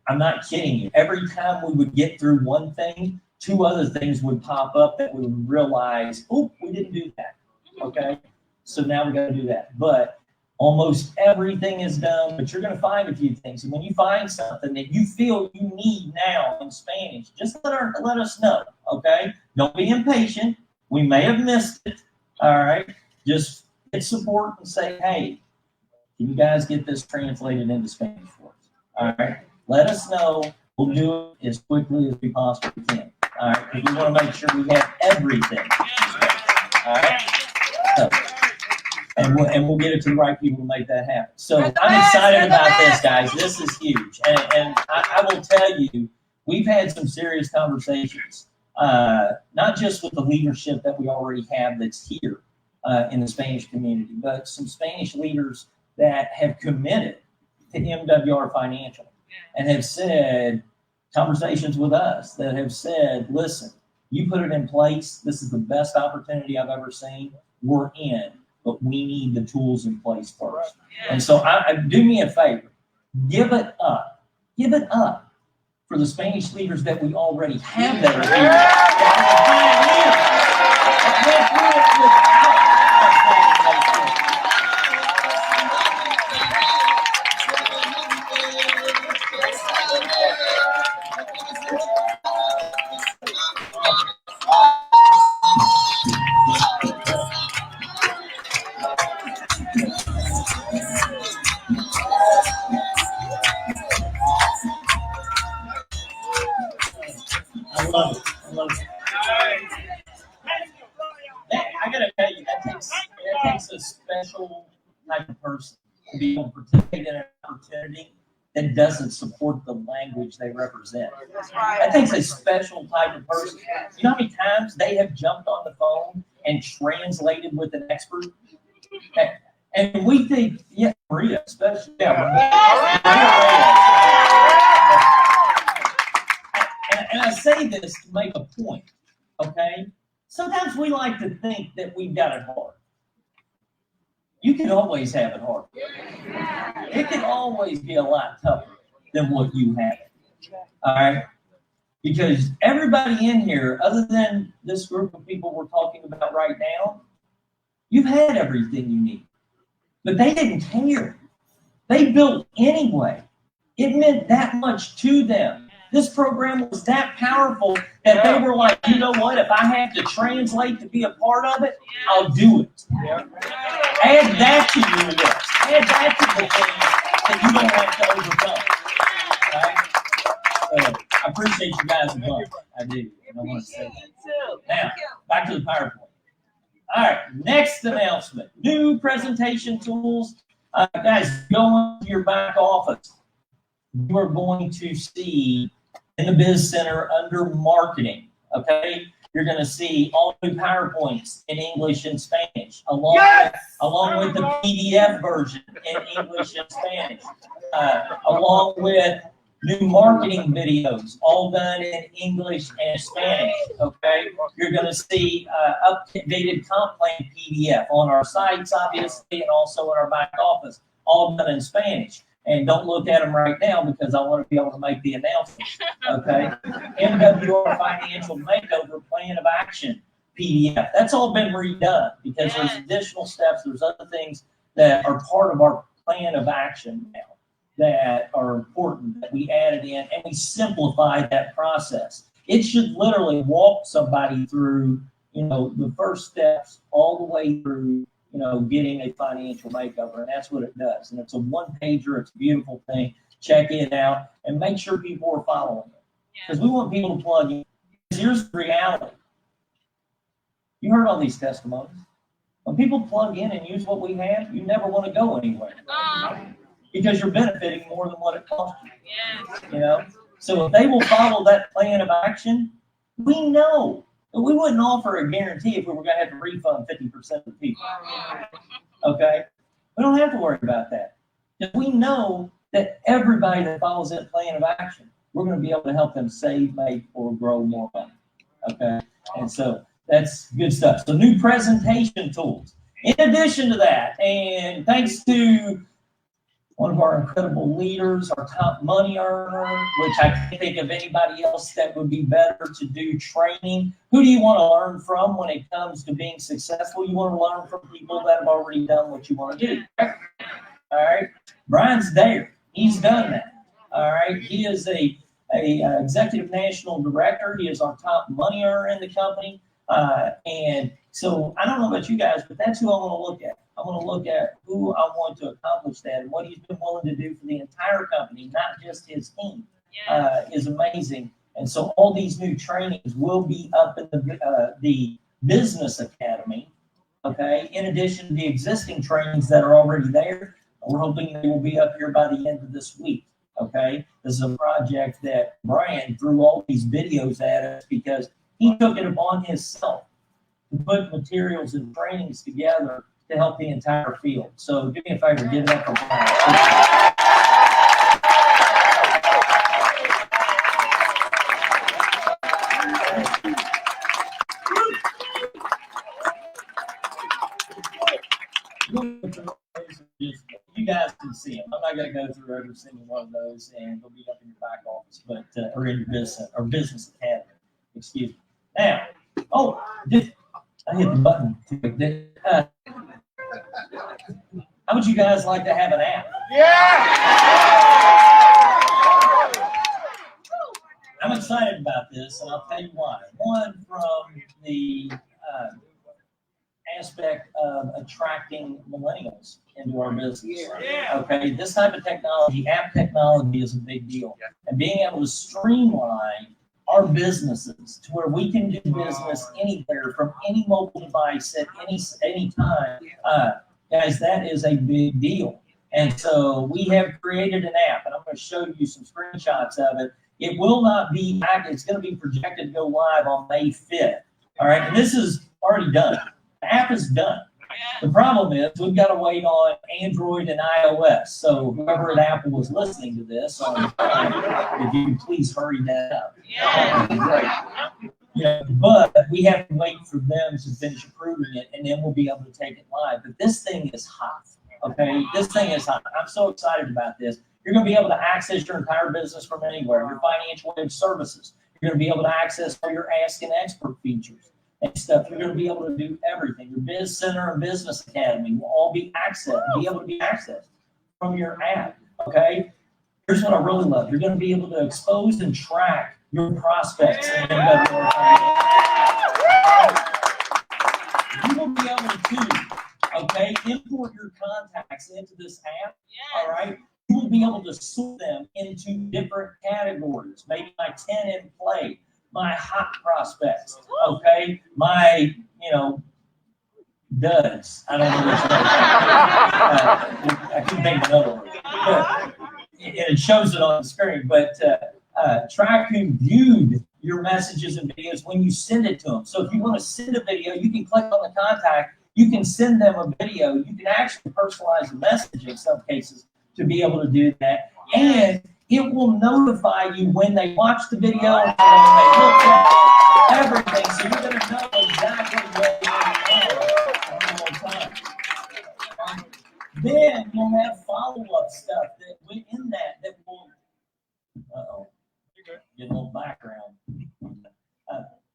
Speaker 14: I'm not kidding you. Every time we would get through one thing, two other things would pop up that we would realize, oh, we didn't do that. Okay, so now we got to do that. But almost everything is done, but you're going to find a few things. And when you find something that you feel you need now in Spanish, just let us know, okay? Don't be impatient. We may have missed it, all right? Just get support and say, hey, can you guys get this translated into Spanish for us? All right? Let us know. We'll do it as quickly as we possibly can, all right? Because we want to make sure we have everything, all right? So, and we'll get it to the right people to make that happen. So I'm excited about this, guys. This is huge. And I will tell you, we've had some serious conversations, not just with the leadership that we already have that's here in the Spanish community, but some Spanish leaders that have committed to MWR Financial and have said, conversations with us that have said, listen, you put it in place. This is the best opportunity I've ever seen. We're in. But we need the tools in place first. And so do me a favor, give it up. Give it up for the Spanish leaders that we already have that are here. I love it. I love it. I gotta tell you, that takes a special type of person to be able to participate in an opportunity that doesn't support the language they represent. That takes a special type of person. You know how many times they have jumped on the phone and translated with an expert? And we think, yeah, Maria, especially. Yeah, and I say this to make a point, okay? Sometimes we like to think that we've got it hard. You can always have it hard. It can always be a lot tougher than what you have. All right? Because everybody in here, other than this group of people we're talking about right now, you've had everything you need. But they didn't care. They built anyway. It meant that much to them. This program was that powerful that they were like, you know what? If I have to translate to be a part of it, I'll do it. Add that to your list. Add that to the things that you don't have to overcome. Right? So I appreciate you guys a bunch. I do. And I want to say that. Now, back to the PowerPoint. All right, next announcement. New presentation tools. Guys, go into your back office. you are going to see in the Biz Center under marketing, okay? You're going to see all new PowerPoints in English and Spanish, along with the PDF version in English and Spanish, along with new marketing videos, all done in English and Spanish, okay? You're going to see updated comp plan PDF on our sites, obviously, and also in our back office, all done in Spanish. And don't look at them right now because I want to be able to make the announcement, okay? MWR Financial Makeover Plan of Action PDF. That's all been redone because there's additional steps. There's other things that are part of our plan of action now that are important that we added in, and we simplified that process. It should literally walk somebody through, you know, the first steps all the way through, you know, getting a financial makeover, and that's what it does. And it's a one-pager. It's a beautiful thing. Check it out and make sure people are following it, because we want people to plug in. Here's the reality. You heard all these testimonies. When people plug in and use what we have, you never want to go anywhere. Because you're benefiting more than what it costs you. You know? So if they will follow that plan of action, we know. We wouldn't offer a guarantee if we were going to have to refund 50% of the people. Okay? We don't have to worry about that. Because we know that everybody that follows that plan of action, we're going to be able to help them save, make, or grow more money. Okay? And so that's good stuff. So new presentation tools. In addition to that, and thanks to one of our incredible leaders, our top money earner, which I can't think of anybody else that would be better to do training. Who do you want to learn from when it comes to being successful? You want to learn from people that have already done what you want to do. All right. Brian's there. He's done that. All right. He is a executive national director. He is our top money earner in the company. And so I don't know about you guys, but that's who I want to look at. I want to look at who I want to accomplish that, and what he's been willing to do for the entire company, not just his team, is amazing. And so all these new trainings will be up in the Business Academy, okay, in addition to the existing trainings that are already there. We're hoping they will be up here by the end of this week, okay? This is a project that Brian threw all these videos at us because he took it upon himself to put materials and trainings together to help the entire field. So do me a favor, give it up for Brian. You guys can see them. I'm not going to go through every single one of those, and they'll be up in your back office, but or in your business academy. Excuse me. Now, I hit the button. How would you guys like to have an app? I'm excited about this, and I'll tell you why. One, from the aspect of attracting millennials into our business. Okay, this type of technology, app technology, is a big deal. And being able to streamline our businesses to where we can do business anywhere from any mobile device at any time, guys, that is a big deal. And so we have created an app, and I'm going to show you some screenshots of it. It will not be active. It's going to be projected to go live on May 5th. All right, and this is already done. The app is done. The problem is we've got to wait on Android and iOS. So whoever at Apple was listening to this, if you could please hurry that up. Great. But we have to wait for them to finish approving it, and then we'll be able to take it live. But this thing is hot. Okay, this thing is hot. I'm so excited about this. You're going to be able to access your entire business from anywhere. Your financial aid services. You're going to be able to access all your Ask an Expert features and stuff. You're going to be able to do everything. Your Biz Center and Business Academy will all be able to be accessed from your app. Okay. Here's what I really love. You're going to be able to expose and track your prospects in MWR. You will be able to, import your contacts into this app. All right. You will be able to sort them into different categories. Maybe my 10 in play. My hot prospects, okay? My, duds. I don't know which one. I couldn't think of another one. But it shows it on the screen, but track who viewed your messages and videos when you send it to them. So if you want to send a video, you can click on the contact. You can send them a video. You can actually personalize a message in some cases to be able to do that. And it will notify you when they watch the video, when they look at it, everything. So you're going to know exactly what you're doing all the time. Then you'll have follow-up stuff that within that will, get a little background.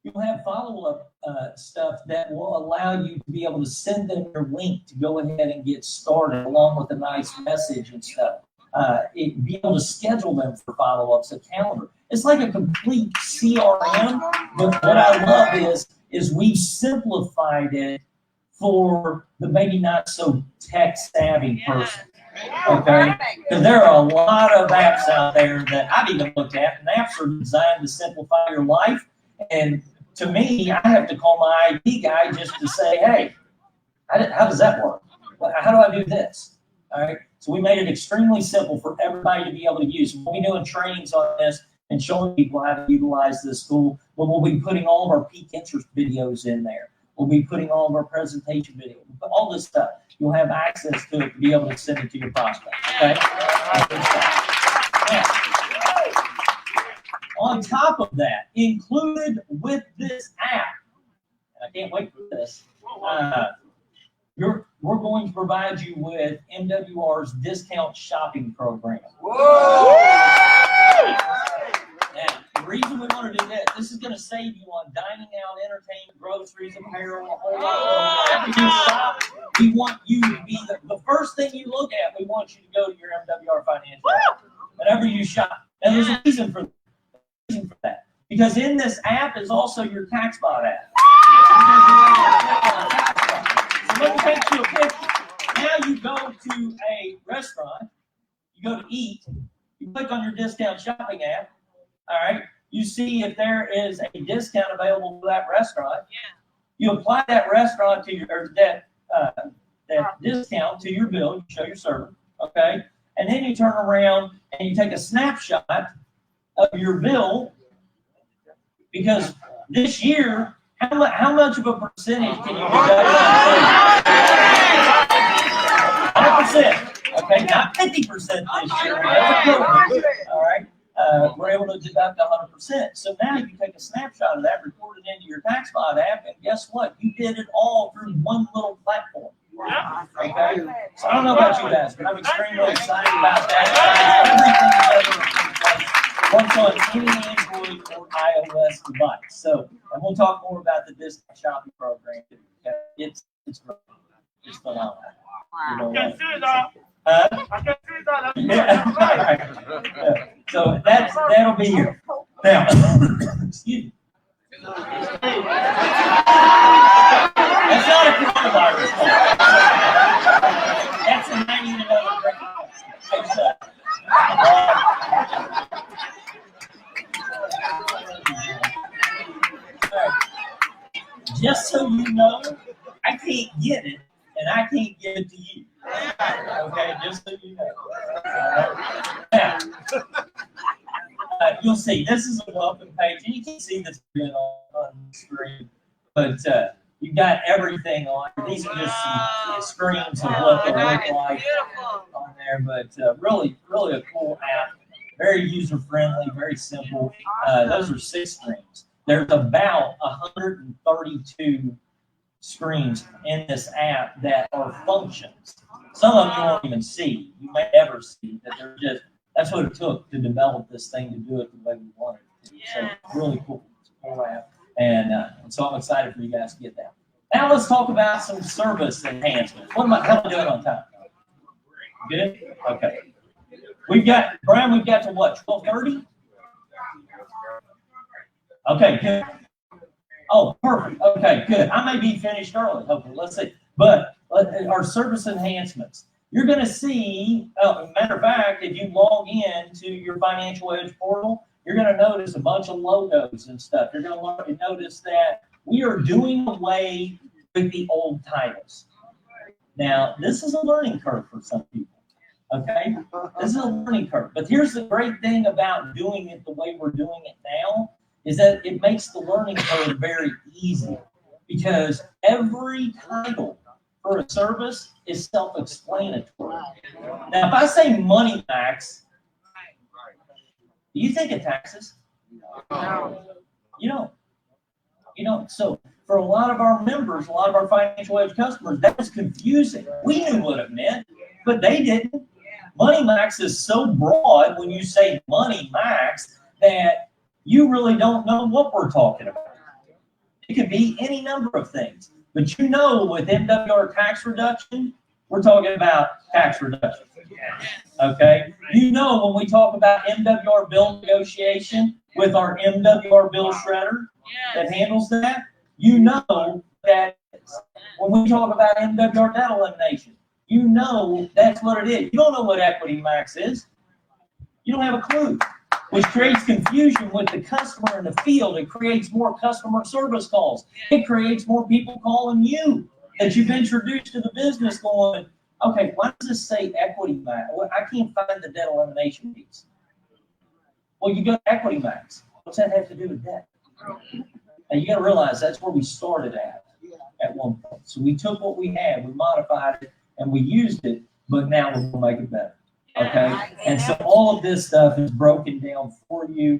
Speaker 14: You'll have follow-up stuff that will allow you to be able to send them your link to go ahead and get started, along with a nice message and stuff. Be able to schedule them for follow-ups, a calendar. It's like a complete CRM, but what I love is we've simplified it for the maybe not so tech-savvy person. Okay, because there are a lot of apps out there that I've even looked at, and apps are designed to simplify your life. And to me, I have to call my IT guy just to say, hey, how does that work? How do I do this? All right. So we made it extremely simple for everybody to be able to use. We'll be doing trainings on this and showing people how to utilize this tool. But we'll be putting all of our peak interest videos in there. We'll be putting all of our presentation videos, all this stuff. You'll have access to it to be able to send it to your prospect. Okay. Now, on top of that, included with this app, and I can't wait for this, we're going to provide you with MWR's discount shopping program. Whoa! Now, the reason we want to do that, this is going to save you on dining out, entertainment, groceries, apparel, a whole lot more. Whenever you shop, we want you to be the first thing you look at. We want you to go to your MWR financial app whenever you shop. And there's a reason for that. Because in this app is also your TaxBot app. So let me take you a picture. Now you go to a restaurant, you go to eat, you click on your discount shopping app, all right? You see if there is a discount available for that restaurant. You apply that restaurant to your, or that discount to your bill, you show your server, okay? And then you turn around and you take a snapshot of your bill, because this year, how much of a percentage can you deduct? 100%. Okay, not 50% this year. All right, we're able to deduct 100%. So now you take a snapshot of that, report it into your TaxBot app, and guess what? You did it all through one little platform. Okay, so I don't know about you guys, but I'm extremely excited about that. Everything works on any Android or iOS device. So, and we'll talk more about the discount shopping program. It's great. It's phenomenal. You know, so that'll be here. Now, excuse me. That's not a coronavirus call. That's a 90-minute break. Just so you know, I can't get it, and I can't give it to you. Okay, just so you know. Now, you'll see, this is a welcome page, and you can see this on the screen, but you've got everything on. These are just some screens of what they look like on there, but really a cool app. Very user-friendly, very simple. Those are 6 screens. There's about 132 screens in this app that are functions. Some of you won't even see. You may never see that they're just, that's what it took to develop this thing to do it the way we wanted it to. So it's really cool. It's a cool app. And so I'm excited for you guys to get that. Now let's talk about some service enhancements. How am I doing on time? Good? Okay. Brian, we've got to what, 12:30? Okay, good. Oh, perfect. Okay, good. I may be finished early, hopefully. Let's see. But our service enhancements. You're going to see, matter of fact, if you log in to your Financial Edge portal, you're going to notice a bunch of logos and stuff. You're going to notice that we are doing away with the old titles. Now, this is a learning curve for some people. Okay, this is a learning curve. But here's the great thing about doing it the way we're doing it now is that it makes the learning curve very easy because every title for a service is self-explanatory. Now, if I say Money Max, do you think of taxes? No. You don't. You don't. So for a lot of our members, a lot of our financial aid customers, that was confusing. We knew what it meant, but they didn't. Money Max is so broad when you say Money Max that you really don't know what we're talking about. It could be any number of things. But you know, with MWR tax reduction, we're talking about tax reduction. Okay? You know, when we talk about MWR bill negotiation with our MWR bill shredder that handles that, you know that when we talk about MWR debt elimination, you know that's what it is. You don't know what Equity Max is. You don't have a clue, which creates confusion with the customer in the field. It creates more customer service calls. It creates more people calling you that you've introduced to the business going, okay, why does this say Equity Max? Well, I can't find the debt elimination piece. Well, you go to Equity Max. What's that have to do with debt? And you got to realize that's where we started at one point. So we took what we had, we modified it, and we used it, but now we're going to make it better. Okay? And so all of this stuff is broken down for you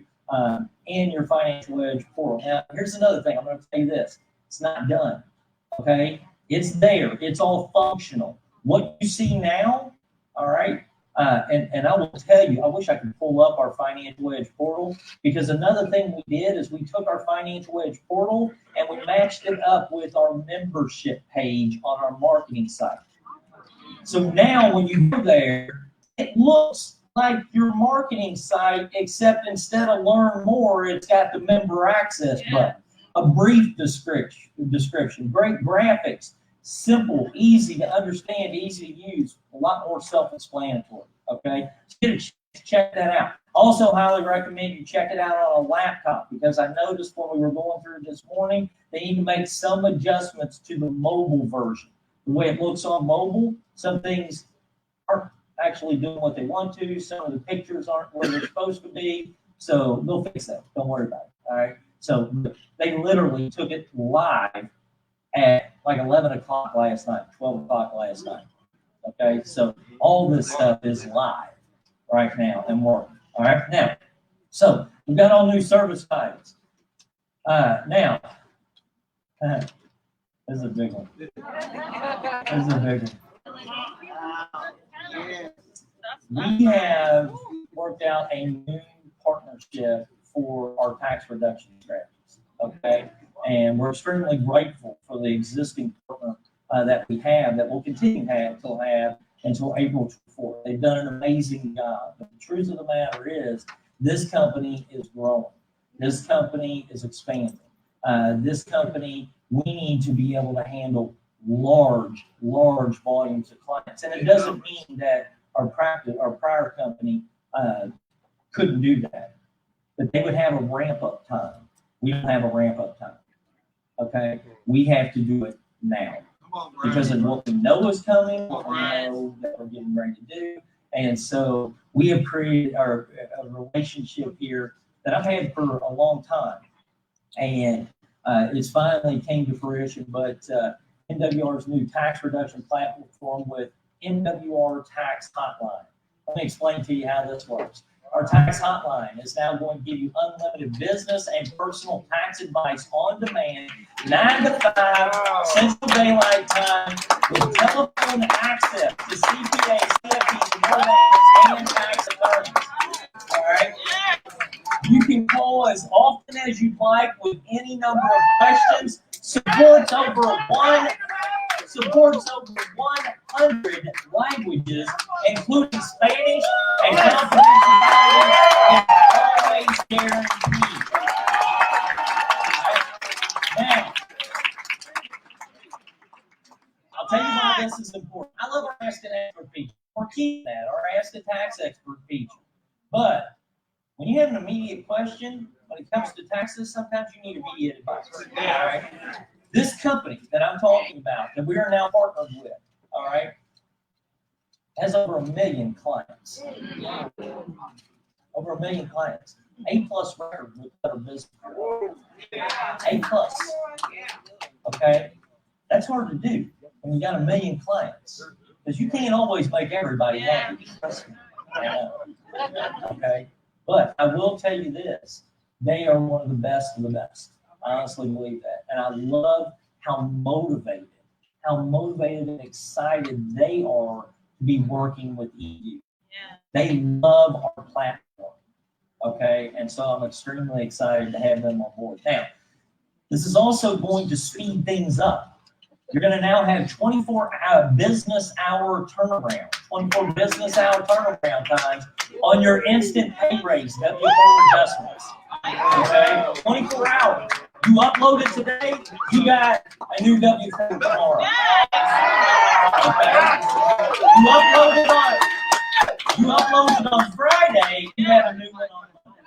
Speaker 14: in your Financial Edge portal. Now, here's another thing. I'm going to tell you this. It's not done. Okay? It's there. It's all functional. What you see now, all right, and I will tell you, I wish I could pull up our Financial Edge portal, because another thing we did is we took our Financial Edge portal and we matched it up with our membership page on our marketing site. So now when you go there, it looks like your marketing site, except instead of learn more, it's got the member access button, a brief description, great graphics, simple, easy to understand, easy to use, a lot more self-explanatory, okay? So check that out. Also highly recommend you check it out on a laptop, because I noticed when we were going through this morning, they need to make some adjustments to the mobile version. The way it looks on mobile, some things aren't actually doing what they want to. Some of the pictures aren't where they're supposed to be. So they'll fix that. Don't worry about it, all right? So they literally took it live at like 11 o'clock last night, 12 o'clock last night. Okay, so all this stuff is live right now and working. All right, now, so we've got all new service guidance. Now, this is a big one. This is a big one. We have worked out a new partnership for our tax reduction strategies. Okay. And we're extremely grateful for the existing partner that we have, that we'll continue to have until April 24th. They've done an amazing job. But the truth of the matter is, this company is growing. This company is expanding. This company, we need to be able to handle large volumes of clients. And it doesn't mean that our prior company couldn't do that, but they would have a ramp-up time. We don't have a ramp-up time. Okay, we have to do it now because of what we know is coming, what we know that we're getting ready to do. And so we have created a relationship here that I've had for a long time. And it's finally came to fruition, but MWR's new tax reduction platform with MWR Tax Hotline. Let me explain to you how this works. Our tax hotline is now going to give you unlimited business and personal tax advice on demand, 9 to 5, Central Daylight Time, with telephone access to CPAs, CFPs, and tax attorneys. All right? You can call as often as you'd like with any number of questions. Supports over 100 languages, including Spanish and confidentiality, and always guaranteed. Now, I'll tell you why this is important. I love our Ask an Expert feature. We're keeping that, our Ask a Tax Expert feature. But when you have an immediate question, when it comes to taxes, sometimes you need immediate advice. All right? This company that I'm talking about, that we are now partnered with, all right, has over 1 million clients. Over 1 million clients. A+ record with Better Business Bureau. A+. Okay? That's hard to do when you got 1 million clients. Because you can't always make everybody happy. Trust me. I know. Okay? But I will tell you this. They are one of the best of the best. I honestly believe that. And I love how motivated and excited they are to be working with EU. They love our platform. Okay, and so I'm extremely excited to have them on board. Now, this is also going to speed things up. You're going to now have 24-hour business hour turnaround, 24 business hour turnaround times on your instant pay raise, W4 adjustments. Okay, 24 hours. You upload it today, you got a new W4 tomorrow. Okay, you upload it on Friday, you have a new one on Monday.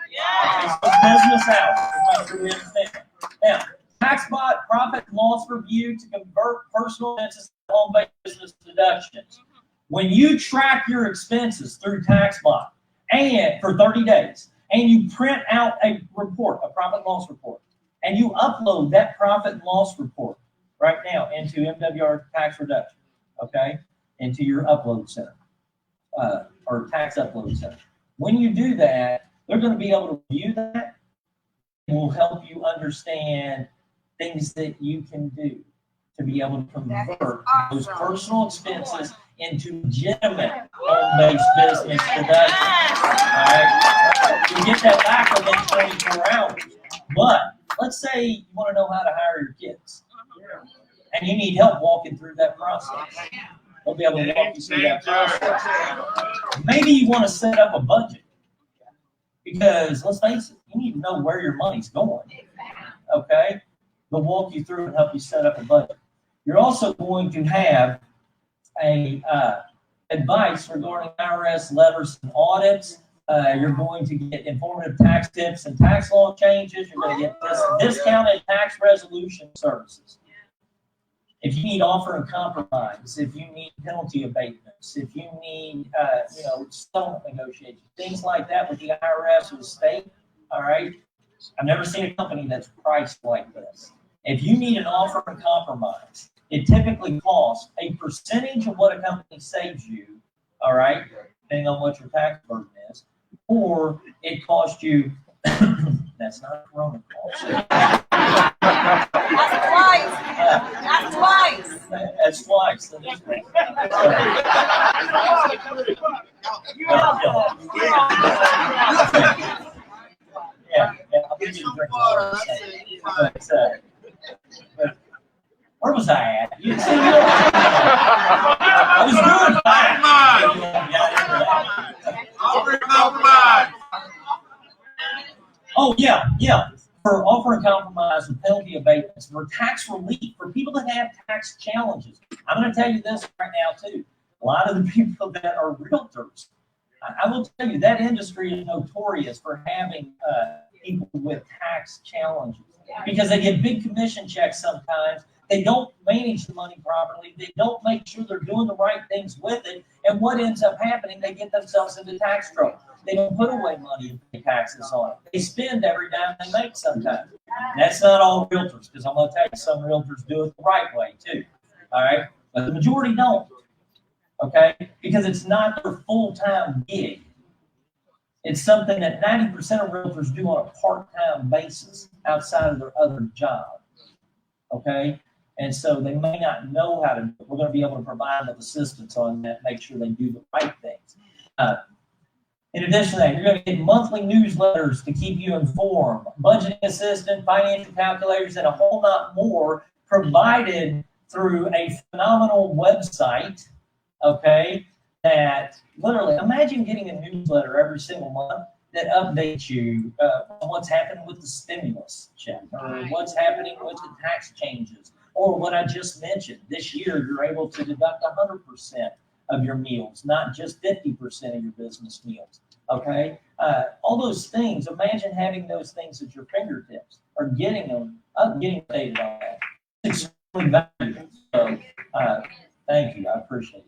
Speaker 14: It's business hours. Make sure we understand. Now, TaxBot profit and loss review to convert personal expenses to home-based business deductions. When you track your expenses through TaxBot and for 30 days, and you print out a report, a profit and loss report, and you upload that profit and loss report right now into MWR tax reduction, okay, into your upload center, or tax upload center. When you do that, they're going to be able to review that and will help you understand things that you can do to be able to convert those personal expenses into legitimate home-based business deductions. All right? You get that back within 24 hours. But let's say you want to know how to hire your kids, and you need help walking through that process. They'll be able to walk you through that process. Maybe you want to set up a budget, because let's face it, you need to know where your money's going. Okay? They'll walk you through and help you set up a budget. You're also going to have a advice regarding IRS letters and audits. You're going to get informative tax tips and tax law changes. You're going to get discounted tax resolution services. If you need offer and compromise, if you need penalty abatements, if you need settlement negotiations, things like that with the IRS or the state, all right? I've never seen a company that's priced like this. If you need an offer and compromise, it typically costs a percentage of what a company saves you, all right, depending on what your tax burden is, or it costs you, that's not a Corona cost.
Speaker 4: That's twice. That's twice.
Speaker 14: That's twice. That is right. Yeah, I'll give you a drink. But where was I at? You see me? I was doing fine. Oh, yeah. For offer and compromise and penalty abatements, for tax relief, for people that have tax challenges. I'm going to tell you this right now, too. A lot of the people that are realtors, I will tell you, that industry is notorious for having people with tax challenges because they get big commission checks sometimes. They don't manage the money properly. They don't make sure they're doing the right things with it. And what ends up happening, they get themselves into tax trouble. They don't put away money and pay taxes on it. They spend every dime they make sometimes. That's not all realtors, because I'm going to tell you, some realtors do it the right way too. All right? But the majority don't. Okay? Because it's not their full-time gig. It's something that 90% of realtors do on a part-time basis outside of their other job. Okay? And so they may not know how to do it. We're going to be able to provide them assistance on that, make sure they do the right things. In addition to that, you're going to get monthly newsletters to keep you informed, budgeting assistance, financial calculators, and a whole lot more provided through a phenomenal website, okay, that literally, imagine getting a newsletter every single month that updates you on what's happening with the stimulus check, or what's happening with the tax changes, or what I just mentioned. This year, you're able to deduct 100% of your meals, not just 50% of your business meals, okay? All those things, imagine having those things at your fingertips, or getting them, getting updated on that. It's extremely valuable. So, thank you, I appreciate it.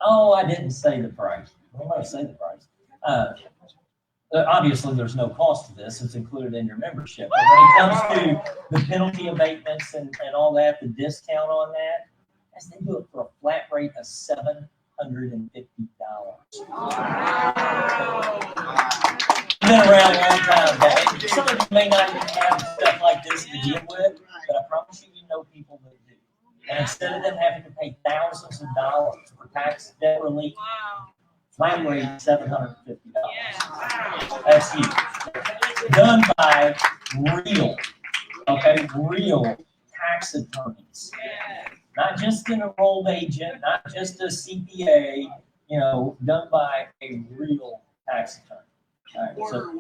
Speaker 14: Oh, I didn't say the price. I'm going to say the price. Obviously, there's no cost to this. It's included in your membership. But when it comes to the penalty abatements and all that, the discount on that, as they do it for a flat rate of $750. Been around a long time, Dave. Some of you may not even have stuff like this to deal with, but I promise you, you know people that do. And instead of them having to pay thousands of dollars for tax debt relief, flat rate $750. That's huge. Done by real, real tax attorneys. Not just an enrolled agent, not just a CPA, done by a real tax attorney. All right, so,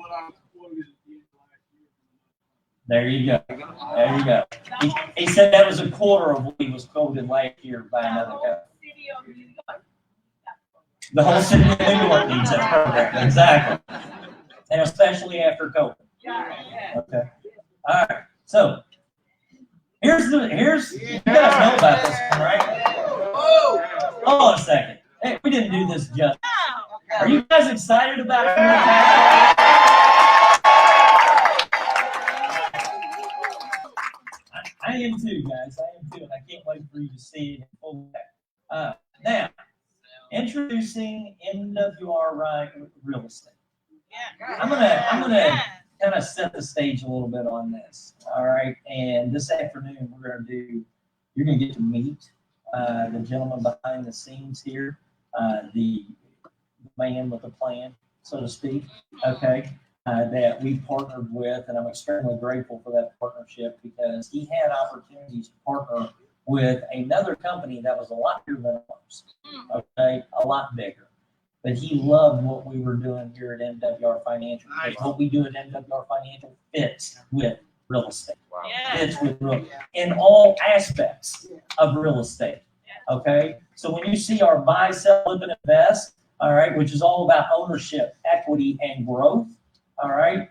Speaker 14: there you go. There you go. He said that was a quarter of what he was quoted last year by another guy. The whole city of New York needs that program. Exactly. And especially after COVID. Okay. All right. So here's you guys know about this one, right? Hold on a second. Hey, we didn't do this justice. Are you guys excited about it? I am too, guys. I am too, and I can't wait for you to see it in full effect. Now, introducing MWR real estate. I'm gonna kind of set the stage a little bit on this. All right, and this afternoon you're gonna get to meet the gentleman behind the scenes here, the man with a plan, so to speak. Okay. That we partnered with, and I'm extremely grateful for that partnership because he had opportunities to partner with another company that was a lot bigger than ours, okay, a lot bigger. But he loved what we were doing here at MWR Financial. Because what we do at MWR Financial fits with real estate. Wow. Fits with in all aspects of real estate, okay? So when you see our buy, sell, live, and invest, all right, which is all about ownership, equity, and growth, all right,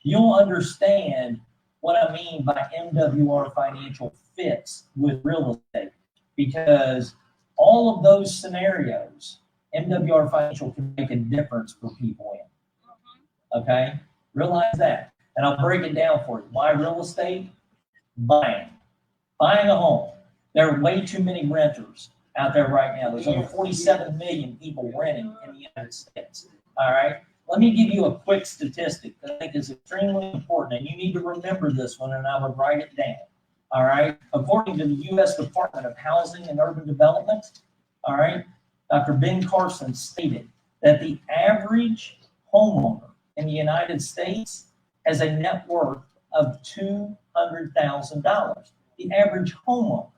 Speaker 14: you'll understand what I mean by MWR Financial fits with real estate, because all of those scenarios, MWR Financial can make a difference for people in. Okay, realize that, and I'll break it down for you. Why real estate? Buying a home. There are way too many renters out there right now. There's over 47 million people renting in the United States. All right. Let me give you a quick statistic that I think is extremely important, and you need to remember this one, and I would write it down. All right. According to the U.S. Department of Housing and Urban Development, all right, Dr. Ben Carson stated that the average homeowner in the United States has a net worth of $200,000. The average homeowner.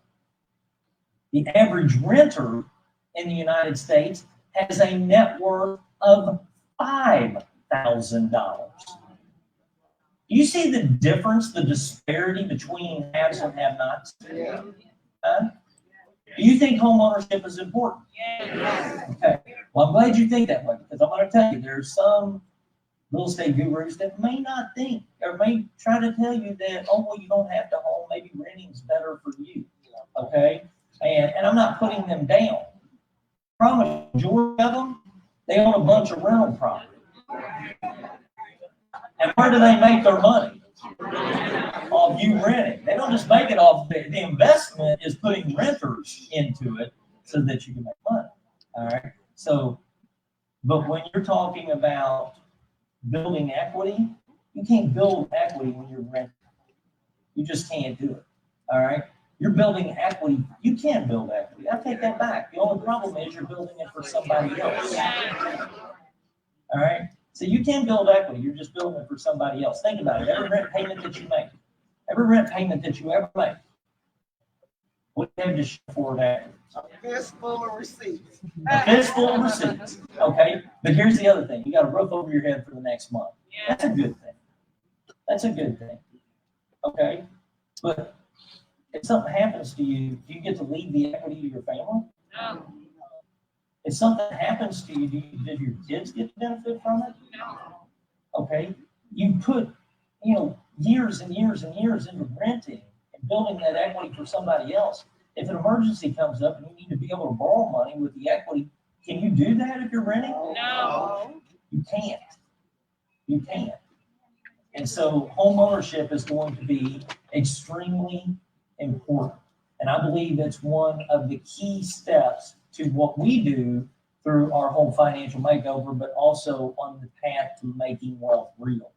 Speaker 14: The average renter in the United States has a net worth of $5,000. You see the difference, the disparity between haves and have-nots? Yeah. Do you think home ownership is important? Yeah. Okay. Well, I'm glad you think that way, because I'm going to tell you there's some real estate gurus that may not think, or may try to tell you that, oh, well, you don't have to home, maybe renting's better for you. Okay? And I'm not putting them down. I promise, majority of them, they own a bunch of rental property. And where do they make their money? Off you renting. They don't just make it off, the investment is putting renters into it so that you can make money. All right. So, but when you're talking about building equity, you can't build equity when you're renting. You just can't do it. All right. You're building equity. You can't build equity. I take that back. The only problem is you're building it for somebody else. All right. So you can build equity. You're just building it for somebody else. Think about it. Every rent payment that you make, every rent payment that you ever make, what do you have to show for it afterwards?
Speaker 15: A fistful of receipts.
Speaker 14: A fistful of receipts. Okay. But here's the other thing. You got a roof over your head for the next month. That's a good thing. That's a good thing. Okay. But if something happens to you, do you get to leave the equity to your family? No. If something happens to you, do your kids get to benefit from it? No. Okay. You put, years and years and years into renting and building that equity for somebody else. If an emergency comes up and you need to be able to borrow money with the equity, can you do that if you're renting?
Speaker 7: No.
Speaker 14: You can't. You can't. And so home ownership is going to be extremely important. And I believe it's one of the key steps to what we do through our whole financial makeover, but also on the path to making wealth real.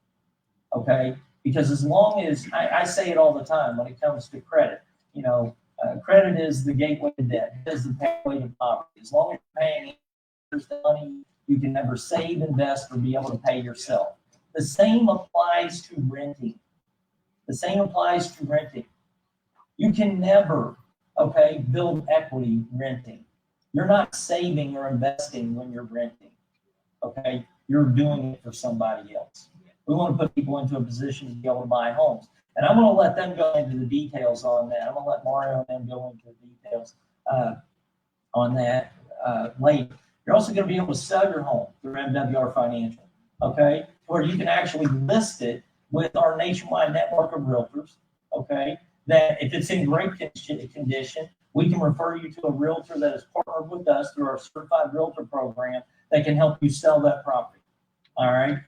Speaker 14: Okay? Because as long as, I say it all the time when it comes to credit, you know, credit is the gateway to debt. It is the pathway to poverty. As long as you're paying interest on money, you can never save, invest, or be able to pay yourself. The same applies to renting. The same applies to renting. You can never, okay, build equity renting. You're not saving or investing when you're renting, okay? You're doing it for somebody else. We want to put people into a position to be able to buy homes. And I'm going to let them go into the details on that. I'm going to let Mario and them go into the details on that later. You're also going to be able to sell your home through MWR Financial, okay? Where you can actually list it with our nationwide network of realtors, okay? That if it's in great condition, we can refer you to a realtor that is partnered with us through our certified realtor program that can help you sell that property, all right?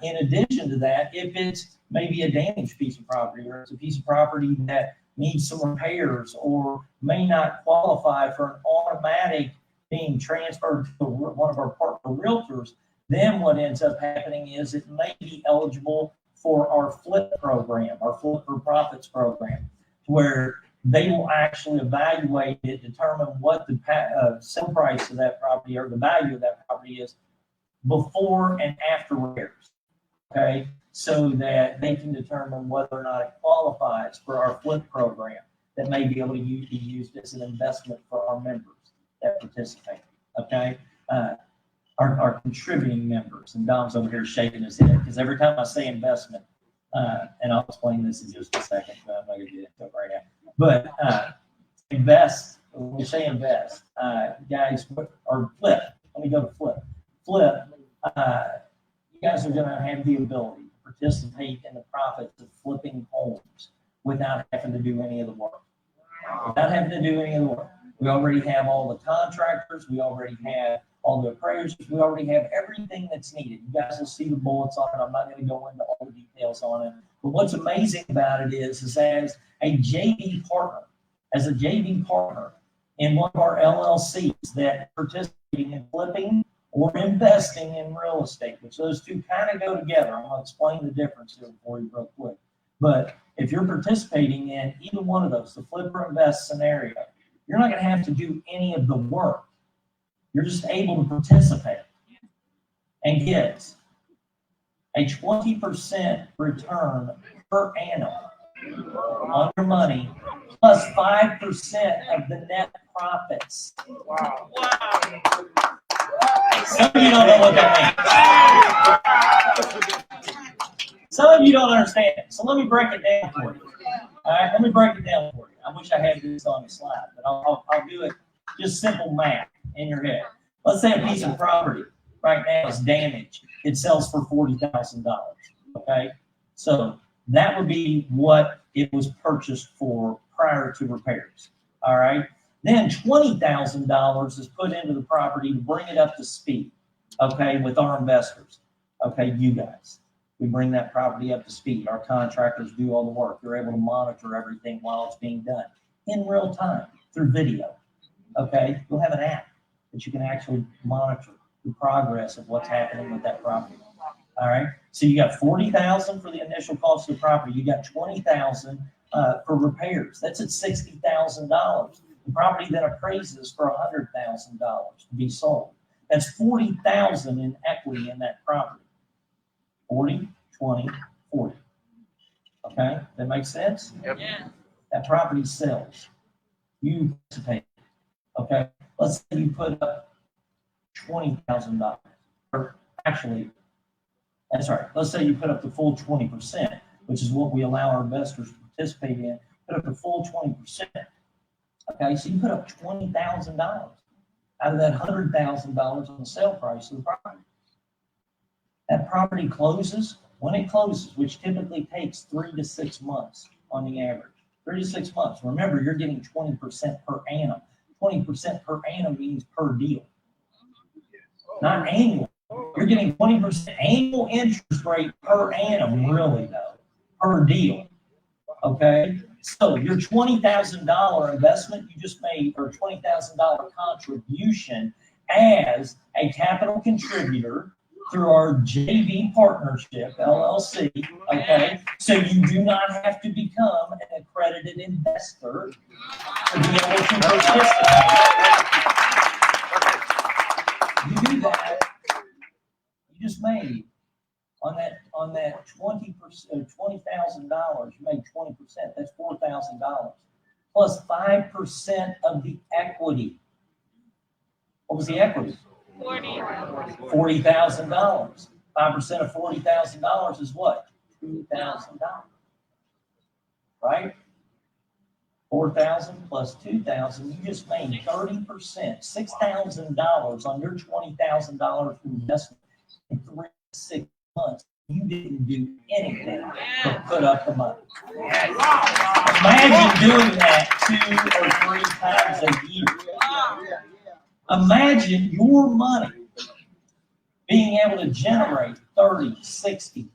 Speaker 14: In addition to that, if it's maybe a damaged piece of property or it's a piece of property that needs some repairs or may not qualify for an automatic being transferred to one of our partner realtors, then what ends up happening is it may be eligible for our flip program, our flip for profits program, where they will actually evaluate it, determine what the sale price of that property or the value of that property is before and after repairs, okay? So that they can determine whether or not it qualifies for our flip program that may be able to be used as an investment for our members that participate, okay? Our contributing members, and Dom's over here shaking his head because every time I say investment, and I'll explain this in just a second, but I'm not going to get into it right now. But invest, when we say invest, guys, or flip, let me go to flip. Flip, you guys are going to have the ability to participate in the profits of flipping homes without having to do any of the work. Without having to do any of the work. We already have all the contractors. We already have all the appraisers. We already have everything that's needed. You guys will see the bullets on it. I'm not going to go into all the details on it. But what's amazing about it is as a JV partner in one of our LLCs that participating in flipping or investing in real estate, which those two kind of go together. I'm going to explain the difference here for you real quick. But if you're participating in either one of those, the flip or invest scenario, you're not going to have to do any of the work. You're just able to participate and get a 20% return per annum on your money, plus 5% of the net profits. Wow. Some of you don't know what that means. Some of you don't understand it. So let me break it down for you. All right, let me break it down for you. I wish I had this on the slide, but I'll do it just simple math in your head. Let's say a piece of property right now is damaged. It sells for $40,000. Okay, so that would be what it was purchased for prior to repairs. All right, then $20,000 is put into the property to bring it up to speed. Okay, with our investors. Okay, you guys. We bring that property up to speed. Our contractors do all the work. They're able to monitor everything while it's being done in real time through video. Okay, you'll have an app that you can actually monitor the progress of what's happening with that property. All right, so you got $40,000 for the initial cost of the property. You got $20,000 for repairs. That's at $60,000. The property then appraises for $100,000 to be sold. That's $40,000 in equity in that property. 40, 20, 40. Okay, that makes sense? Yep. Yeah. That property sells. You participate. Okay, let's say you put up $20,000. Or actually, that's right. Let's say you put up the full 20%, which is what we allow our investors to participate in. Put up the full 20%. Okay, so you put up $20,000 out of that $100,000 on the sale price of the property. That property closes. When it closes, which typically takes 3 to 6 months on the average, 3 to 6 months. Remember, you're getting 20% per annum. 20% per annum means per deal, not annual. You're getting 20% annual interest rate per annum, really though, per deal. Okay, so your $20,000 investment you just made, or $20,000 contribution as a capital contributor through our JV partnership, LLC, okay? So you do not have to become an accredited investor to be able to participate. You do that, you just made on that $20,000, you made 20%, that's $4,000, plus 5% of the equity. What was the equity? $40,000. 5% of $40,000 is what? $2,000. Right? 4,000 plus 2,000, you just made 30%, $6,000 on your $20,000 investment in 3 to 6 months. You didn't do anything but put up the money. Imagine doing that 2 or 3 times a year. Imagine your money being able to generate 30, 60,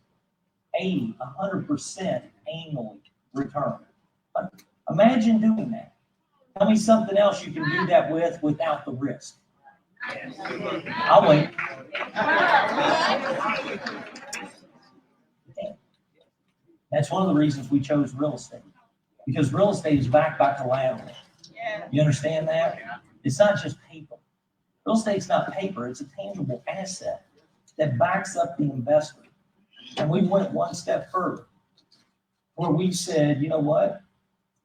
Speaker 14: 80, 100% annually return. Imagine doing that. Tell me something else you can do that with without the risk. I'll wait. That's one of the reasons we chose real estate, because real estate is backed by collateral. You understand that? It's not just paper. Real estate's not paper, it's a tangible asset that backs up the investor. And we went one step further, where we said, you know what?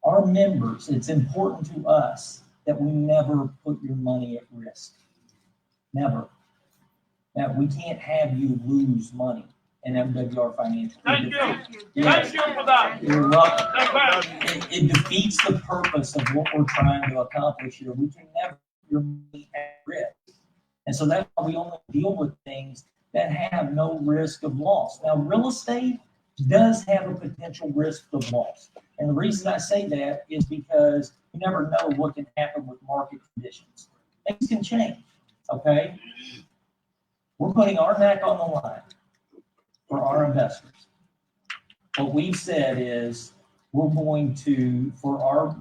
Speaker 14: Our members, it's important to us that we never put your money at risk. Never. Now, we can't have you lose money in MWR Financial.
Speaker 2: Thank you.
Speaker 14: Yes.
Speaker 2: Thank you for that.
Speaker 14: You're welcome. It defeats the purpose of what we're trying to accomplish here. We can never put your money at risk. And so that's why we only deal with things that have no risk of loss. Now, real estate does have a potential risk of loss. And the reason I say that is because you never know what can happen with market conditions. Things can change, okay? We're putting our neck on the line for our investors. What we've said is we're going to, for our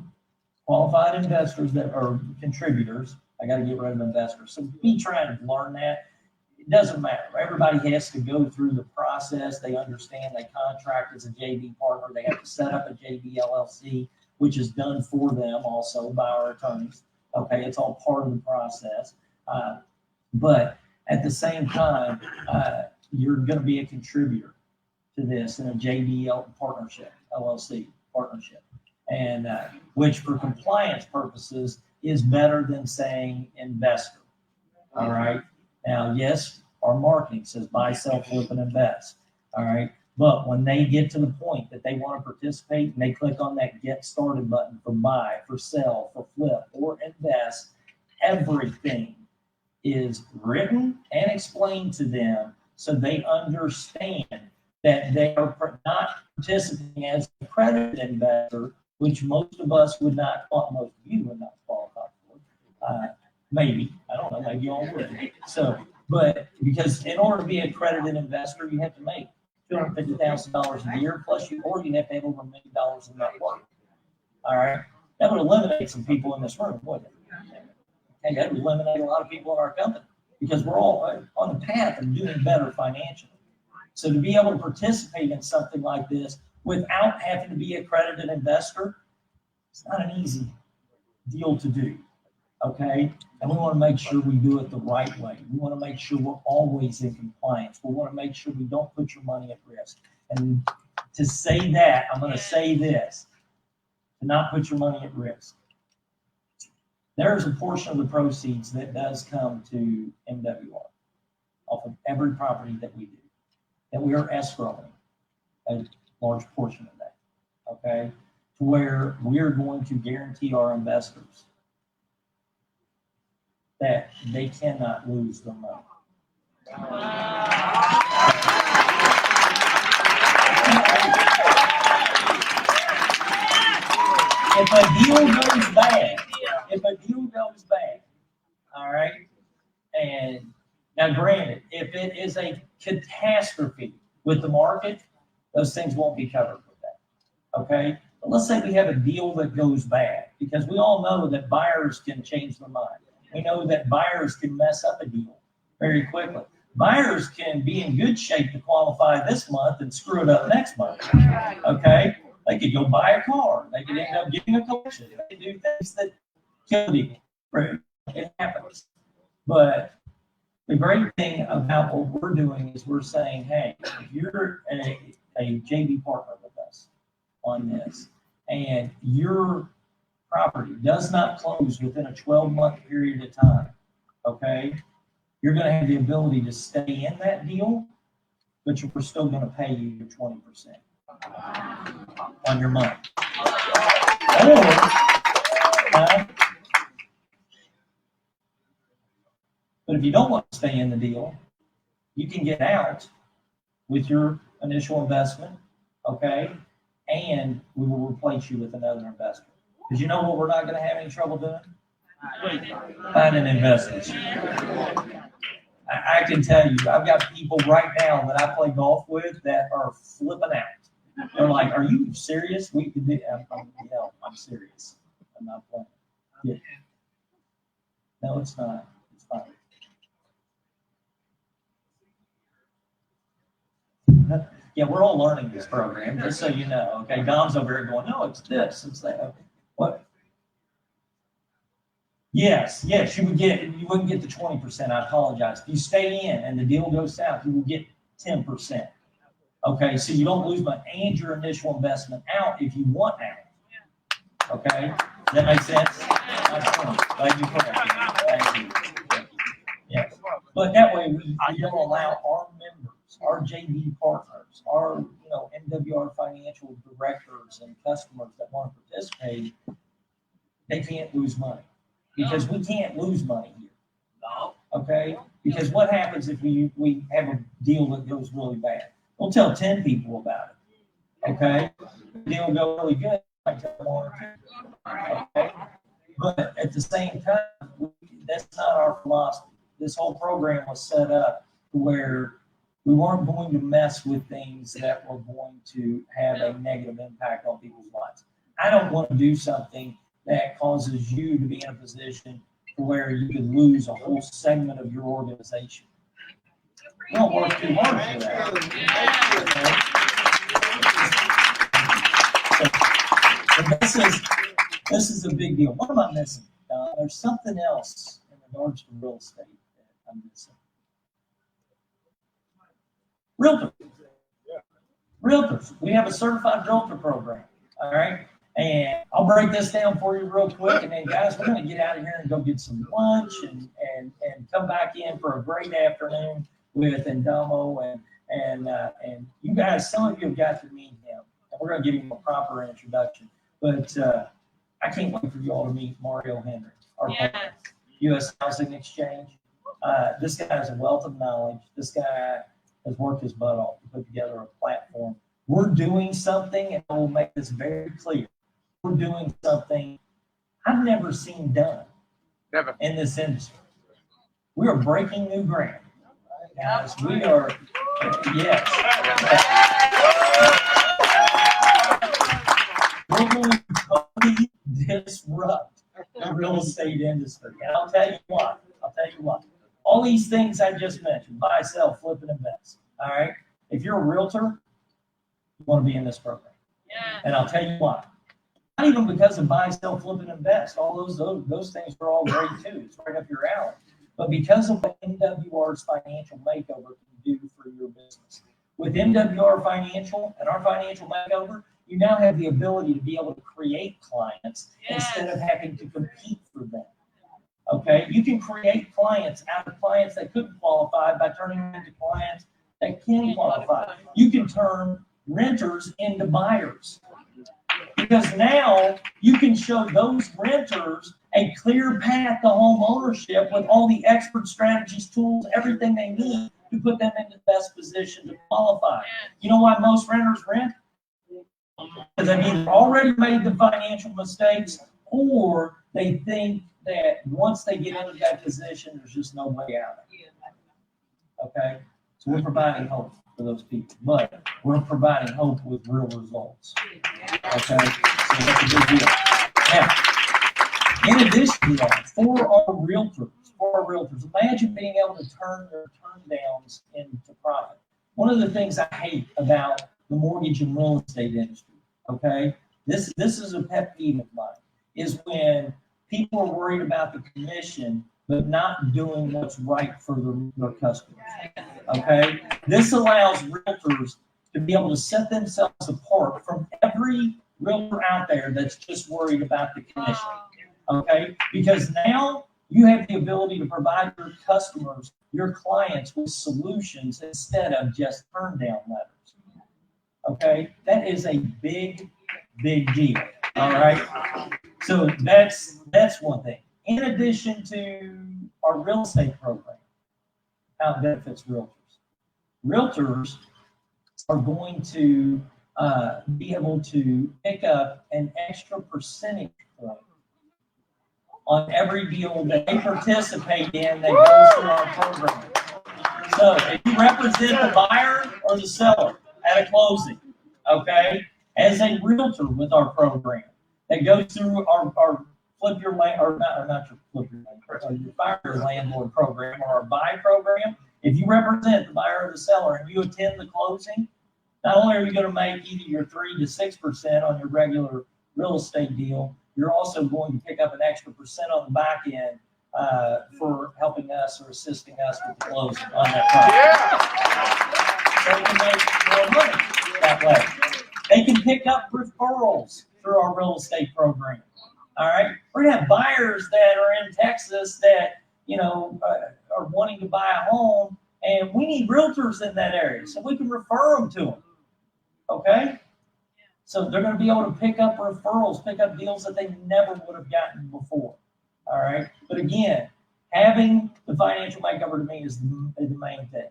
Speaker 14: qualified investors that are contributors, I got to get rid of investors. So be trying to learn that. It doesn't matter. Everybody has to go through the process. They understand they contract as a JV partner. They have to set up a JV LLC, which is done for them also by our attorneys. Okay, it's all part of the process. But at the same time, you're going to be a contributor to this in a JV partnership, LLC partnership, and which for compliance purposes is better than saying investor. All right. Now, yes, our marketing says buy, sell, flip, and invest. All right. But when they get to the point that they want to participate and they click on that get started button for buy, for sell, for flip, or invest, everything is written and explained to them so they understand that they are not participating as a accredited investor, which most of us would not, most of you would not qualify for. Maybe, I don't know, maybe you all would. So, but because in order to be an accredited investor, you have to make $250,000 a year, plus or you have to have over $1 million in net worth. All right, that would eliminate some people in this room, wouldn't it? And that would eliminate a lot of people in our company because we're all on the path of doing better financially. So to be able to participate in something like this without having to be an accredited investor, it's not an easy deal to do, okay? And we want to make sure we do it the right way. We want to make sure we're always in compliance. We want to make sure we don't put your money at risk. And to say that, I'm going to say this, to not put your money at risk. There's a portion of the proceeds that does come to MWR off of every property that we do, that we are escrowing a large portion of that, okay? To where we're going to guarantee our investors that they cannot lose their money. if a deal goes bad, all right, and now granted, if it is a catastrophe with the market, those things won't be covered with that, okay? But let's say we have a deal that goes bad, because we all know that buyers can change their mind. We know that buyers can mess up a deal very quickly. Buyers can be in good shape to qualify this month and screw it up next month, okay? They could go buy a car. They could end up getting a collection. They could do things that kill people. It happens. But the great thing about what we're doing is we're saying, hey, if you're a JV partner with us on this, and your property does not close within a 12-month period of time, okay, you're going to have the ability to stay in that deal, but we're still going to pay you your 20% on your money. But if you don't want to stay in the deal, you can get out with your initial investment, okay? And we will replace you with another investment. Because you know what we're not going to have any trouble doing? Finding investors. I can tell you, I've got people right now that I play golf with that are flipping out. They're like, "Are you serious? We could do." I'm serious. I'm not playing. Yeah. No, it's not. It's fine. Yeah, we're all learning this program, just so you know. Okay, Dom's over here going, "No, it's this, it's that." Okay. What? Yes, you wouldn't get the 20%. I apologize. If you stay in and the deal goes south, you will get 10%. Okay, so you don't lose money and your initial investment out if you want out. Okay, does that make sense? Thank you for that. Thank you. Yes, but that way we don't allow our members, our JV partners, our MWR financial directors and customers that want to participate, they can't lose money. Because we can't lose money here. No. Okay? Because what happens if we have a deal that goes really bad? We'll tell 10 people about it. Okay? The deal will go really good. I tell one or two. Okay? But at the same time, that's not our philosophy. This whole program was set up where we weren't going to mess with things that were going to have a negative impact on people's lives. I don't want to do something that causes you to be in a position where you could lose a whole segment of your organization. You don't work too hard for that. Okay? So this is a big deal. What am I missing? There's something else in regards to real estate that I'm missing. Realtors. We have a certified realtor program. All right. And I'll break this down for you real quick, and then guys, we're going to get out of here and go get some lunch and come back in for a great afternoon with Indamo and you guys. Some of you have got to meet him, and we're going to give him a proper introduction. But I can't wait for you all to meet Mario Henry, our partner, U.S. Housing Exchange. This guy has a wealth of knowledge. This guy has worked his butt off to put together a platform. We're doing something, and I will make this very clear. We're doing something I've never seen done in this industry. We are breaking new ground. Guys, we are, yes. We're going to totally disrupt the real estate industry. And I'll tell you what. All these things I just mentioned, buy, sell, flip, and invest. All right? If you're a realtor, you want to be in this program. Yeah. And I'll tell you why. Not even because of buy, sell, flip, and invest. All those things are all great too. It's right up your alley. But because of what MWR's financial makeover can do for your business. With MWR Financial and our financial makeover, you now have the ability to be able to create clients instead of having to compete for them. Okay? You can create clients out of clients that couldn't qualify by turning them into clients that can qualify. You can turn renters into buyers. Because now you can show those renters a clear path to home ownership with all the expert strategies, tools, everything they need to put them in the best position to qualify. You know why most renters rent? Because they've either already made the financial mistakes, or they think that once they get into that position, there's just no way out of it. Okay? So we're providing hope for those people, but we're providing hope with real results. Okay? So that's a big deal. Now, in addition to that, for our realtors, imagine being able to turn their turn downs into profit. One of the things I hate about the mortgage and real estate industry, okay, this is a pet peeve of mine, is when people are worried about the commission but not doing what's right for their customers. Okay, this allows realtors to be able to set themselves apart from every realtor out there that's just worried about the commission. Okay, because now you have the ability to provide your customers, your clients, with solutions instead of just turn down letters. Okay, that is a big deal. All right, so that's one thing. In addition to our real estate program, how it benefits realtors. Realtors are going to be able to pick up an extra percentage point on every deal that they participate in that goes through our program. So if you represent the buyer or the seller at a closing, okay, as a realtor with our program that goes through our flip your land, or not your flip your land, your fire your landlord program or our buy program, if you represent the buyer or the seller and you attend the closing, not only are you going to make either your 3 to 6% on your regular real estate deal, you're also going to pick up an extra percent on the back end for helping us or assisting us with the closing on that property. So we can make more money that way. They can pick up referrals through our real estate program. All right, we're gonna have buyers that are in Texas that are wanting to buy a home, and we need realtors in that area, so we can refer them to them. Okay, so they're going to be able to pick up referrals, pick up deals that they never would have gotten before. All right, but again, having the financial makeover to me is the main thing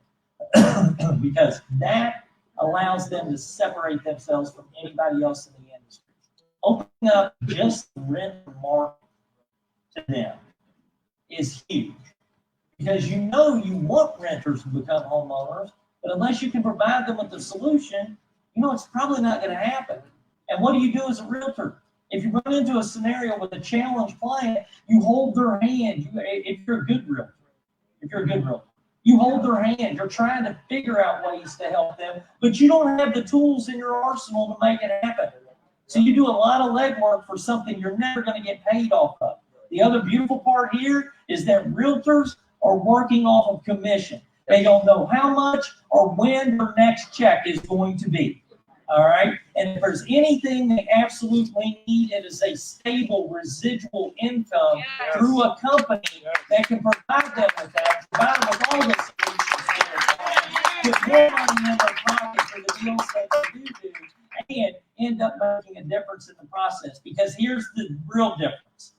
Speaker 14: because that allows them to separate themselves from anybody else in the industry. Opening up just the rental market to them is huge because you want renters to become homeowners, but unless you can provide them with the solution, it's probably not going to happen. And what do you do as a realtor? If you run into a scenario with a challenged client, you hold their hand. If you're a good realtor, you hold their hand. You're trying to figure out ways to help them, but you don't have the tools in your arsenal to make it happen. So you do a lot of legwork for something you're never going to get paid off of. The other beautiful part here is that realtors are working off of commission. They don't know how much or when their next check is going to be. All right? And if there's anything they absolutely need, it is a stable residual income through a company that can provide them with that, provide them with all the solutions, put more money in their pocket for the deals that they do, and end up making a difference in the process. Because here's the real difference.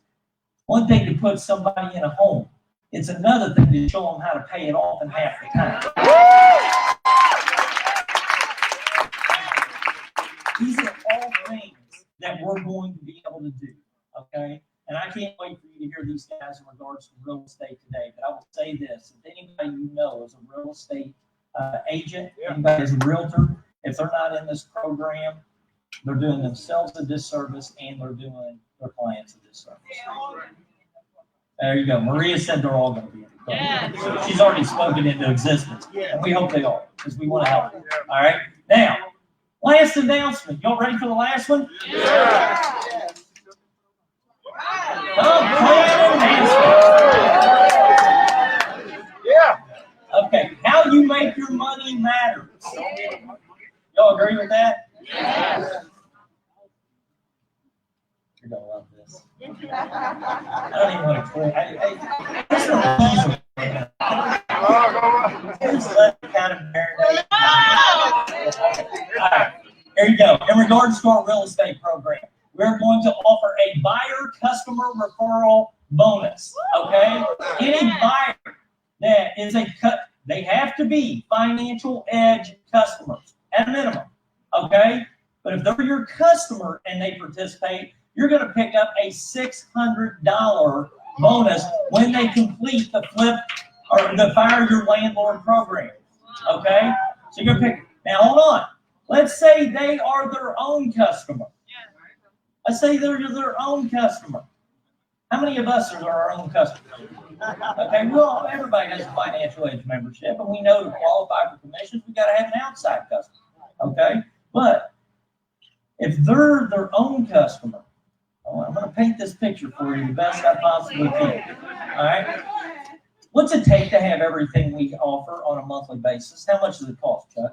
Speaker 14: One thing to put somebody in a home, it's another thing to show them how to pay it off in half the time. These are all things that we're going to be able to do, okay? And I can't wait for you to hear these guys in regards to real estate today. But I will say this, if anybody you know is a real estate agent, anybody is a realtor, if they're not in this program, they're doing themselves a disservice and they're doing their clients a disservice. There you go. Maria said they're all going to be in the program. So she's already spoken into existence. And we hope they are, because we want to help them. All right? Now, last announcement. Y'all ready for the last one? Yeah. Plan enhancement. Yeah. Okay. How you make your money matters. Y'all agree with that? Yeah. You're going to love this. I don't even want to quit. Just let it kind of marinate. All right. Here you go. In regards to our real estate program, we're going to offer a buyer customer referral bonus. Okay? Any buyer that is they have to be Financial Edge customers at a minimum. Okay? But if they're your customer and they participate, you're going to pick up a $600 bonus when they complete the flip or the Fire Your Landlord program. Okay? So you're going to pick. Now, hold on. Let's say they are their own customer. Let's say they're their own customer. How many of us are our own customers? Okay, well, everybody has a financial aid membership, and we know to qualify for commissions, we got to have an outside customer. Okay? But if they're their own customer, I'm going to paint this picture for you the best I possibly can. All right? What's it take to have everything we offer on a monthly basis? How much does it cost, Chuck?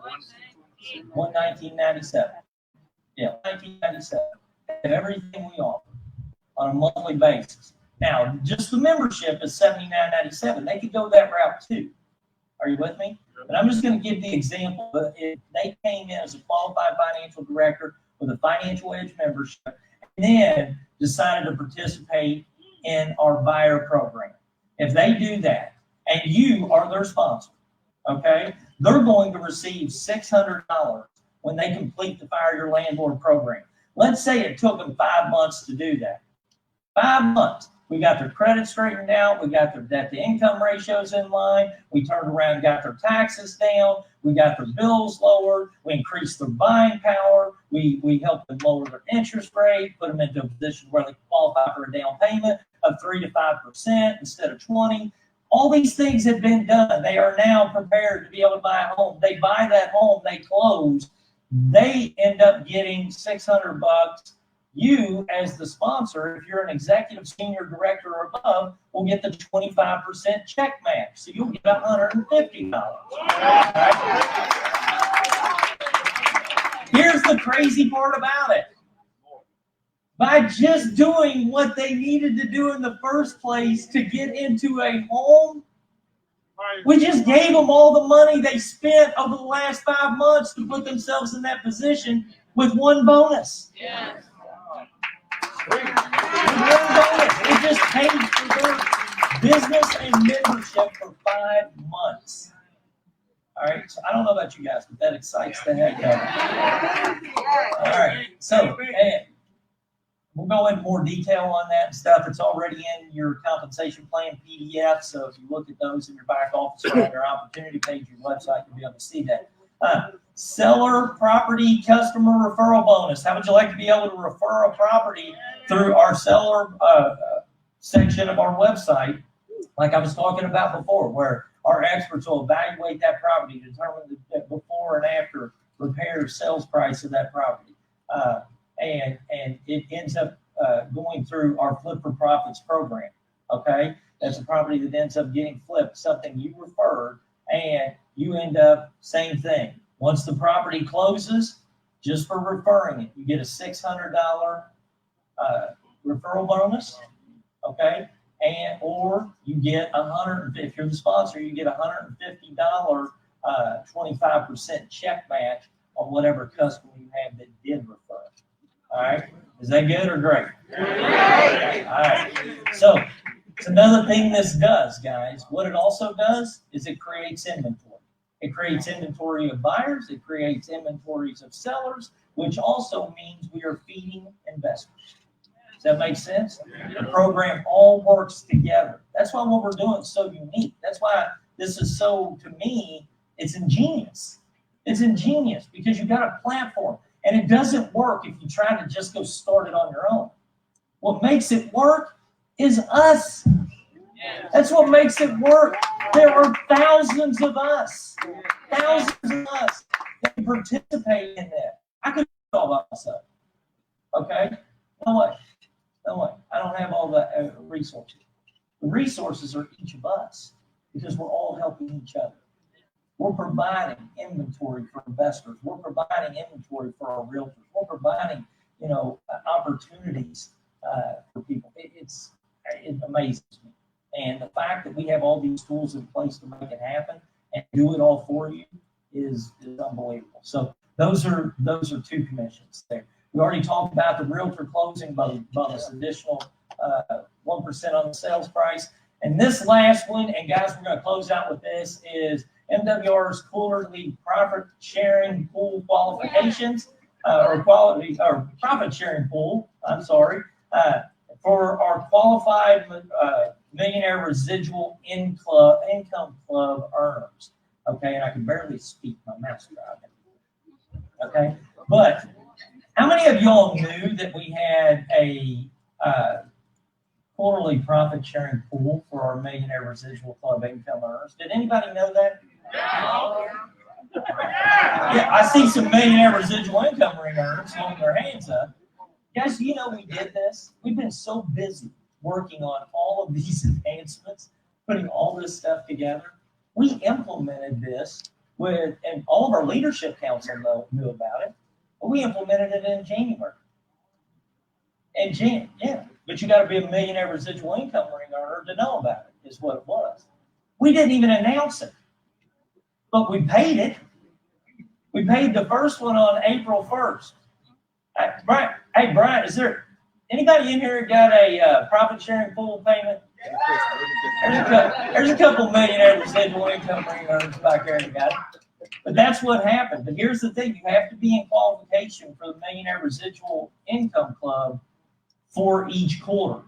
Speaker 14: $119.97. Yeah, $119.97. Have everything we offer on a monthly basis. Now, just the membership is $79.97. They could go that route too. Are you with me? But I'm just going to give the example. If they came in as a qualified financial director with a financial edge membership, and then decided to participate in our buyer program. If they do that, and you are their sponsor, okay, they're going to receive $600 when they complete the Fire Your Landlord program. Let's say it took them 5 months to do that. 5 months. We got their credit straightened out. We got their debt-to-income ratios in line. We turned around and got their taxes down. We got their bills lowered. We increased their buying power. We helped them lower their interest rate, put them into a position where they qualify for a down payment of 3 to 5% instead of 20. All these things have been done. They are now prepared to be able to buy a home. They buy that home, they close. They end up getting $600. You, as the sponsor, if you're an executive senior director or above, will get the 25% check match. So you'll get $150. Right? Here's the crazy part about it. By just doing what they needed to do in the first place to get into a home, we just gave them all the money they spent over the last 5 months to put themselves in that position with one bonus. Yes. It just paid for their business and membership for 5 months. All right, so I don't know about you guys, but that excites the heck out of me. All right, so we'll go into more detail on that and stuff. It's already in your compensation plan PDF, so if you look at those in your back office or on your opportunity page, your website, you'll be able to see that. Seller property customer referral bonus. How would you like to be able to refer a property through our seller section of our website, like I was talking about before, where our experts will evaluate that property, determine the before and after repair sales price of that property, and it ends up going through our Flip for Profits program. Okay, that's a property that ends up getting flipped, something you referred, and you end up same thing. Once the property closes, just for referring it, you get a $600 referral bonus, okay? And or you get if you're the sponsor, you get $150 25% check match on whatever customer you have that did refer. All right, is that good or great? Great. All right. So it's another thing this does, guys. What it also does is it creates inventory. It creates inventory of buyers. It creates inventories of sellers, which also means we are feeding investors. Does that make sense? The program all works together. That's why what we're doing is so unique. That's why this is so, to me, it's ingenious. It's ingenious because you've got a platform, and it doesn't work if you try to just go start it on your own. What makes it work is us. That's what makes it work. There are thousands of us that participate in that. I could do it all by myself. Okay? No way. I don't have all the resources. The resources are each of us because we're all helping each other. We're providing inventory for investors. We're providing inventory for our realtors. We're providing, opportunities for people. It amazes me. And the fact that we have all these tools in place to make it happen and do it all for you is unbelievable. So those are 2 commissions there. We already talked about the realtor closing bonus, additional 1% on the sales price. And this last one, and guys, we're going to close out with this, is MWR's quarterly profit sharing pool qualifications. or quality or profit sharing pool. I'm sorry, for our qualified millionaire residual income club earners. Okay, and I can barely speak, my mouth's dry. Okay, but how many of y'all knew that we had a quarterly profit sharing pool for our millionaire residual club income earners? Did anybody know that? No. Yeah, I see some millionaire residual income earners holding their hands up. Guys, you know we did this. We've been so busy working on all of these enhancements, putting all this stuff together. We implemented this and all of our leadership council knew about it, but we implemented it in January. Yeah, but you got to be a millionaire residual income earner to know about it, is what it was. We didn't even announce it, but we paid it. We paid the first one on April 1st. Brian, is there anybody in here got a profit sharing pool payment? There's a couple millionaire residual income earners back there that got it. But that's what happened. But here's the thing, you have to be in qualification for the Millionaire Residual Income Club for each quarter.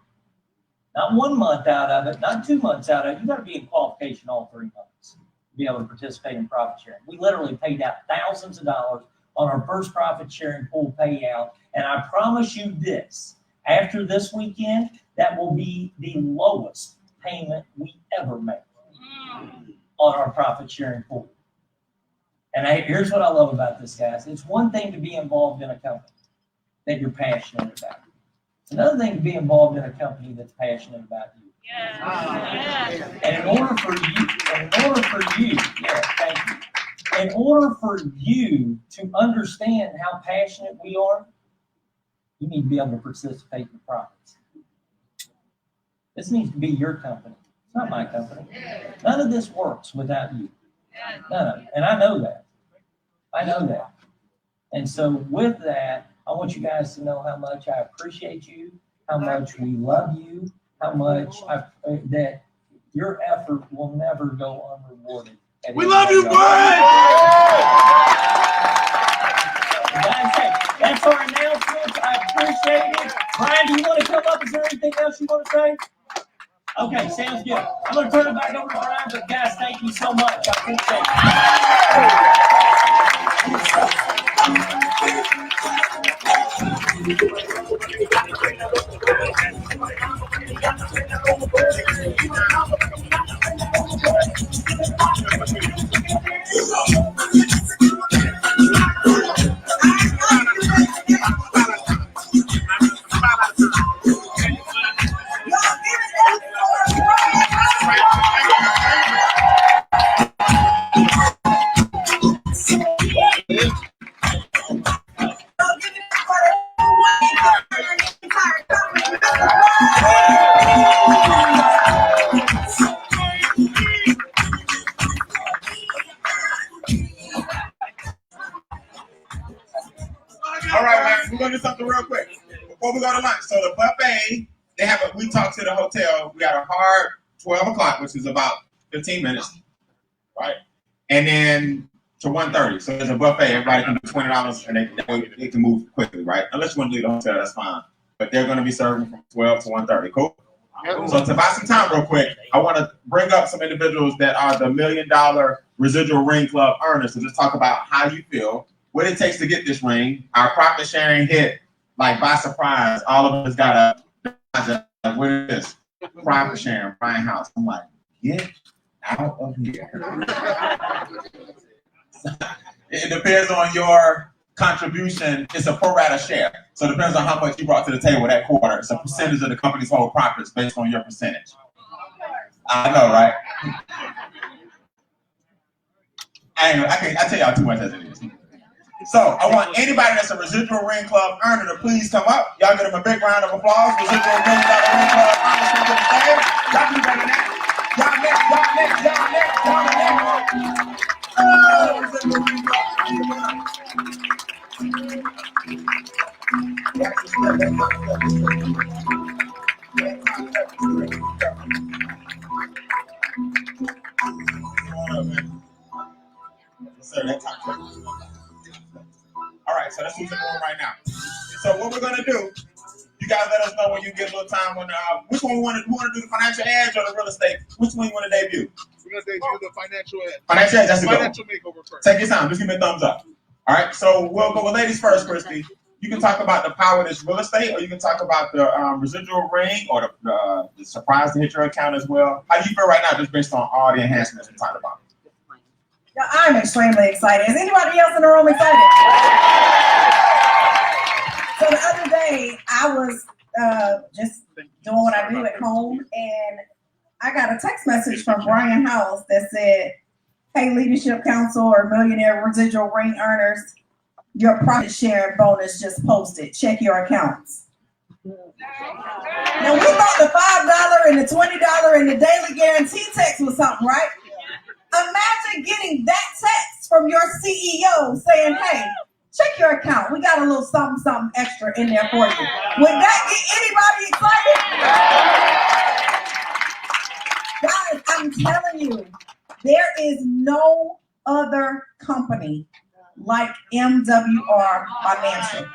Speaker 14: Not 1 month out of it, not 2 months out of it. You got to be in qualification all 3 months to be able to participate in profit sharing. We literally paid out thousands of dollars on our first profit sharing pool payout. And I promise you this, after this weekend, that will be the lowest payment we ever make on our profit sharing pool. And here's what I love about this, guys. It's one thing to be involved in a company that you're passionate about. It's another thing to be involved in a company that's passionate about you. Yeah. And in order for you to understand how passionate we are, you need to be able to participate in the profits. This needs to be your company. It's not my company. None of this works without you. None of it. And I know that. And so with that, I want you guys to know how much I appreciate you, how much we love you, how much that your effort will never go unrewarded.
Speaker 10: We love you, Brian!
Speaker 14: That's our announcements. I appreciate it. Brian, do you want to come up? Is there anything else you want to say? Okay, sounds good. I'm going to turn it back over to Brian, but guys, thank you so much. I appreciate
Speaker 10: All right, man, we're gonna do something real quick before we go to lunch. So the buffet, we talked to the hotel. We got a hard 12 o'clock, which is about 15 minutes, right? And then to 1:30. So there's a buffet. Everybody can do $20, and they can move quickly, right? Unless you want to leave the hotel, that's fine. But they're gonna be serving from 12 to 1:30. Cool. So to buy some time real quick, I want to bring up some individuals that are the $1 million residual ring club earners to just talk about how you feel, what it takes to get this ring. Our profit sharing hit like by surprise. All of us got a what is this? Profit sharing, Brian House. I'm like, get out of here. It depends on your contribution. It's a pro rata share. So it depends on how much you brought to the table that quarter. It's a percentage of the company's whole profits based on your percentage. I know, right? I tell y'all too much as it is. So I want anybody that's a residual ring club earner to please come up. Y'all give them a big round of applause. Residual ring club earners come to the stage. Y'all do better than that. Y'all next. Residual ring club.
Speaker 16: All right, so that's who's in the room right now. So what we're gonna do, you guys let us know when you get a little time on which one we want to do, the financial edge or the real estate? Which one you want to debut?
Speaker 2: We're gonna debut the financial edge.
Speaker 16: Financial edge, that's the goal.
Speaker 2: Financial makeover first.
Speaker 16: Take your time, just give me a thumbs up. All right, so we'll go with ladies first, Christy. You can talk about the power of this real estate, or you can talk about the residual ring, or the surprise to hit your account as well. How do you feel right now, just based on all the enhancements we talked about?
Speaker 4: Yeah, I'm extremely excited. Is anybody else in the room excited? So the other day, I was just doing what I do at home, and I got a text message from Brian House that said, "Hey, Leadership Council or Millionaire Residual Ring earners, your profit sharing bonus just posted. Check your accounts." Now, we thought the $5 and the $20 and the daily guarantee text was something, right? Imagine getting that text from your CEO saying, "Hey, check your account. We got a little something extra in there for you." Would that get anybody excited? Guys, I'm telling you, there is no other company like MWR Financial.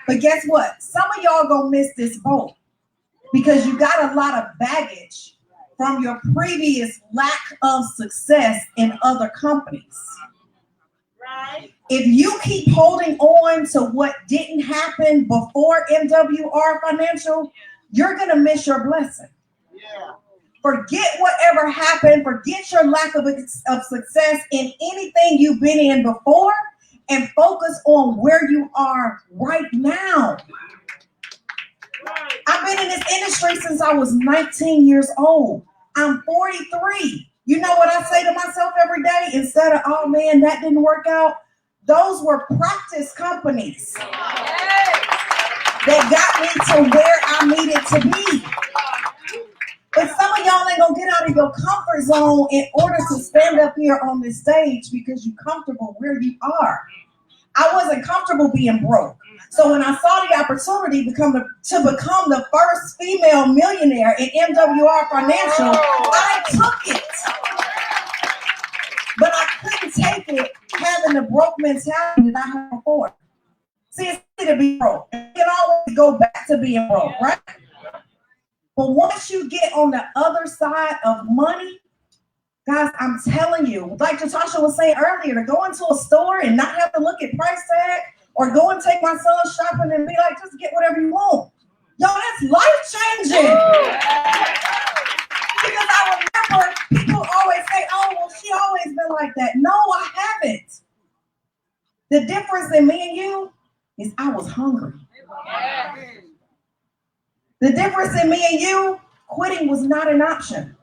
Speaker 4: But guess what? Some of y'all gonna miss this boat because you got a lot of baggage from your previous lack of success in other companies. Right. If you keep holding on to what didn't happen before MWR Financial, you're gonna miss your blessing. Yeah. Forget whatever happened. Forget your lack of success in anything you've been in before, and focus on where you are right now. I've been in this industry since I was 19 years old. I'm 43. You know what I say to myself every day? Instead of, "Oh man, that didn't work out," those were practice companies that got me to where I needed to be. But some of y'all ain't gonna get out of your comfort zone in order to stand up here on this stage because you're comfortable where you are. I wasn't comfortable being broke. So when I saw the opportunity to become the first female millionaire in MWR Financial, I took it. But I couldn't take it having the broke mentality that I had before. See, it's easy to be broke. You can always go back to being broke, right? But once you get on the other side of money, guys, I'm telling you, like Natasha was saying earlier, to go into a store and not have to look at price tag, or go and take my son shopping and be like, "Just get whatever you want." Yo, that's life-changing. Because I remember people always say, "Oh, well, she always been like that." No, I haven't. The difference in me and you is I was hungry. The difference in me and you, quitting was not an option.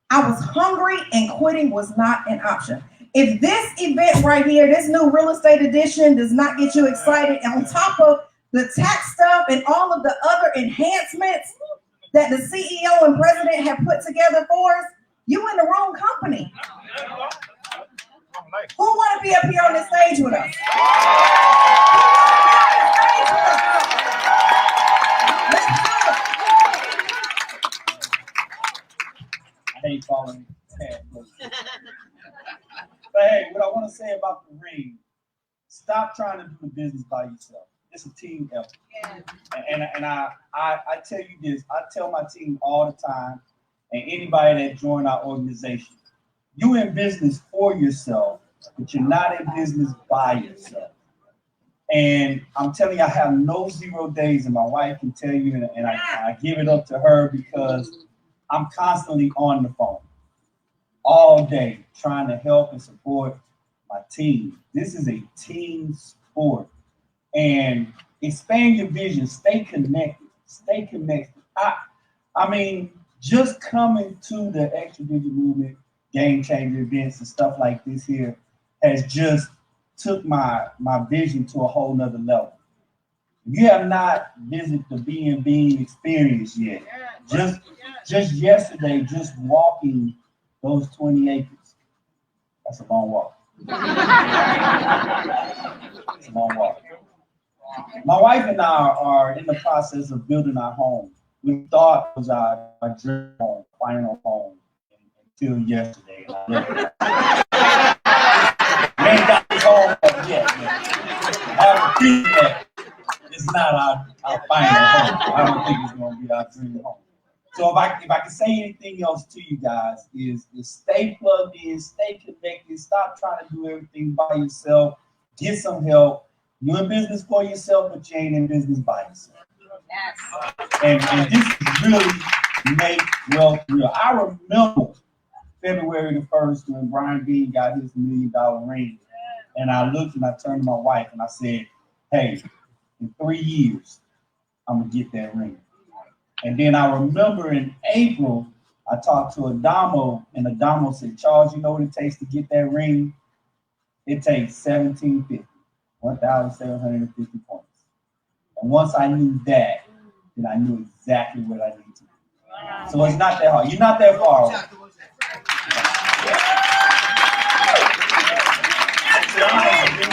Speaker 4: I was hungry and quitting was not an option. If this event right here, this new real estate edition, does not get you excited, on top of the tax stuff and all of the other enhancements that the CEO and president have put together for us, you in the wrong company. Who want to be up here on this stage with us?
Speaker 8: I hate following past. But hey, what I want to say about the ring, stop trying to do the business by yourself. It's a team effort. And I tell you this, I tell my team all the time, and anybody that join our organization, you in business for yourself, but you're not in business by yourself. And I'm telling you, I have no 0 days, and my wife can tell you, and I give it up to her because I'm constantly on the phone all day trying to help and support my team. This is a team sport. And expand your vision, stay connected, stay connected. I mean, just coming to the Extra Digit Movement game changer events and stuff like this here has just took my vision to a whole nother level. If you have not visited the B&B experience yet, just yesterday, just walking those 20 acres, that's a long walk. It's a long walk. My wife and I are in the process of building our home. We thought it was our dream home, final home, until yesterday. We ain't got this home yet. agree that it's not our final home. I don't think it's going to be our dream home. So if I can say anything else to you guys is stay plugged in, stay connected, stop trying to do everything by yourself, get some help. You're in business for yourself, but you ain't in business by yourself. Yes. And this is really make wealth real. I remember February the 1st when Brian Dean got his $1 million ring. And I looked and I turned to my wife and I said, hey, in 3 years, I'm gonna get that ring. And then I remember in April, I talked to Adamo, and Adamo said, Charles, you know what it takes to get that ring? It takes 1,750 points. And once I knew that, then I knew exactly what I needed to do. So it's not that hard. You're not that far away.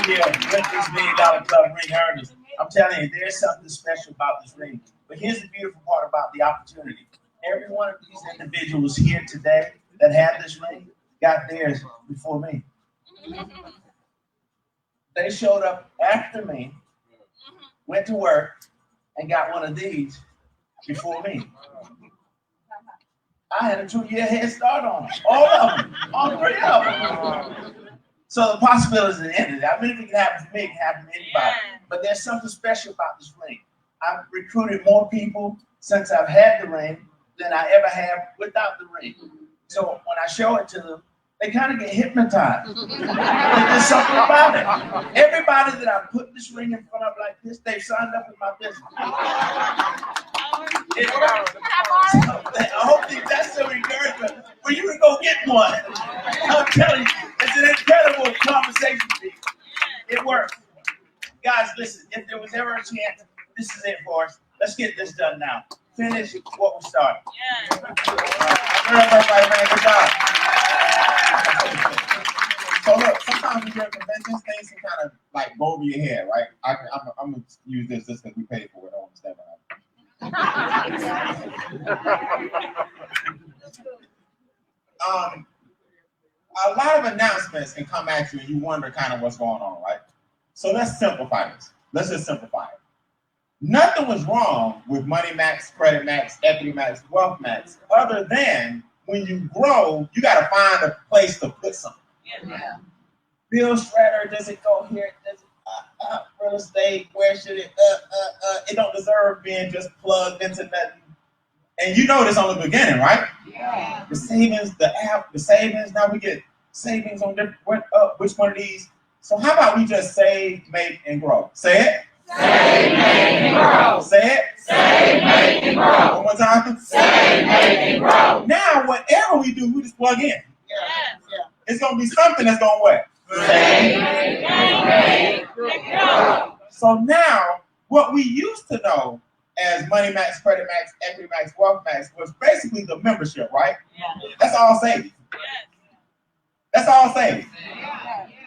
Speaker 8: With this $1 million club ring earners, I'm telling you, there's something special about this ring. But here's the beautiful part about the opportunity. Every one of these individuals here today that have this ring got theirs before me. They showed up after me, went to work, and got one of these before me. I had a 2-year head start on them. All of them. All 3 of them. So the possibilities are ended. I mean, if it can happen for me, it can happen to anybody. But there's something special about this ring. I've recruited more people since I've had the ring than I ever have without the ring. So when I show it to them, they kind of get hypnotized. There's something about it. Everybody that I put this ring in front of like this, they've signed up in my business. I hope that's some encouragement for you to go get one. I'm telling you, it's an incredible conversation piece. It works. Guys, listen, if there was ever a chance, this is it for us. Let's get this done now. Finish what we started. Everybody, man, good job. So look, sometimes when you're at conventions, things can kind of like go over your head, right? I'm gonna use this just because we paid for it. I don't understand what a lot of announcements can come at you and you wonder kind of what's going on, right? So let's simplify this. Let's just simplify it. Nothing was wrong with Money Max, Credit Max, Equity Max, Wealth Max, other than when you grow, you got to find a place to put something. Yeah. Bill Stratter, does it go here? Does it real estate? Where should it? It don't deserve being just plugged into nothing. And you know this on the beginning, right? Yeah. The savings, the app, the savings. Now we get savings on different. Which one of these? So how about we just save, make, and grow? Say it. Save, make, and grow. Say it. Save, make, and grow. One more time. Save, make, and grow. Now whatever we do, we just plug in. Yeah. It's gonna be something that's gonna what? Save, make, and grow. So now what we used to know as Money Max, Credit Max, Equity Max, Wealth Max was basically the membership, right? Yeah. That's all savings. That's all savings.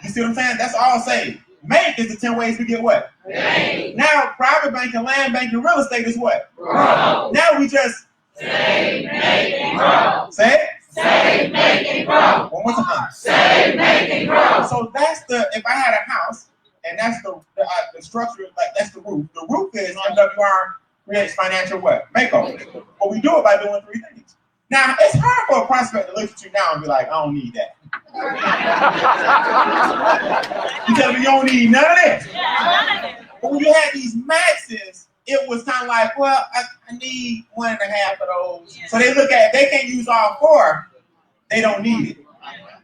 Speaker 8: You see what I'm saying? That's all savings. Make is the 10 ways we get what? Make. Now private banking, land banking, real estate is what? Grow. Now we just save, make, and grow. Say it. Save, make, and grow. One more time. Save, make, and grow. So that's if I had a house, and that's the structure, like that's the roof. The roof is MWR creates financial what? Makeover. But we do it by doing 3 things. Now, it's hard for a prospect to look at you now and be like, I don't need that. You tell me you don't need none of this. But when you had these maxes, it was kind of like, well, I need 1.5 of those. So they look at it, they can't use all 4, they don't need it.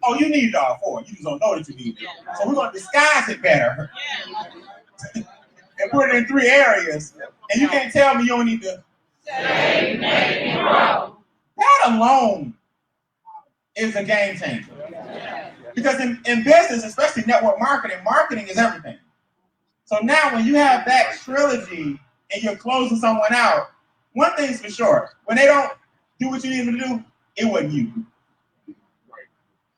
Speaker 8: Oh, you need all 4. You just don't know that you need it. So we're going to disguise it better and put it in 3 areas. And you can't tell me you don't need to save, make, and grow. That alone is a game changer. Because in business, especially network marketing, marketing is everything. So now when you have that trilogy and you're closing someone out, one thing's for sure, when they don't do what you need them to do, it wasn't you.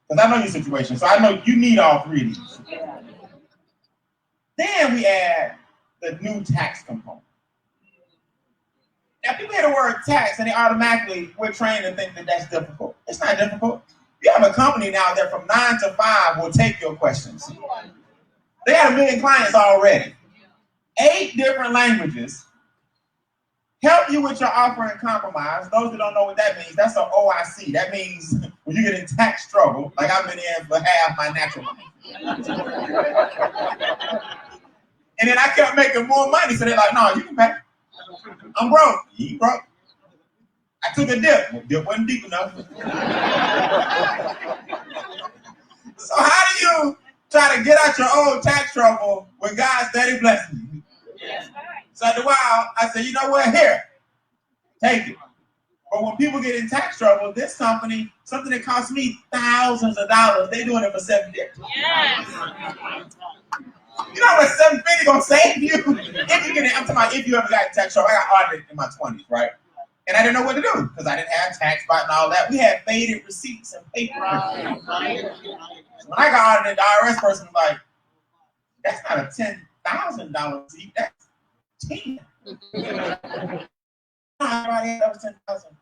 Speaker 8: Because I know your situation, so I know you need all 3 of these. Then we add the new tax component. Now, people hear the word tax and they automatically, we're trained to think that that's difficult. It's not difficult. You have a company now that from 9 to 5 will take your questions. They had 1 million clients already.
Speaker 16: 8 different languages, help you with your offer and compromise. Those that don't know what that means, that's an OIC. That means when you get in tax trouble, like I've been in for half my natural life. And then I kept making more money, so they're like, no, you can pay. I'm broke. You broke. I took a dip. The dip wasn't deep enough. So how do you try to get out your old tax trouble when God's steady blessing you? So after a while, I said, you know what? Here, take it. But when people get in tax trouble, this company, something that cost me thousands of dollars, they doing it for $7 figures. Yes. You know what $750 gonna save you? If you get it, I'm talking about if you ever got in tax trouble. I got audited in my 20s, right? And I didn't know what to do because I didn't have tax bot and all that. We had faded receipts and paper. So when I got audited, the IRS person was like, that's not a $10,000 receipt, that's 10. That was 10,000.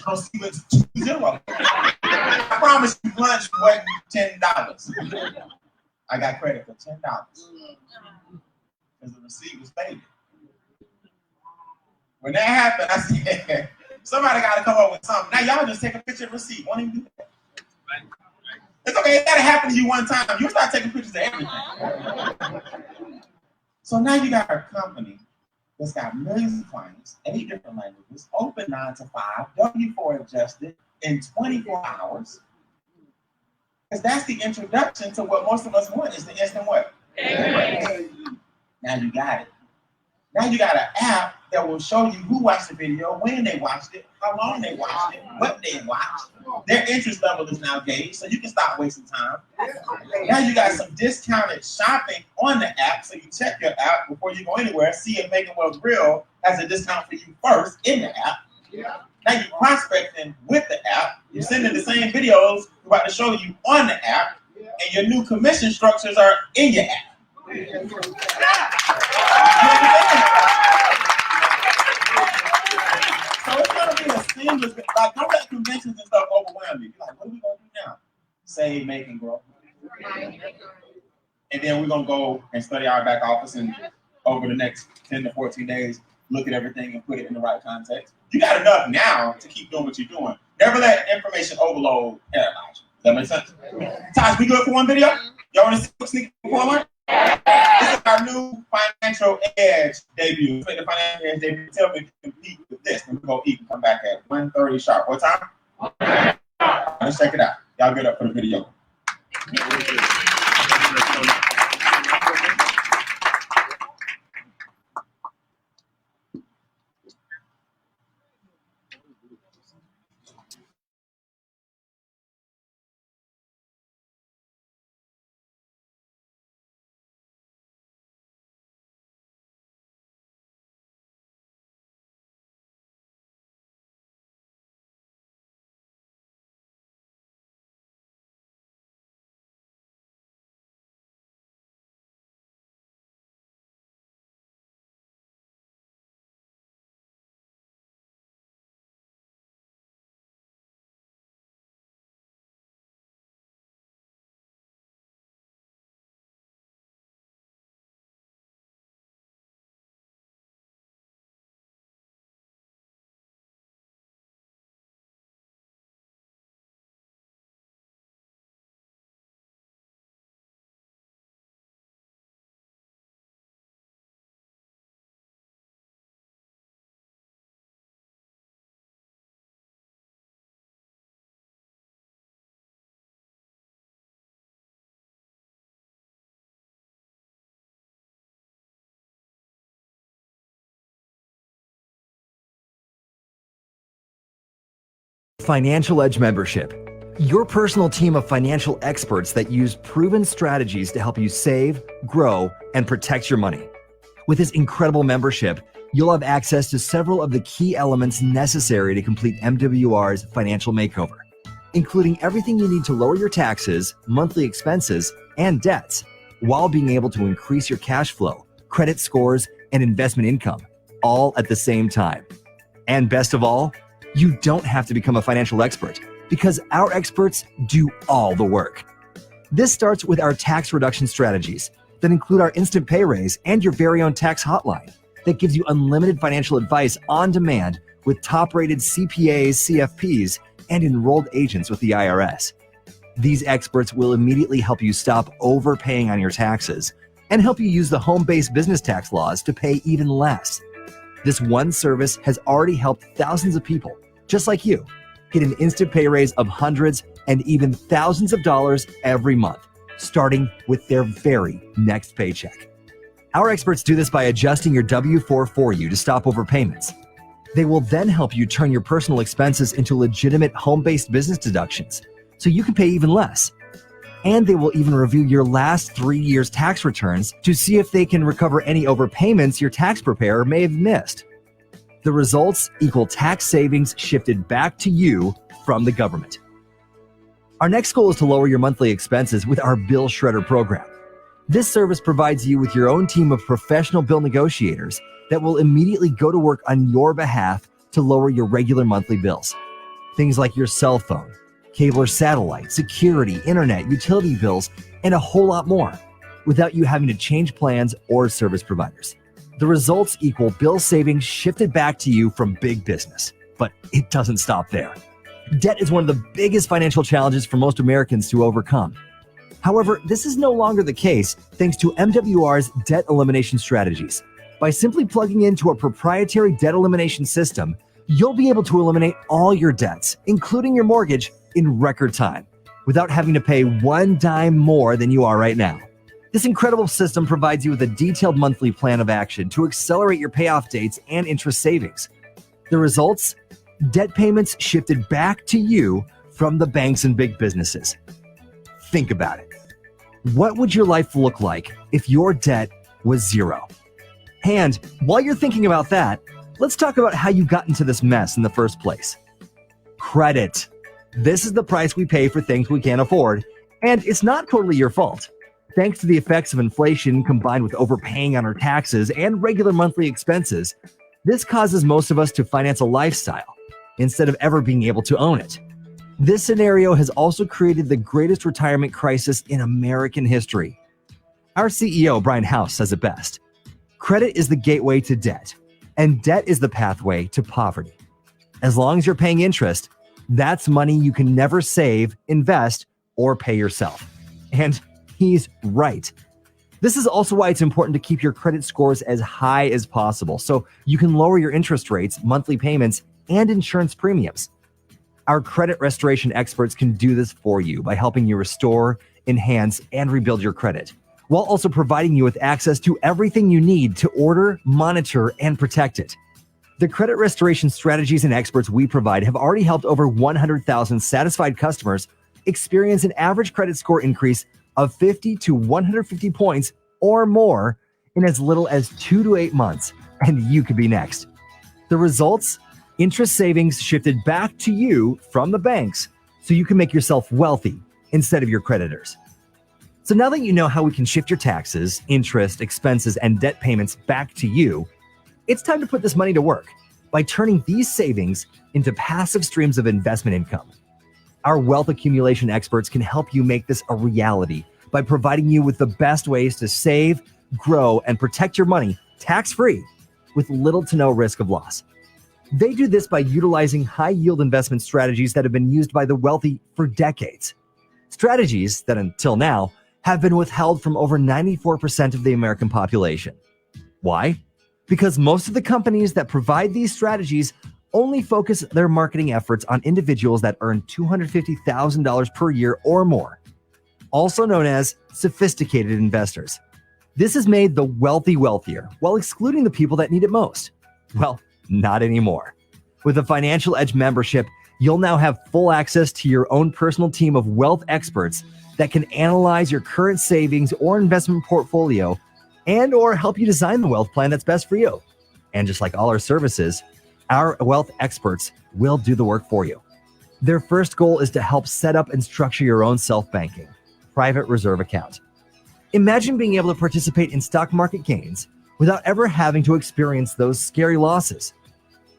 Speaker 16: I'll see what's 2-0. I promise you lunch wasn't $10. I got credit for $10 because the receipt was faded. When that happened, I said, somebody got to come up with something. Now y'all just take a picture of the receipt. Won't even do that. It's okay. It got to happen to you one time. You start taking pictures of everything. So now you got a company that's got millions of clients, 8 different languages, open 9 to 5, W-4 adjusted in 24 hours. Because that's the introduction to what most of us want is the instant what? Now you got it. Now you got an app that will show you who watched the video, when they watched it, how long they watched it, what they watched. Their interest level is now gauged, so you can stop wasting time. Now you got some discounted shopping on the app, so you check your app before you go anywhere, see if Making Wealth Real has a discount for you first in the app. Now you're prospecting with the app. You're sending the same videos we're about to show you on the app, and your new commission structures are in your app. So it's gonna be a seamless, like don't let conventions and stuff overwhelm you. You're like, what are we gonna do now? Save, make, and grow. And then we're gonna go and study our back office and over the next 10 to 14 days, look at everything and put it in the right context. You got enough now to keep doing what you're doing. Never let information overload paralyze you. Does that make sense? Taj, we good for one video? Y'all wanna sneak forward? This is our new Financial Edge debut. Let's make the Financial Edge debut. Tell me if you can compete with this. And we're going to eat and come back at 1:30 sharp. What time? Let's check it out. Y'all get up for the video.
Speaker 17: Financial Edge membership, your personal team of financial experts that use proven strategies to help you save, grow, and protect your money. With this incredible membership, you'll have access to several of the key elements necessary to complete MWR's financial makeover, including everything you need to lower your taxes, monthly expenses, and debts, while being able to increase your cash flow, credit scores, and investment income, all at the same time. And best of all, you don't have to become a financial expert because our experts do all the work. This starts with our tax reduction strategies, that include our instant pay raise and your very own tax hotline that gives you unlimited financial advice on demand with top-rated CPAs, CFPs, and enrolled agents with the IRS. These experts will immediately help you stop overpaying on your taxes and help you use the home-based business tax laws to pay even less. This one service has already helped thousands of people, just like you, get an instant pay raise of hundreds and even thousands of dollars every month, starting with their very next paycheck. Our experts do this by adjusting your W-4 for you to stop overpayments. They will then help you turn your personal expenses into legitimate home-based business deductions so you can pay even less. And they will even review your last 3 years' tax returns to see if they can recover any overpayments your tax preparer may have missed. The results equal tax savings shifted back to you from the government. Our next goal is to lower your monthly expenses with our Bill Shredder program. This service provides you with your own team of professional bill negotiators that will immediately go to work on your behalf to lower your regular monthly bills. Things like your cell phone, cable or satellite, security, internet, utility bills, and a whole lot more without you having to change plans or service providers. The results equal bill savings shifted back to you from big business. But it doesn't stop there. Debt is one of the biggest financial challenges for most Americans to overcome. However, this is no longer the case thanks to MWR's debt elimination strategies. By simply plugging into a proprietary debt elimination system, you'll be able to eliminate all your debts, including your mortgage, in record time, without having to pay one dime more than you are right now. This incredible system provides you with a detailed monthly plan of action to accelerate your payoff dates and interest savings. The results? Debt payments shifted back to you from the banks and big businesses. Think about it. What would your life look like if your debt was zero? And while you're thinking about that, let's talk about how you got into this mess in the first place. Credit. This is the price we pay for things we can't afford, and it's not totally your fault. Thanks to the effects of inflation combined with overpaying on our taxes and regular monthly expenses, this causes most of us to finance a lifestyle instead of ever being able to own it. This scenario has also created the greatest retirement crisis in American history. Our CEO, Brian House, says it best. Credit is the gateway to debt, and debt is the pathway to poverty. As long as you're paying interest, that's money you can never save, invest, or pay yourself. And he's right. This is also why it's important to keep your credit scores as high as possible so you can lower your interest rates, monthly payments, and insurance premiums. Our credit restoration experts can do this for you by helping you restore, enhance, and rebuild your credit, while also providing you with access to everything you need to order, monitor, and protect it. The credit restoration strategies and experts we provide have already helped over 100,000 satisfied customers experience an average credit score increase of 50 to 150 points or more in as little as 2 to 8 months, and you could be next. The results? Interest savings shifted back to you from the banks so you can make yourself wealthy instead of your creditors. So now that you know how we can shift your taxes, interest, expenses, and debt payments back to you, it's time to put this money to work by turning these savings into passive streams of investment income. Our wealth accumulation experts can help you make this a reality by providing you with the best ways to save, grow, and protect your money tax-free with little to no risk of loss. They do this by utilizing high-yield investment strategies that have been used by the wealthy for decades. Strategies that, until now, have been withheld from over 94% of the American population. Why? Because most of the companies that provide these strategies only focus their marketing efforts on individuals that earn $250,000 per year or more, also known as sophisticated investors. This has made the wealthy wealthier while excluding the people that need it most. Well, not anymore. With a Financial Edge membership, you'll now have full access to your own personal team of wealth experts that can analyze your current savings or investment portfolio and or help you design the wealth plan that's best for you. And just like all our services, our wealth experts will do the work for you. Their first goal is to help set up and structure your own self-banking, private reserve account. Imagine being able to participate in stock market gains without ever having to experience those scary losses.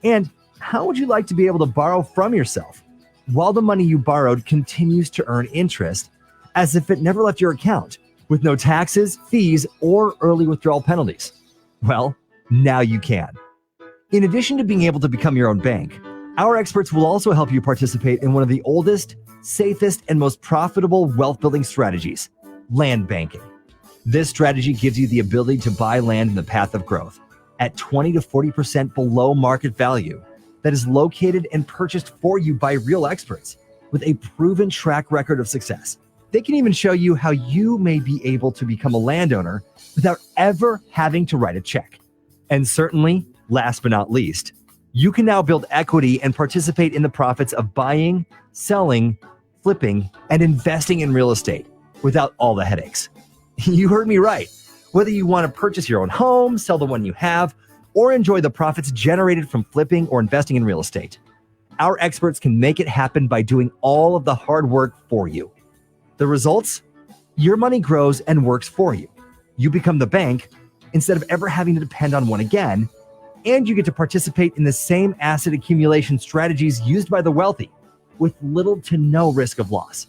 Speaker 17: And how would you like to be able to borrow from yourself while the money you borrowed continues to earn interest as if it never left your account, with no taxes, fees, or early withdrawal penalties? Well, now you can. In addition to being able to become your own bank, our experts will also help you participate in one of the oldest, safest, and most profitable wealth building strategies, land banking. This strategy gives you the ability to buy land in the path of growth at 20 to 40% below market value that is located and purchased for you by real experts with a proven track record of success. They can even show you how you may be able to become a landowner without ever having to write a check. And certainly, last but not least, you can now build equity and participate in the profits of buying, selling, flipping, and investing in real estate without all the headaches. You heard me right. Whether you want to purchase your own home, sell the one you have, or enjoy the profits generated from flipping or investing in real estate, our experts can make it happen by doing all of the hard work for you. The results? Your money grows and works for you. You become the bank instead of ever having to depend on one again, and you get to participate in the same asset accumulation strategies used by the wealthy with little to no risk of loss.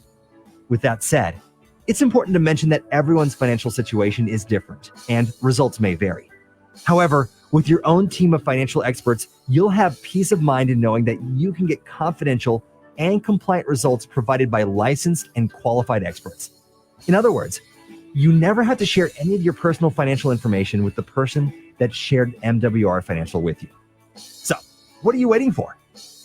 Speaker 17: With that said, it's important to mention that everyone's financial situation is different and results may vary. However, with your own team of financial experts, you'll have peace of mind in knowing that you can get confidential and compliant results provided by licensed and qualified experts. In other words, you never have to share any of your personal financial information with the person that shared MWR Financial with you. So, what are you waiting for?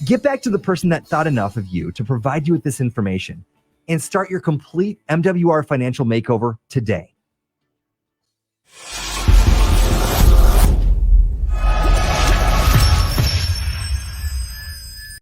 Speaker 17: Get back to the person that thought enough of you to provide you with this information and start your complete MWR Financial makeover today.